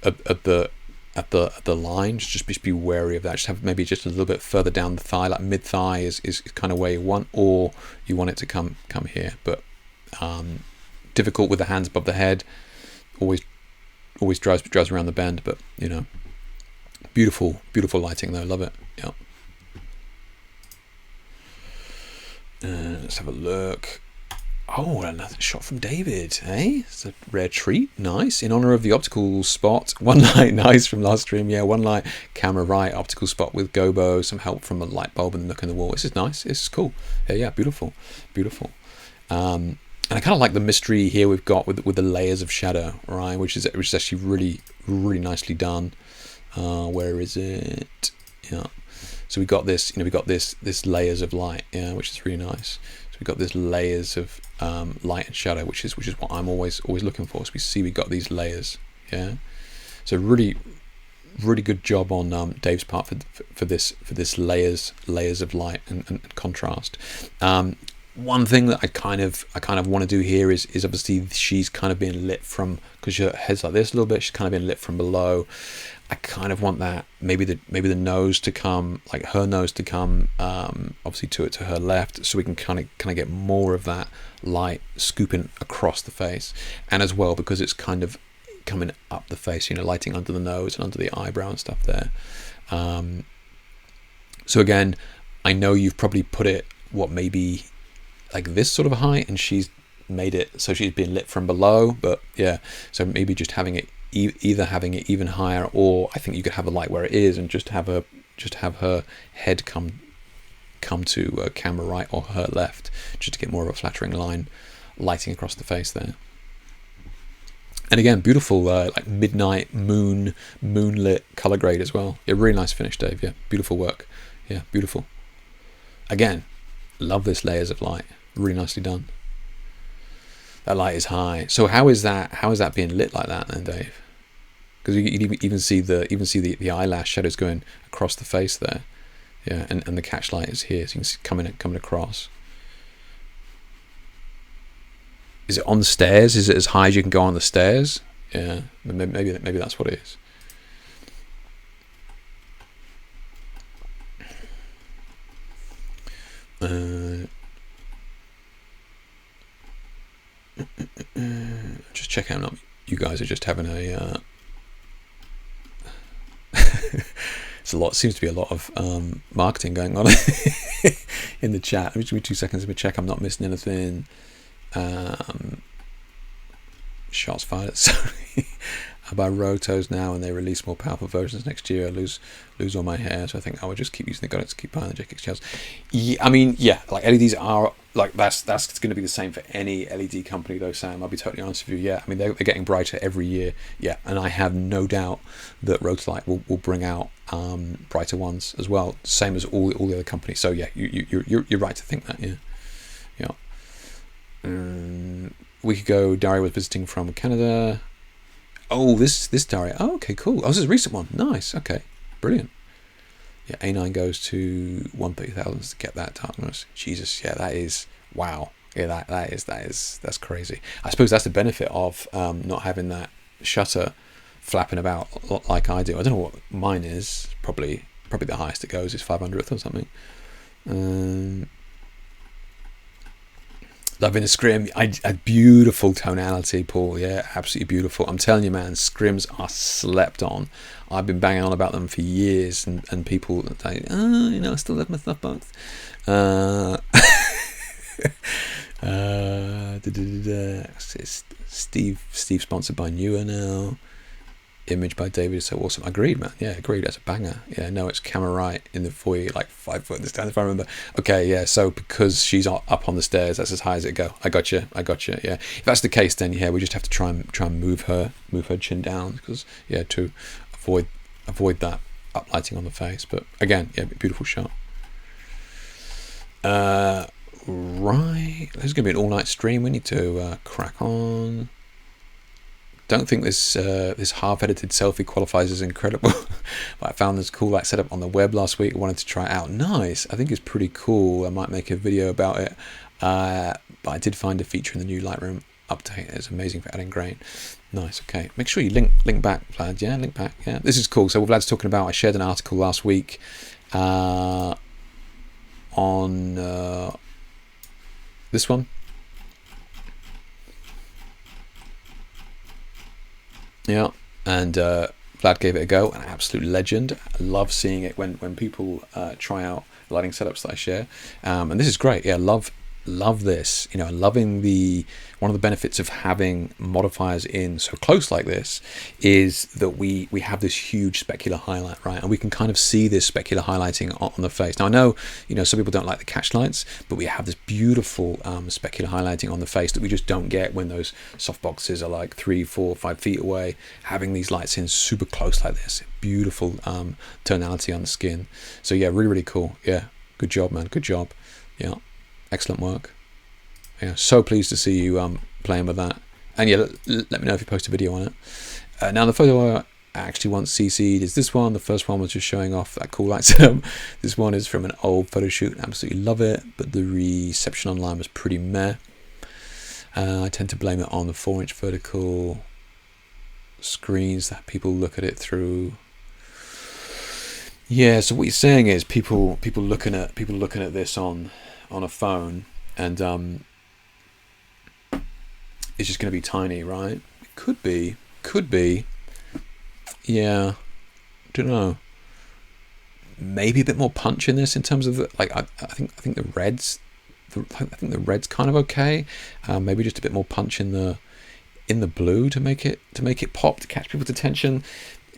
[SPEAKER 1] the line, just be wary of that. Just have maybe just a little bit further down the thigh, like mid thigh is kind of where you want, or you want it to come here. But difficult with the hands above the head. Always drives around the bend, but you know, beautiful lighting though. Love it. Yeah. Let's have a look. Oh, another shot from David, eh? It's a rare treat. Nice. In honor of the optical spot. One light, nice from last stream. Yeah, one light, camera right, optical spot with gobo, some help from a light bulb and the nook in the wall. This is nice. This is cool. Yeah, beautiful. And I kind of like the mystery here we've got with the layers of shadow, right? Which is actually really nicely done. Where is it? Yeah. So we got this, you know, we got this layers of light, yeah, which is really nice. So we've got this layers of light and shadow, which is what I'm always looking for. So we got these layers, yeah. So really good job on Dave's part for this layers of light and contrast. One thing that I kind of want to do here is obviously she's kind of being lit from, because her head's like this a little bit, she's kind of being lit from below. I kind of want that maybe the nose to come, like her nose to come obviously to her left, so we can kind of get more of that light scooping across the face, and as well because it's kind of coming up the face, you know, lighting under the nose and under the eyebrow and stuff there. So again, I know you've probably put it maybe like this sort of height, and she's made it so she's been lit from below, but yeah, so maybe just having it either having it even higher, or I think you could have the light where it is and just have her head come to camera right or her left, just to get more of a flattering line lighting across the face there. And again, beautiful like midnight moonlit color grade as well. Yeah, really nice finish, Dave. Yeah, beautiful work. Yeah, beautiful. Again, love this layers of light. Really nicely done. That light is high. So how is that being lit like that then, Dave? Because you even see the eyelash shadows going across the face there. Yeah, and the catch light is here, so you can see coming across. Is it on the stairs? Is it as high as you can go on the stairs? Yeah, maybe that's what it is. Just check out. Not you guys are just having a. It's a lot. Seems to be a lot of marketing going on in the chat. Let me give me 2 seconds. Let me check I'm not missing anything. Shots fired. Sorry. I buy rotos now and they release more powerful versions next year. I lose all my hair, so I think I would just keep using the gun to keep buying the JX shells. Yeah, I mean, yeah, like LEDs are like that's going to be the same for any LED company though, Sam. I'll be totally honest with you. Yeah, I mean they're getting brighter every year. Yeah, and I have no doubt that Rotolight will bring out brighter ones as well, same as all the other companies. So yeah, you're right to think that. Yeah. A week ago, Daria was visiting from Canada. Oh, this Daria. Oh, okay, cool. Oh, this is a recent one. Nice. Okay, brilliant. Yeah, A9 goes to 130,000 to get that darkness. Jesus, yeah, that is wow. Yeah, that's crazy. I suppose that's the benefit of not having that shutter flapping about like I do. I don't know what mine is. Probably the highest it goes is 500th or something. Loving the scrim, a beautiful tonality, Paul. Yeah, absolutely beautiful. I'm telling you, man, scrims are slept on. I've been banging on about them for years, and people say, oh, I still love my softbox. Steve sponsored by Newer now. Image by David is so awesome. Agreed, man. Yeah, agreed. That's a banger. Yeah, no, it's camera right in the foyer, like 5 foot in the stand, if I remember. Okay, yeah. So because she's up on the stairs, that's as high as it go. I got you. Yeah. If that's the case, then yeah, we just have to try and move her chin down because to avoid that uplighting on the face. But again, yeah, beautiful shot. Right. This is gonna be an all-night stream. We need to crack on. Don't think this half-edited selfie qualifies as incredible, but I found this cool light setup on the web last week. I wanted to try it out. Nice. I think it's pretty cool. I might make a video about it. But I did find a feature in the new Lightroom update. It's amazing for adding grain. Nice. Okay. Make sure you link back, Vlad. Yeah, link back. Yeah, this is cool. So what Vlad's talking about, I shared an article last week on this one. Yeah, and Vlad gave it a go. An absolute legend. I love seeing it when people try out lighting setups that I share, and this is great. Yeah, love this. Loving one of the benefits of having modifiers in so close like this is that we have this huge specular highlight, right? And we can kind of see this specular highlighting on the face. Now I know some people don't like the catch lights, but we have this beautiful specular highlighting on the face that we just don't get when those softboxes are like 3, 4, 5 feet away. Having these lights in super close like this, beautiful tonality on the skin. So yeah, really cool. Yeah, good job, man. Good job. Yeah. Excellent work. Yeah, so pleased to see you playing with that. And yeah, let me know if you post a video on it. Now the photo I actually want CC'd is this one. The first one was just showing off that cool light setup. This one is from an old photo shoot. Absolutely love it, but the reception online was pretty meh. I tend to blame it on the 4-inch vertical screens that people look at it through. Yeah, so what you're saying is people looking at this on a phone, and it's just going to be tiny, right? It could be. Yeah, don't know. Maybe a bit more punch in this in terms of I think the reds. I think the red's kind of okay. Maybe just a bit more punch in the blue to make it pop, to catch people's attention.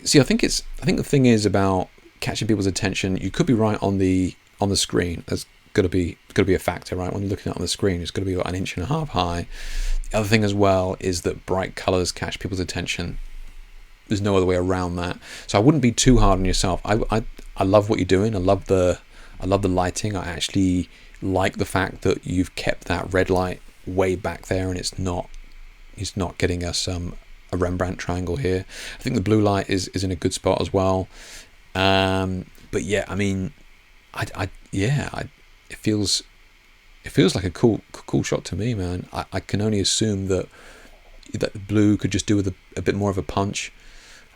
[SPEAKER 1] See, I think the thing is about catching people's attention. You could be right on the screen. There's got to be a factor, right? When you're looking at it on the screen, it's got to be about 1.5 inches high. The other thing as well is that bright colors catch people's attention. There's no other way around that. So I wouldn't be too hard on yourself. I love what you're doing. I love the lighting. I actually like the fact that you've kept that red light way back there, and it's not getting us a Rembrandt triangle here. I think the blue light is in a good spot as well. But yeah, I mean, it feels like a cool shot to me, man. I can only assume that the blue could just do with a bit more of a punch,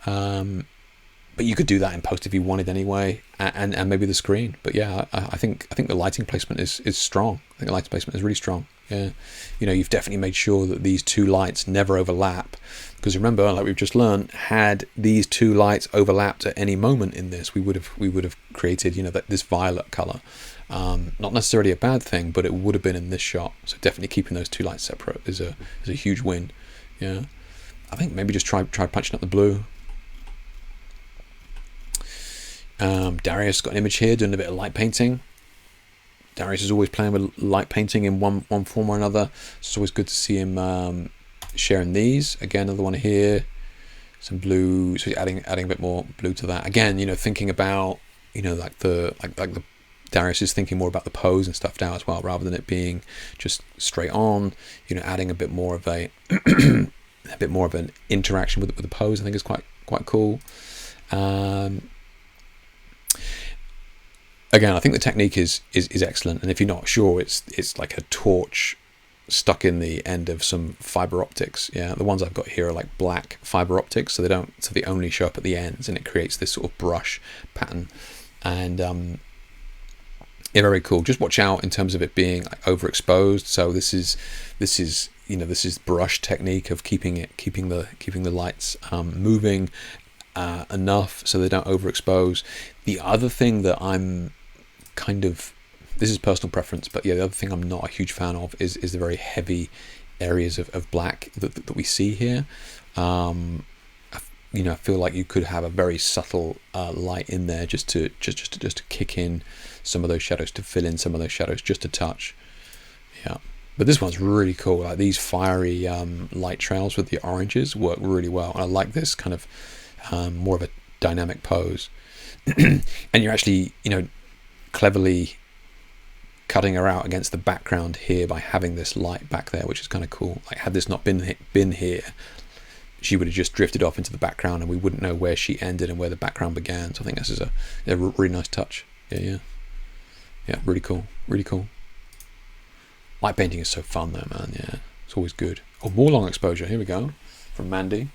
[SPEAKER 1] but you could do that in post if you wanted anyway, and maybe the screen. But yeah, I think the lighting placement is strong. I think the lighting placement is really strong. Yeah, you've definitely made sure that these two lights never overlap, because remember, like we've just learned, had these two lights overlapped at any moment in this, we would have created this violet color. Not necessarily a bad thing, but it would have been in this shot. So definitely keeping those two lights separate is a huge win. Yeah, I think maybe just try punching up the blue. Darius got an image here doing a bit of light painting. Darius is always playing with light painting in one form or another. It's always good to see him sharing these. Again, another one here, some blue. So he's adding a bit more blue to that. Again, thinking about like the Darius is thinking more about the pose and stuff now as well, rather than it being just straight on. Adding a bit more of a an interaction with the pose. I think is quite cool. Again, I think the technique is excellent, and if you're not sure, it's like a torch stuck in the end of some fiber optics. Yeah, the ones I've got here are like black fiber optics, so they only show up at the ends, and it creates this sort of brush pattern. And yeah, very cool. Just watch out in terms of it being like overexposed. So this is brush technique of keeping the lights moving enough so they don't overexpose. The other thing that I'm this is personal preference, but yeah, the other thing I'm not a huge fan of is the very heavy areas of black that we see here. I feel like you could have a very subtle light in there just to kick in some of those shadows, to fill in some of those shadows just a touch. Yeah, but this one's really cool. Like these fiery light trails with the oranges work really well, and I like this kind of more of a dynamic pose. And you're actually cleverly cutting her out against the background here by having this light back there, which is kind of cool. Like had this not been here, she would have just drifted off into the background and we wouldn't know where she ended and where the background began. So I think this is a really nice touch. Yeah, really cool. Light painting is so fun though, man. Yeah, it's always good. Oh, more long exposure. Here we go from Mandy.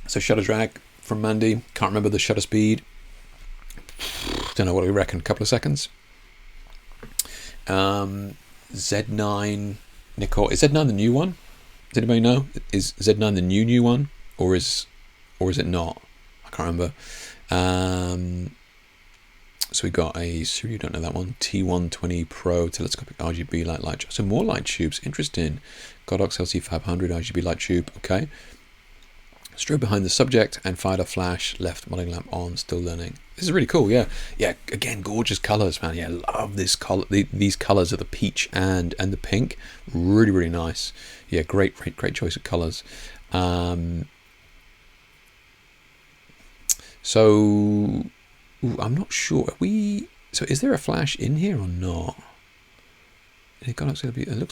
[SPEAKER 1] So shutter drag from Mandy. Can't remember the shutter speed. Don't know, what do we reckon? A couple of seconds. Z9 Nicole. Is Z9 the new one? Does anybody know? Is Z9 the new one, or is it not? I can't remember. So we got a you don't know that one. T120 Pro telescopic RGB light tube. So more light tubes. Interesting. Godox LC500 RGB light tube. Okay. Strobe behind the subject and fired a flash, left modeling lamp on, still learning. This is really cool. Yeah, again, gorgeous colors, man. Yeah, love this color. These colors are the peach and the pink. Really nice. Yeah, great choice of colors. So I'm not sure. So is there a flash in here or not? It looks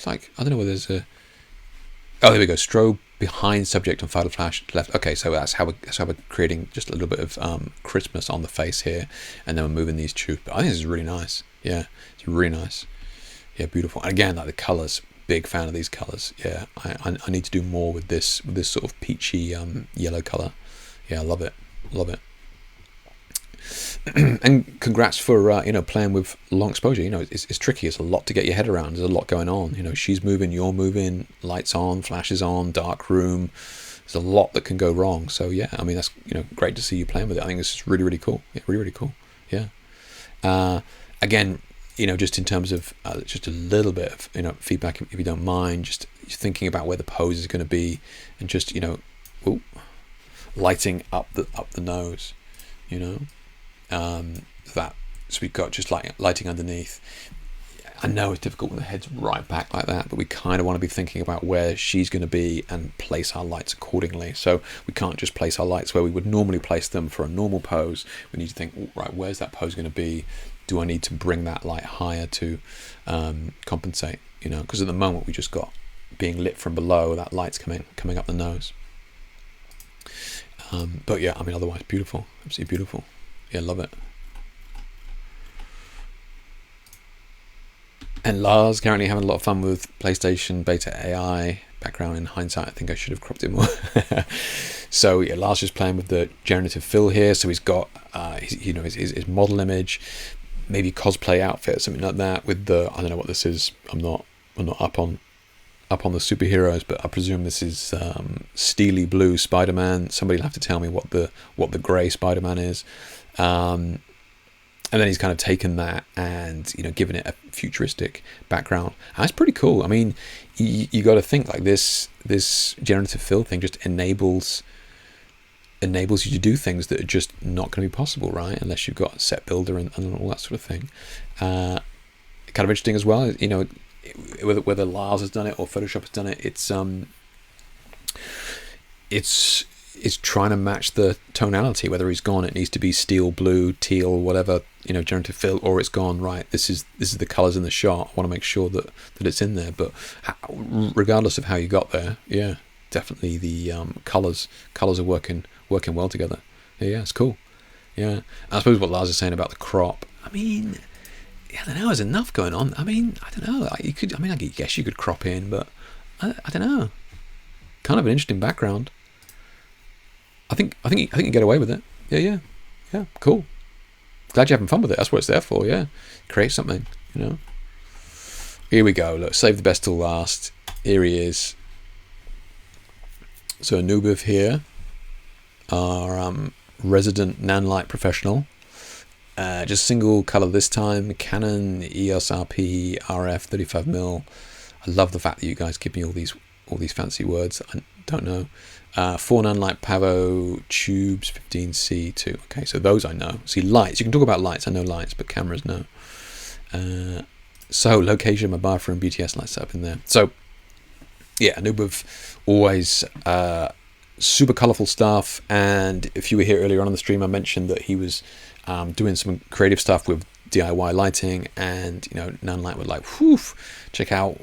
[SPEAKER 1] like, I don't know whether there's a. Oh, there we go. Strobe behind subject and fired a flash left. Okay, so that's how we're creating just a little bit of crispness on the face here, and then we're moving these tubes. But I think this is really nice. Yeah, it's really nice. Yeah, beautiful. And again, like the colors, big fan of these colors. Yeah, I need to do more with this sort of peachy yellow color. Yeah, I love it. And congrats for playing with long exposure. It's tricky. It's a lot to get your head around. There's a lot going on. She's moving, you're moving, lights on, flashes on, dark room. There's a lot that can go wrong. So yeah, I mean, that's great to see you playing with it. I think this is really cool. Yeah, really cool. Yeah. Again, just in terms of just a little bit of feedback, if you don't mind, just thinking about where the pose is going to be, and just lighting up the nose. So we've got just lighting underneath. I know it's difficult when the head's right back like that, but we kind of want to be thinking about where she's going to be and place our lights accordingly. So we can't just place our lights where we would normally place them for a normal pose. We need to think, right, where's that pose going to be? Do I need to bring that light higher to compensate? Because at the moment we just got being lit from below, that light's coming up the nose. But yeah, I mean, otherwise beautiful, absolutely beautiful. Yeah, love it. And Lars currently having a lot of fun with PlayStation Beta AI. Background, in hindsight, I think I should have cropped it more. So yeah, Lars is playing with the generative fill here. So he's got his model image, maybe cosplay outfit, something like that. With the, I don't know what this is. I'm not up on the superheroes, but I presume this is steely blue Spider-Man. Somebody will have to tell me what the grey Spider-Man is. And then he's kind of taken that and, given it a futuristic background. And that's pretty cool. I mean, you got to think like this generative fill thing just enables you to do things that are just not going to be possible, right? Unless you've got set builder and all that sort of thing. Kind of interesting as well, whether Lars has done it or Photoshop has done it. It's trying to match the tonality. Whether he's gone, it needs to be steel blue, teal, whatever, generative fill, or it's gone, right, this is the colors in the shot. I want to make sure that it's in there. But regardless of how you got there, yeah, definitely the colors are working well together. Yeah, it's cool. Yeah, I suppose what Lars is saying about the crop, I mean, yeah, I don't know, there's enough going on. I mean, I don't know, I guess you could crop in, but I don't know, kind of an interesting background. I think you can get away with it. Yeah, cool. Glad you're having fun with it. That's what it's there for. Yeah, create something. Here we go. Look, save the best till last. Here he is. So Anubiv here, our resident nanlite professional. Just single color this time. Canon EOS RP RF 35mm. I love the fact that you guys give me all these fancy words I don't know. 4 nanlite Pavo tubes 15C2. Okay, so those I know. See, lights, you can talk about lights, I know lights, but cameras no. So location, my bathroom, BTS lights up in there. So yeah, Anubiv, always super colorful stuff. And if you were here earlier on the stream, I mentioned that he was doing some creative stuff with DIY lighting, and nanlite would like, whew, check out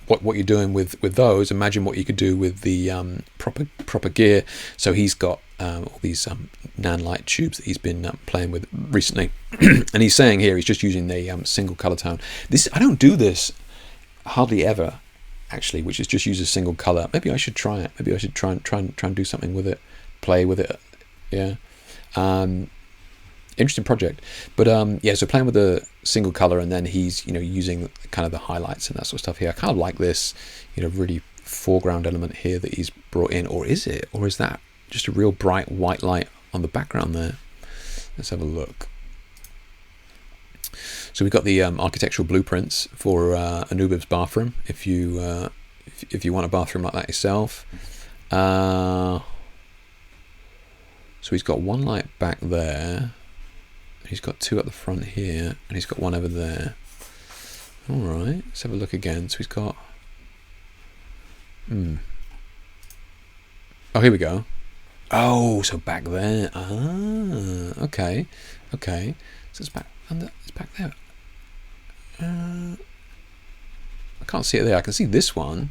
[SPEAKER 1] what you're doing with those. Imagine what you could do with the proper gear. So he's got all these nanlite tubes that he's been playing with recently. And he's saying here he's just using the single color tone. I don't do this hardly ever, actually, which is just use a single color. Maybe I should try it. Maybe I should try and do something with it, play with it. Yeah. Interesting project. But yeah, so playing with the single color, and then he's using kind of the highlights and that sort of stuff here. I kind of like this really foreground element here that he's brought in. Or is that just a real bright white light on the background there? Let's have a look. So we've got the architectural blueprints for Anubiv's bathroom, if you want a bathroom like that yourself. So he's got one light back there. He's got 2 at the front here, and he's got 1 over there. All right, let's have a look again. So he's got... Oh, here we go. Oh, so back there. Ah, okay. So it's back under. It's back there. I can't see it there. I can see this one.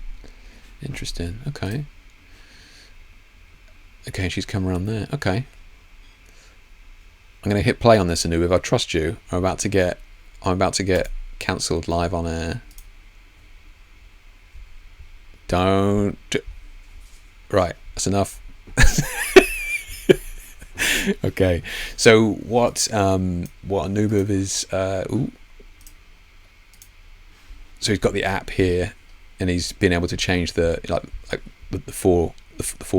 [SPEAKER 1] Interesting. Okay. She's come around there. Okay. I'm going to hit play on this, Anubiv. I trust you. I'm about to get cancelled live on air. Don't. Right, that's enough. Okay, so what Anubiv is. So he's got the app here, and he's been able to change the four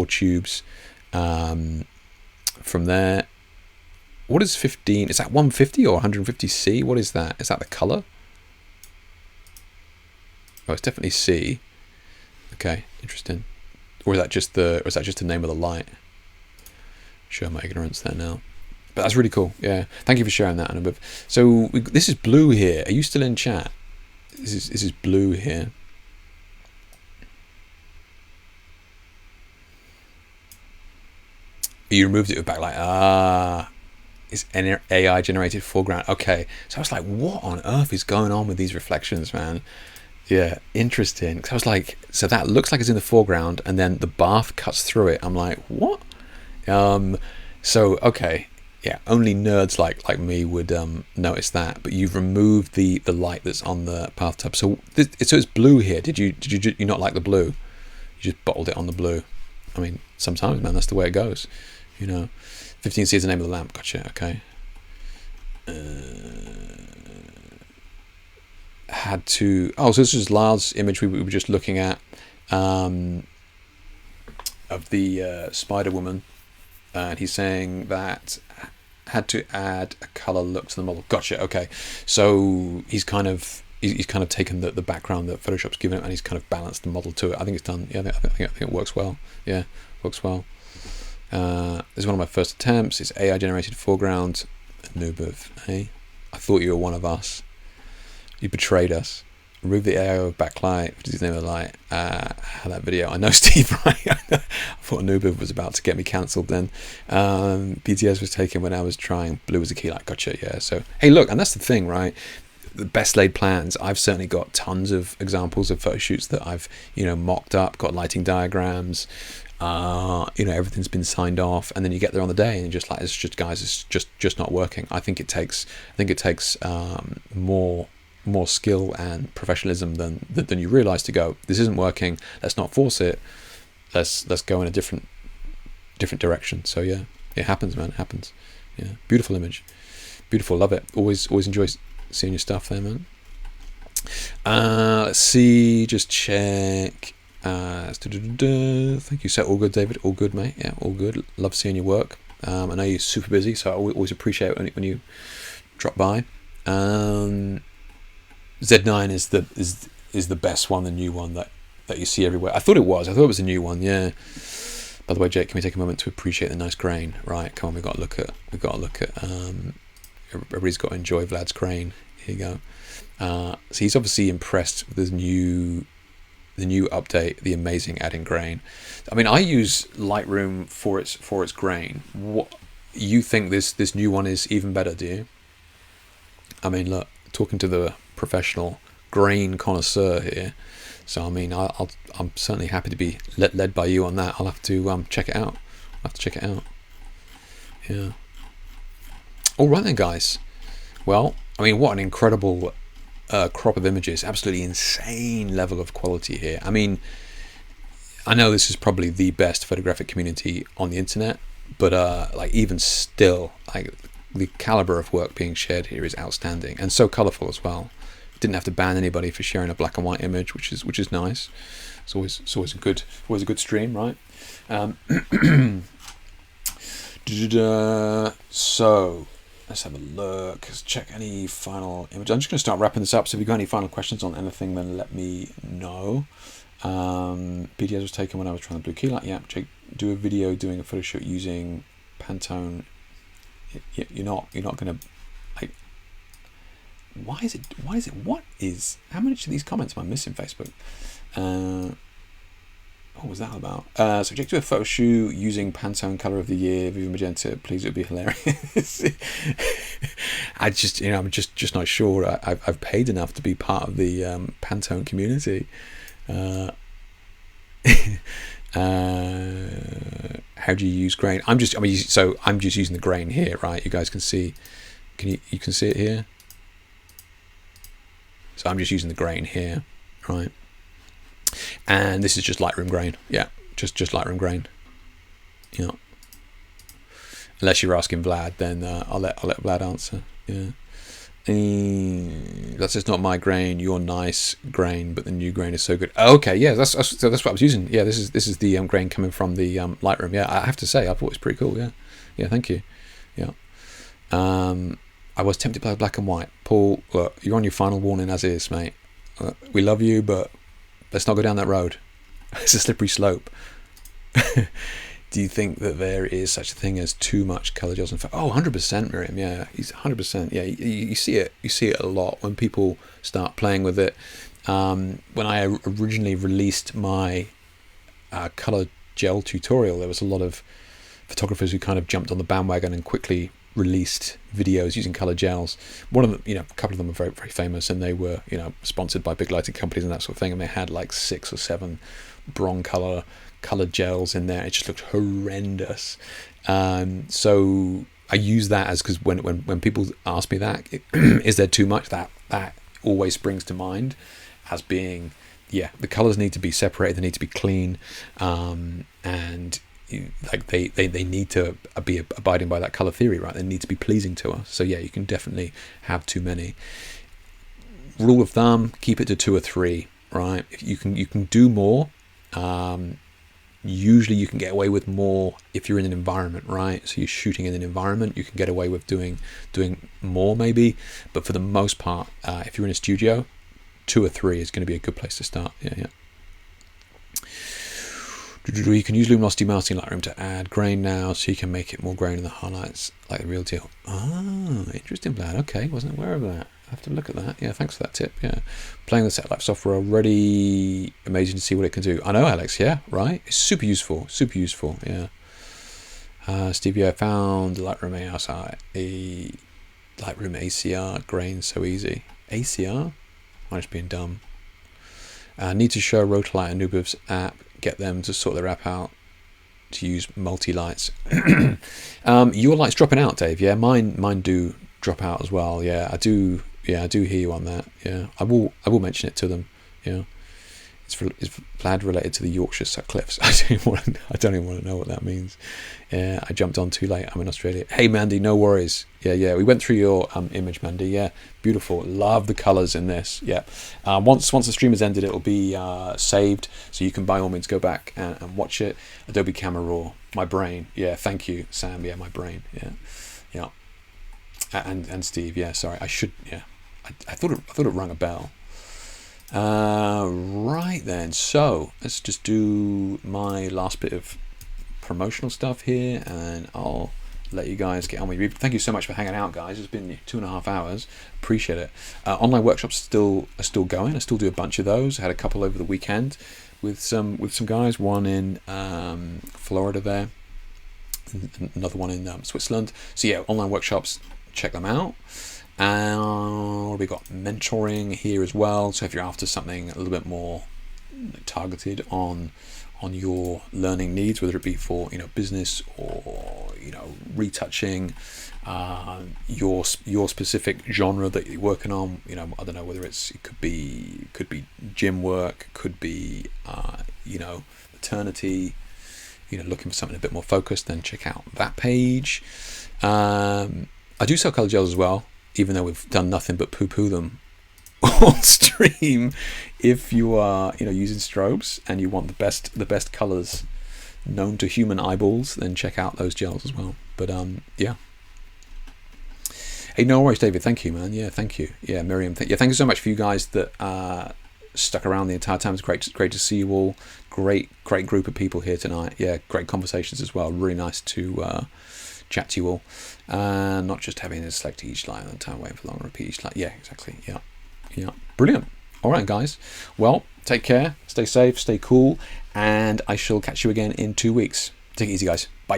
[SPEAKER 1] tubes from there. What is 15? Is that 150 or 150C? What is that? Is that the color? Oh, it's definitely C. Okay, interesting. Or is that just the name of the light? Show my ignorance there now. But that's really cool. Yeah, thank you for sharing that, Anubiv. So this is Blue here. Are you still in chat? This is Blue here. You removed it with backlight. It's an AI generated foreground. Okay, so I was like, what on earth is going on with these reflections, man? Yeah, interesting. Because I was like, so that looks like it's in the foreground, and then the bath cuts through it. I'm like, what? So okay, yeah, only nerds like me would notice that. But you've removed the light that's on the bathtub. So so it's blue here. Did you not like the blue? You just bottled it on the blue. I mean, sometimes, man, that's the way it goes. 15C is the name of the lamp. Gotcha. Okay. Had to. Oh, so this is Lars' image we were just looking at of the Spider Woman, and he's saying that had to add a color look to the model. Gotcha. Okay, so he's kind of taken the background that Photoshop's given him, and he's kind of balanced the model to it. I think it's done. Yeah, I think it works well. Yeah, works well. This is one of my first attempts. It's AI generated foreground. Noob of, hey, I thought you were one of us. You betrayed us. Remove the AI backlight, which is the name of the light. That video. I know Steve, right? I thought Noob was about to get me cancelled then. BTS was taken when I was trying. Blue was a key light. Gotcha, yeah. So, hey, look, and that's the thing, right? The best laid plans. I've certainly got tons of examples of photo shoots that I've, mocked up, got lighting diagrams. Everything's been signed off, and then you get there on the day and you're just like, it's just not working. I think it takes more skill and professionalism than you realize to go, this isn't working, let's not force it, let's go in a different direction. So yeah, it happens, man. It happens. Yeah, beautiful image, beautiful, love it. Always enjoy seeing your stuff there, man. Let's see, just check. Thank you. So all good, David. All good, mate. Yeah, all good. Love seeing your work. I know you're super busy, so I always appreciate it when you drop by. Z9 is the best one, the new one that you see everywhere. I thought it was a new one. Yeah. By the way, Jake, can we take a moment to appreciate the nice grain? Right. Come on, we've got to look at. Everybody's got to enjoy Vlad's grain. Here you go. So he's obviously impressed with the new update, the amazing adding grain. I mean, I use Lightroom for its grain. What you think this new one is even better, do you? I mean, look, talking to the professional grain connoisseur here. So I mean, I'm certainly happy to be led by you on that. I'll have to check it out. Yeah. All right then, guys. Well, I mean, what an incredible crop of images. Absolutely insane level of quality here. I mean, I know this is probably the best photographic community on the internet, but even still, the caliber of work being shared here is outstanding and so colorful as well. Didn't have to ban anybody for sharing a black and white image, which is nice. It's always a good stream, right? So let's have a look. Let's check any final image. I'm just going to start wrapping this up. So if you've got any final questions on anything, then let me know. BTS was taken when I was trying the blue key light. Yeah, Jake, do a video doing a photo shoot using Pantone. You're not going to why is it how many of these comments am I missing, Facebook? What was that about? So Jake, do a photo shoot using Pantone color of the year, Viva Magenta, please, it would be hilarious. I'm just not sure I've paid enough to be part of the Pantone community. How do you use grain? I'm just using the grain here, right? You guys can see, you can see it here. So I'm just using the grain here, right? And this is just Lightroom grain. Yeah, just Lightroom grain. Yeah. Unless you're asking Vlad, then I'll let Vlad answer. Yeah. That's just not my grain. Your nice grain, but the new grain is so good. Okay, yeah, that's what I was using. Yeah, this is the grain coming from the Lightroom. Yeah, I have to say, I thought it was pretty cool. Yeah, thank you. Yeah. I was tempted by black and white. Paul, look, you're on your final warning as is, mate. We love you, but let's not go down that road. It's a slippery slope. Do you think that there is such a thing as too much color gels? 100%, Miriam. Yeah, he's 100%. Yeah, you see it. You see it a lot when people start playing with it. When I originally released my color gel tutorial, there was a lot of photographers who kind of jumped on the bandwagon and quickly released videos using color gels. One of them, a couple of them are very, very famous, and they were, sponsored by big lighting companies and that sort of thing. And they had like 6 or 7 broncolor colored gels in there. It just looked horrendous. So I use that as, because when people ask me that, is there too much, that always springs to mind as being, yeah, the colors need to be separated, they need to be clean, and like they need to be abiding by that color theory, right? They need to be pleasing to us. So yeah, you can definitely have too many. Rule of thumb, keep it to 2 or 3, right? If you can do more. Usually you can get away with more if you're in an environment, right? So you're shooting in an environment, you can get away with doing more maybe, but for the most part, if you're in a studio, 2 or 3 is going to be a good place to start. Yeah. You can use luminosity masking Lightroom to add grain now, so you can make it more grain in the highlights, like the real deal. Ah, interesting, Vlad. Okay, wasn't aware of that. I have to look at that. Yeah, thanks for that tip. Yeah, playing the Set Life software already, amazing to see what it can do. I know, Alex. Yeah, right. It's super useful. Super useful. Yeah. Stevie, I found Lightroom ACR grain so easy. ACR? I'm just being dumb. Need to show Rotolite and Nubiv's app. Get them to sort their app out to use multi-lights. Your light's dropping out, Dave. Yeah, mine do drop out as well. Yeah, I do hear you on that. Yeah, I will mention it to them. Yeah, it's Vlad related to the Yorkshire Cliffs. I don't even want to know what that means. Yeah, I jumped on too late. I'm in Australia. Hey Mandy, no worries. Yeah, we went through your image, Mandy. Yeah, beautiful. Love the colors in this. Yeah, once the stream has ended, it will be saved, so you can by all means go back and watch it. Adobe Camera Raw, my brain. Yeah, thank you, Sam. Yeah, my brain. Yeah. And Steve. Yeah, sorry. I should. Yeah, I thought it rang a bell. Right then. So let's just do my last bit of promotional stuff here, and I'll let you guys get on with it. Thank you so much for hanging out, guys. It's been 2.5 hours. Appreciate it. Online workshops are still going. I still do a bunch of those. I had a couple over the weekend with some guys. One in Florida there, another one in Switzerland. So yeah, online workshops. Check them out. We got mentoring here as well. So if you're after something a little bit more targeted on your learning needs, whether it be for business or retouching your specific genre that you're working on, I don't know whether it could be gym work, could be maternity, looking for something a bit more focused, then check out that page. I do sell color gels as well, even though we've done nothing but poo-poo them on stream. If you are using strobes and you want the best colors known to human eyeballs, then check out those gels as well. But yeah. Hey, no worries, David. Thank you, man. Yeah, thank you. Yeah, Miriam. Thank you so much for you guys that stuck around the entire time. It's great to see you all. Great group of people here tonight. Yeah, great conversations as well. Really nice to chat to you all. Not just having to select each line and time waiting for long, repeat each line. Yeah, exactly. Yeah. Brilliant. All right, guys. Well, take care. Stay safe. Stay cool. And I shall catch you again in 2 weeks. Take it easy, guys. Bye.